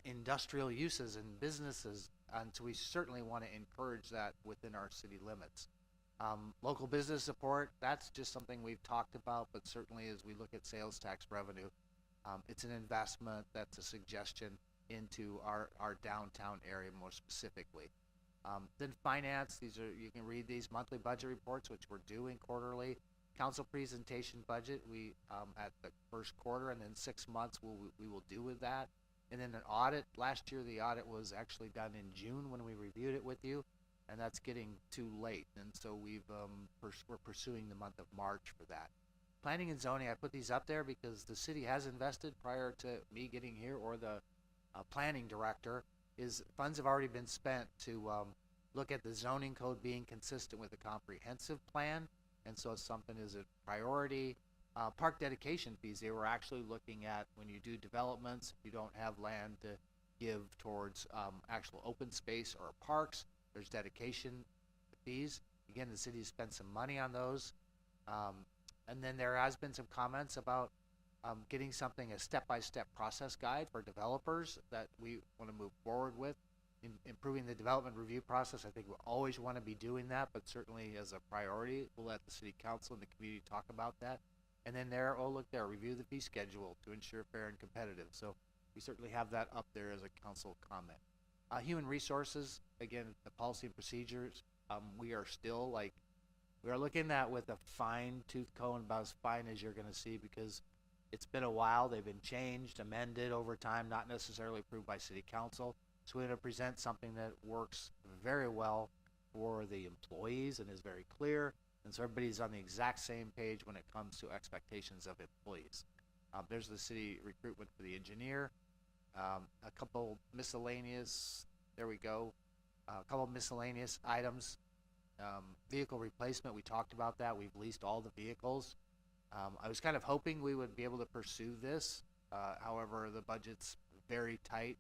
industrial uses and businesses, and so we certainly want to encourage that within our city limits. Local business support, that's just something we've talked about, but certainly as we look at sales tax revenue, it's an investment, that's a suggestion into our downtown area more specifically. Then finance, you can read these monthly budget reports, which we're doing quarterly. Council presentation budget, we at the first quarter, and then 6 months we will do with that. And then an audit, last year the audit was actually done in June when we reviewed it with you, and that's getting too late. And so we're pursuing the month of March for that. planning and zoning, I put these up there because the city has invested prior to me getting here, or the planning director, is funds have already been spent to look at the zoning code being consistent with a comprehensive plan, and so it's something is a priority. Park dedication fees, they were actually looking at when you do developments, if you don't have land to give towards actual open space or parks, there's dedication fees. Again, the city spent some money on those. And then there has been some comments about getting something, a step-by-step process guide for developers that we want to move forward with. Improving the development review process, I think we'll always want to be doing that, but certainly as a priority, we'll let the city council and the community talk about that. And then there, oh look there, review the fee schedule to ensure fair and competitive. So we certainly have that up there as a council comment. Human resources, again, the policy and procedures, we are still we are looking at with a fine tooth comb, about as fine as you're gonna see, because it's been a while, they've been changed, amended over time, not necessarily approved by city council. So we're gonna present something that works very well for the employees and is very clear, and so everybody's on the exact same page when it comes to expectations of employees. There's the city recruitment for the engineer, a couple miscellaneous, there we go, a couple miscellaneous items. Vehicle replacement, we talked about that. We've leased all the vehicles. I was kind of hoping we would be able to pursue this. However, the budget's very tight,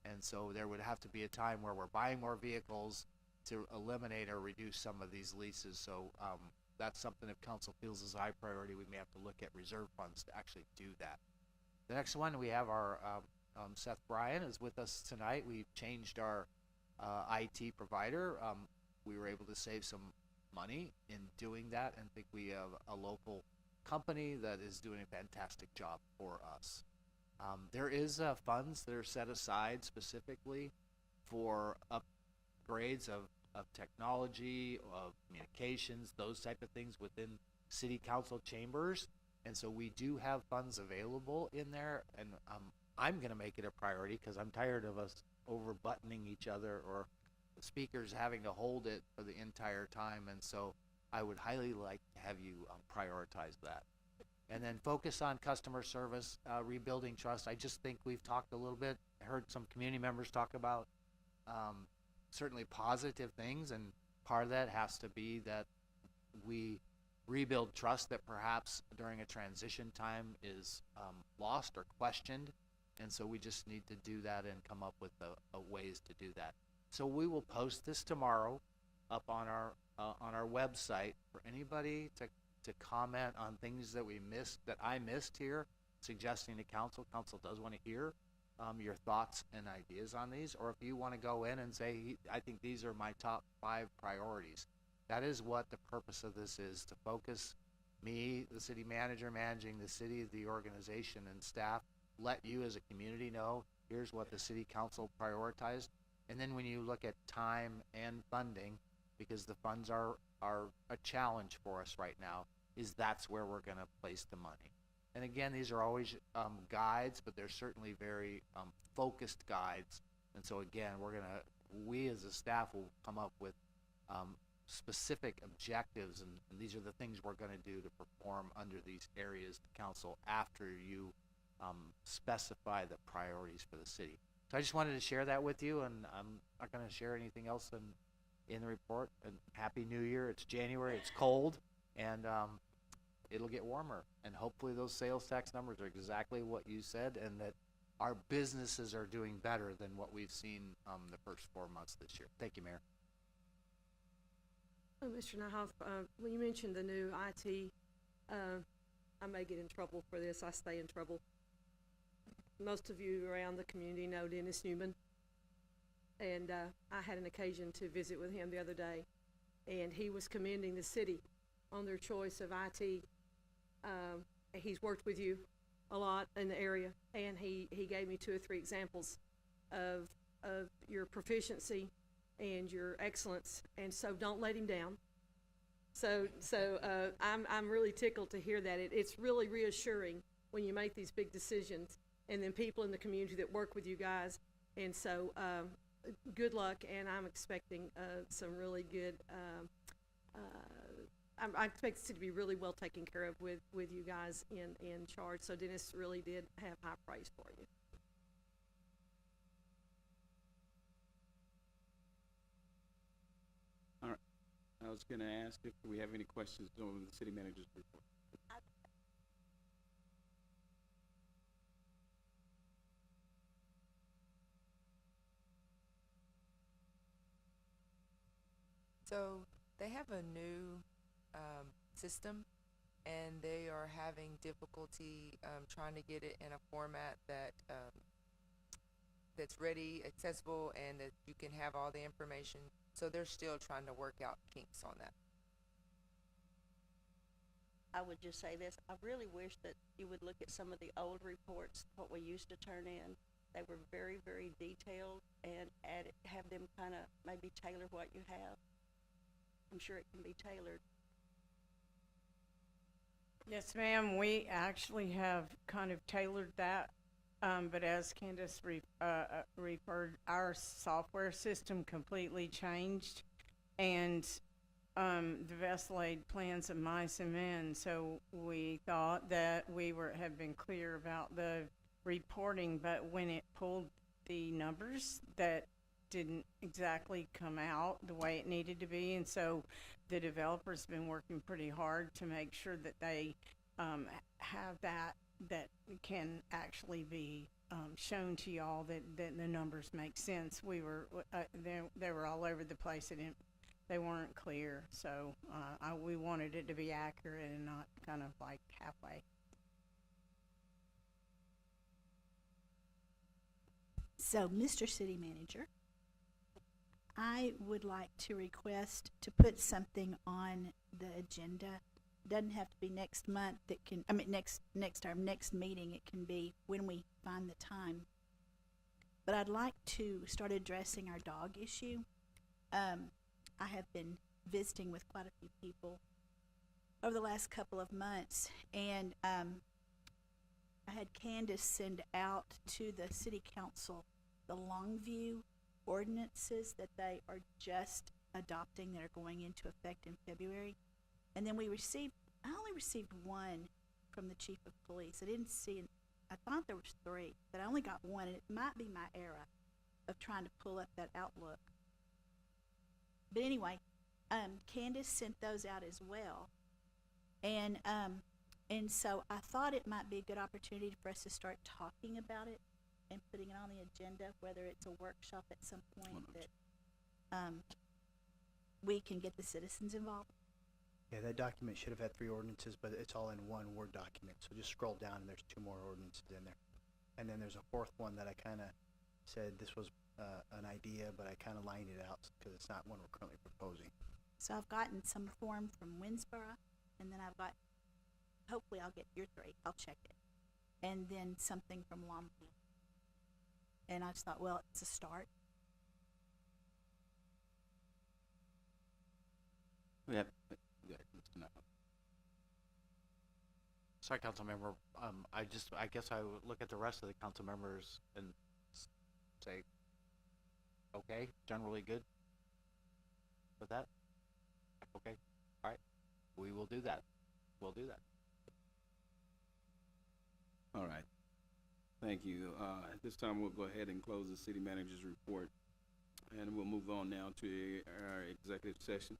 and so there would have to be a time where we're buying more vehicles to eliminate or reduce some of these leases. So that's something, if council feels is a high priority, we may have to look at reserve funds to actually do that. The next one, we have our Seth Bryan is with us tonight. We've changed our IT provider. We were able to save some money in doing that, and think we have a local company that is doing a fantastic job for us. There is funds that are set aside specifically for upgrades of technology, of communications, those type of things within city council chambers, and so we do have funds available in there, and I'm going to make it a priority because I'm tired of us over buttoning each other or the speakers having to hold it for the entire time, and so I would highly like to have you prioritize that. And then focus on customer service, rebuilding trust. I just think we've talked a little bit, heard some community members talk about certainly positive things, and part of that has to be that we rebuild trust that perhaps during a transition time is lost or questioned, and so we just need to do that and come up with ways to do that. So we will post this tomorrow up on our website for anybody to comment on things that we missed, that I missed here, suggesting to council. Council does want to hear your thoughts and ideas on these, or if you want to go in and say, I think these are my top 5 priorities. That is what the purpose of this is, to focus me, the city manager, managing the city, the organization and staff, let you as a community know, here's what the city council prioritized. And then when you look at time and funding, because the funds are a challenge for us right now, is that's where we're gonna place the money. And again, these are always guides, but they're certainly very focused guides. And so again, we as a staff will come up with specific objectives, and these are the things we're gonna do to perform under these areas to council after you specify the priorities for the city. So I just wanted to share that with you, and I'm not gonna share anything else in the report. And Happy New Year. It's January, it's cold, and it'll get warmer, and hopefully those sales tax numbers are exactly what you said, and that our businesses are doing better than what we've seen the first 4 months this year. Thank you, Mayor. Mr. Nyhoff, when you mentioned the new IT, I may get in trouble for this. I stay in trouble. Most of you around the community know Dennis Newman, and I had an occasion to visit with him the other day, and he was commending the city on their choice of IT. He's worked with you a lot in the area, and he gave me 2 or 3 examples of your proficiency and your excellence, and so don't let him down. So I'm really tickled to hear that. It's really reassuring when you make these big decisions, and then people in the community that work with you guys. And so good luck, and I'm expecting some really good I expect the city to be really well taken care of with you guys in charge. So Dennis really did have high praise for you. All right. I was gonna ask if we have any questions on the city manager's report. So they have a new system, and they are having difficulty trying to get it in a format that that's ready, accessible, and that you can have all the information. So they're still trying to work out kinks on that. I would just say this, I really wish that you would look at some of the old reports, what we used to turn in. They were very, very detailed, and have them kind of maybe tailor what you have. I'm sure it can be tailored. Yes, ma'am, we actually have kind of tailored that, but as Candace referred, our software system completely changed, and the vessel aid plans of mice and men, so we thought that we have been clear about the reporting, but when it pulled the numbers, that didn't exactly come out the way it needed to be, and so the developer's been working pretty hard to make sure that they have that can actually be shown to y'all, that the numbers make sense. We were they were all over the place, and they weren't clear, so we wanted it to be accurate and not kind of like halfway. So, Mr. City Manager, I would like to request to put something on the agenda. Doesn't have to be next month. It can, I mean, our next meeting. It can be when we find the time. But I'd like to start addressing our dog issue. I have been visiting with quite a few people over the last couple of months, and I had Candace send out to the city council the Longview ordinances that they are just adopting, that are going into effect in February. And then I only received one from the chief of police. I thought there was 3, but I only got one, and it might be my era of trying to pull up that Outlook. But anyway, Candace sent those out as well. And so I thought it might be a good opportunity for us to start talking about it and putting it on the agenda, whether it's a workshop at some point that we can get the citizens involved. Yeah, that document should have had 3 ordinances, but it's all in one Word document. So just scroll down, and there's 2 more ordinances in there. And then there's a 4th one that I kind of said this was an idea, but I kind of lined it out because it's not one we're currently proposing. So I've gotten some form from Winsboro, and then hopefully I'll get your 3. I'll check it. And then something from Longview. And I just thought, well, it's a start. We have, Mr. Knapp. Sorry, council member, I guess I would look at the rest of the council members and say, okay, generally good with that? Okay, all right, we will do that. We'll do that. All right. Thank you. At this time, we'll go ahead and close the city manager's report, and we'll move on now to our executive session.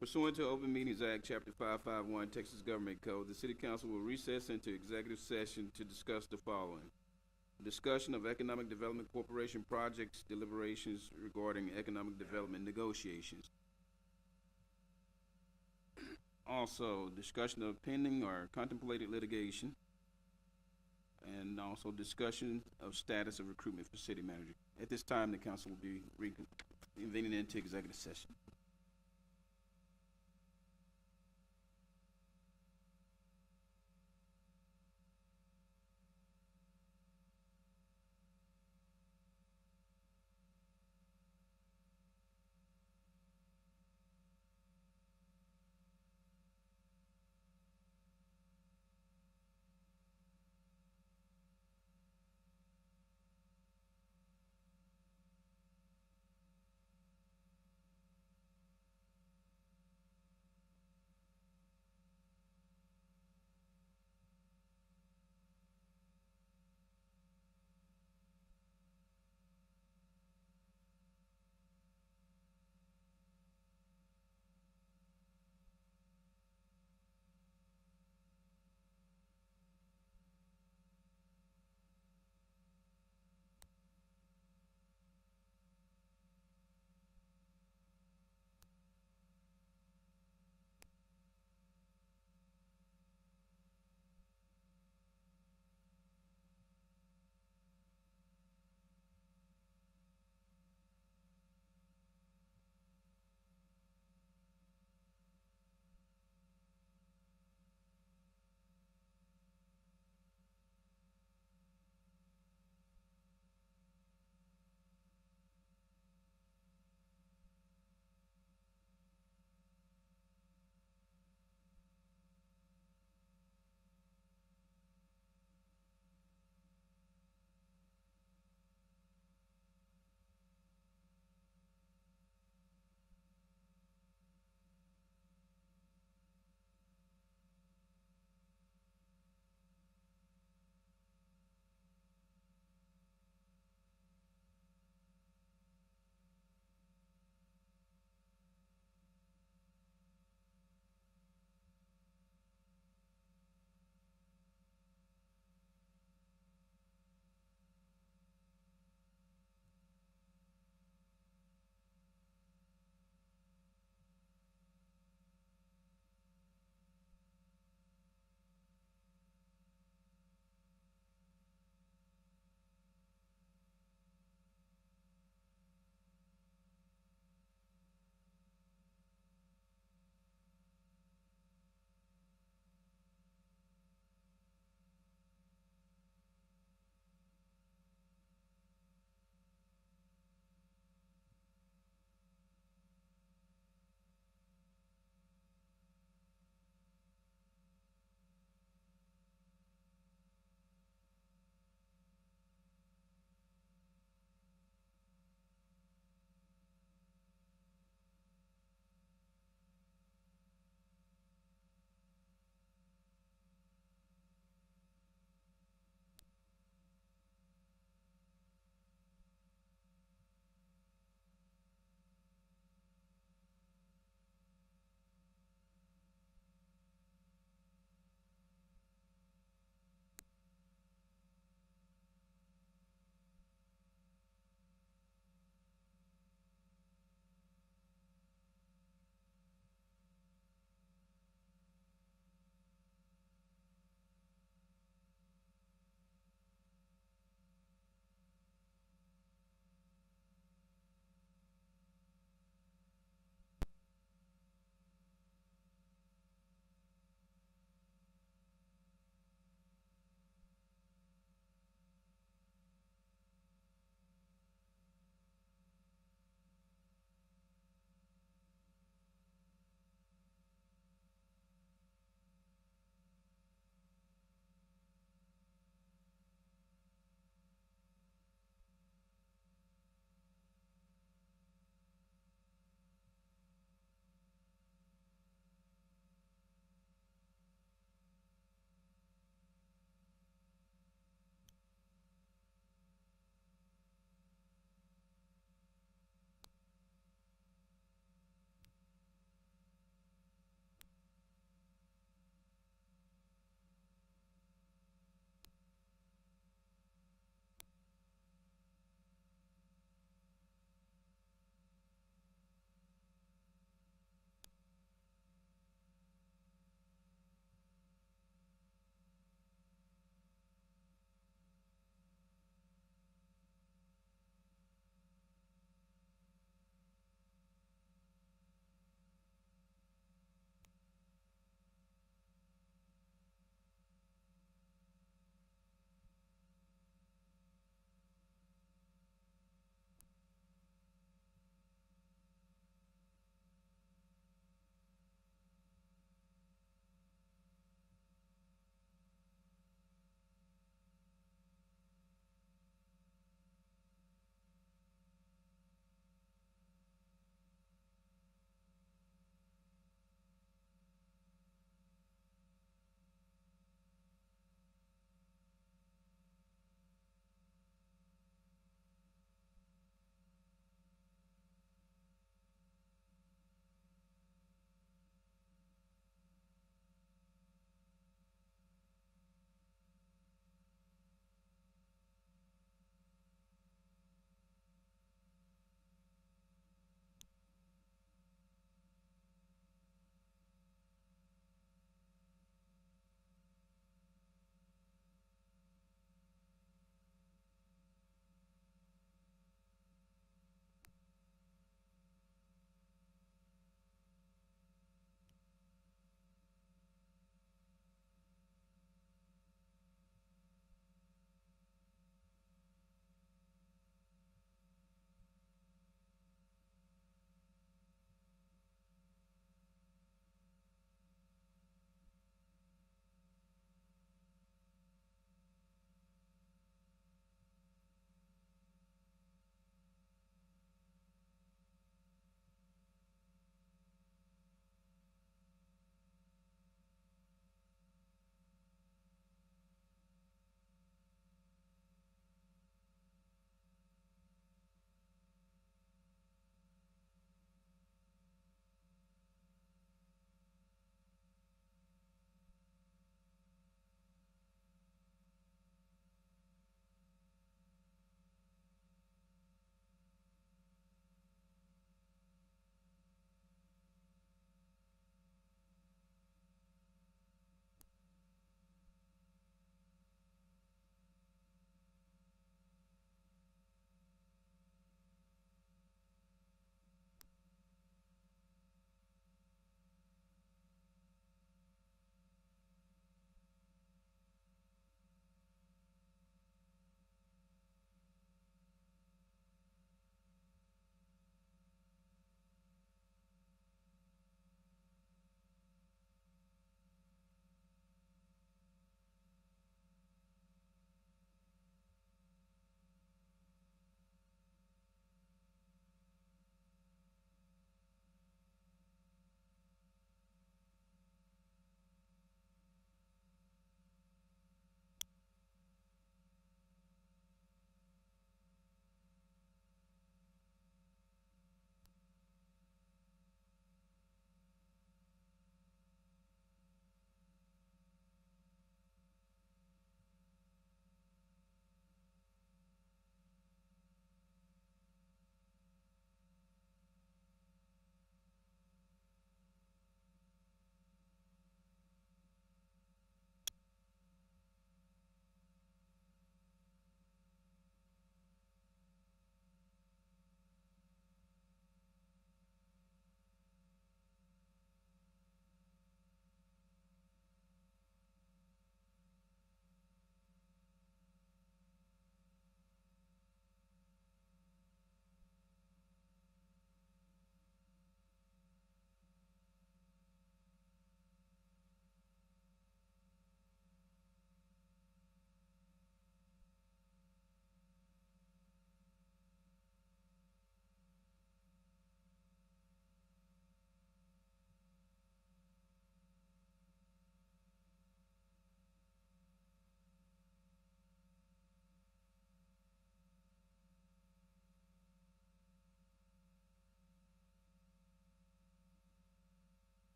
Pursuant to Open Meetings Act, Chapter 551, Texas Government Code, the City Council will recess into executive session to discuss the following: discussion of Economic Development Corporation projects, deliberations regarding economic development negotiations. Also, discussion of pending or contemplated litigation, and also discussion of status of recruitment for city manager. At this time, the council will be reconvening into executive session.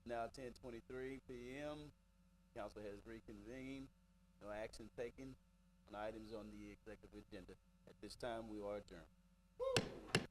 Now 10:23 p.m. Council has reconvened. No action taken on items on the executive agenda. At this time, we are adjourned.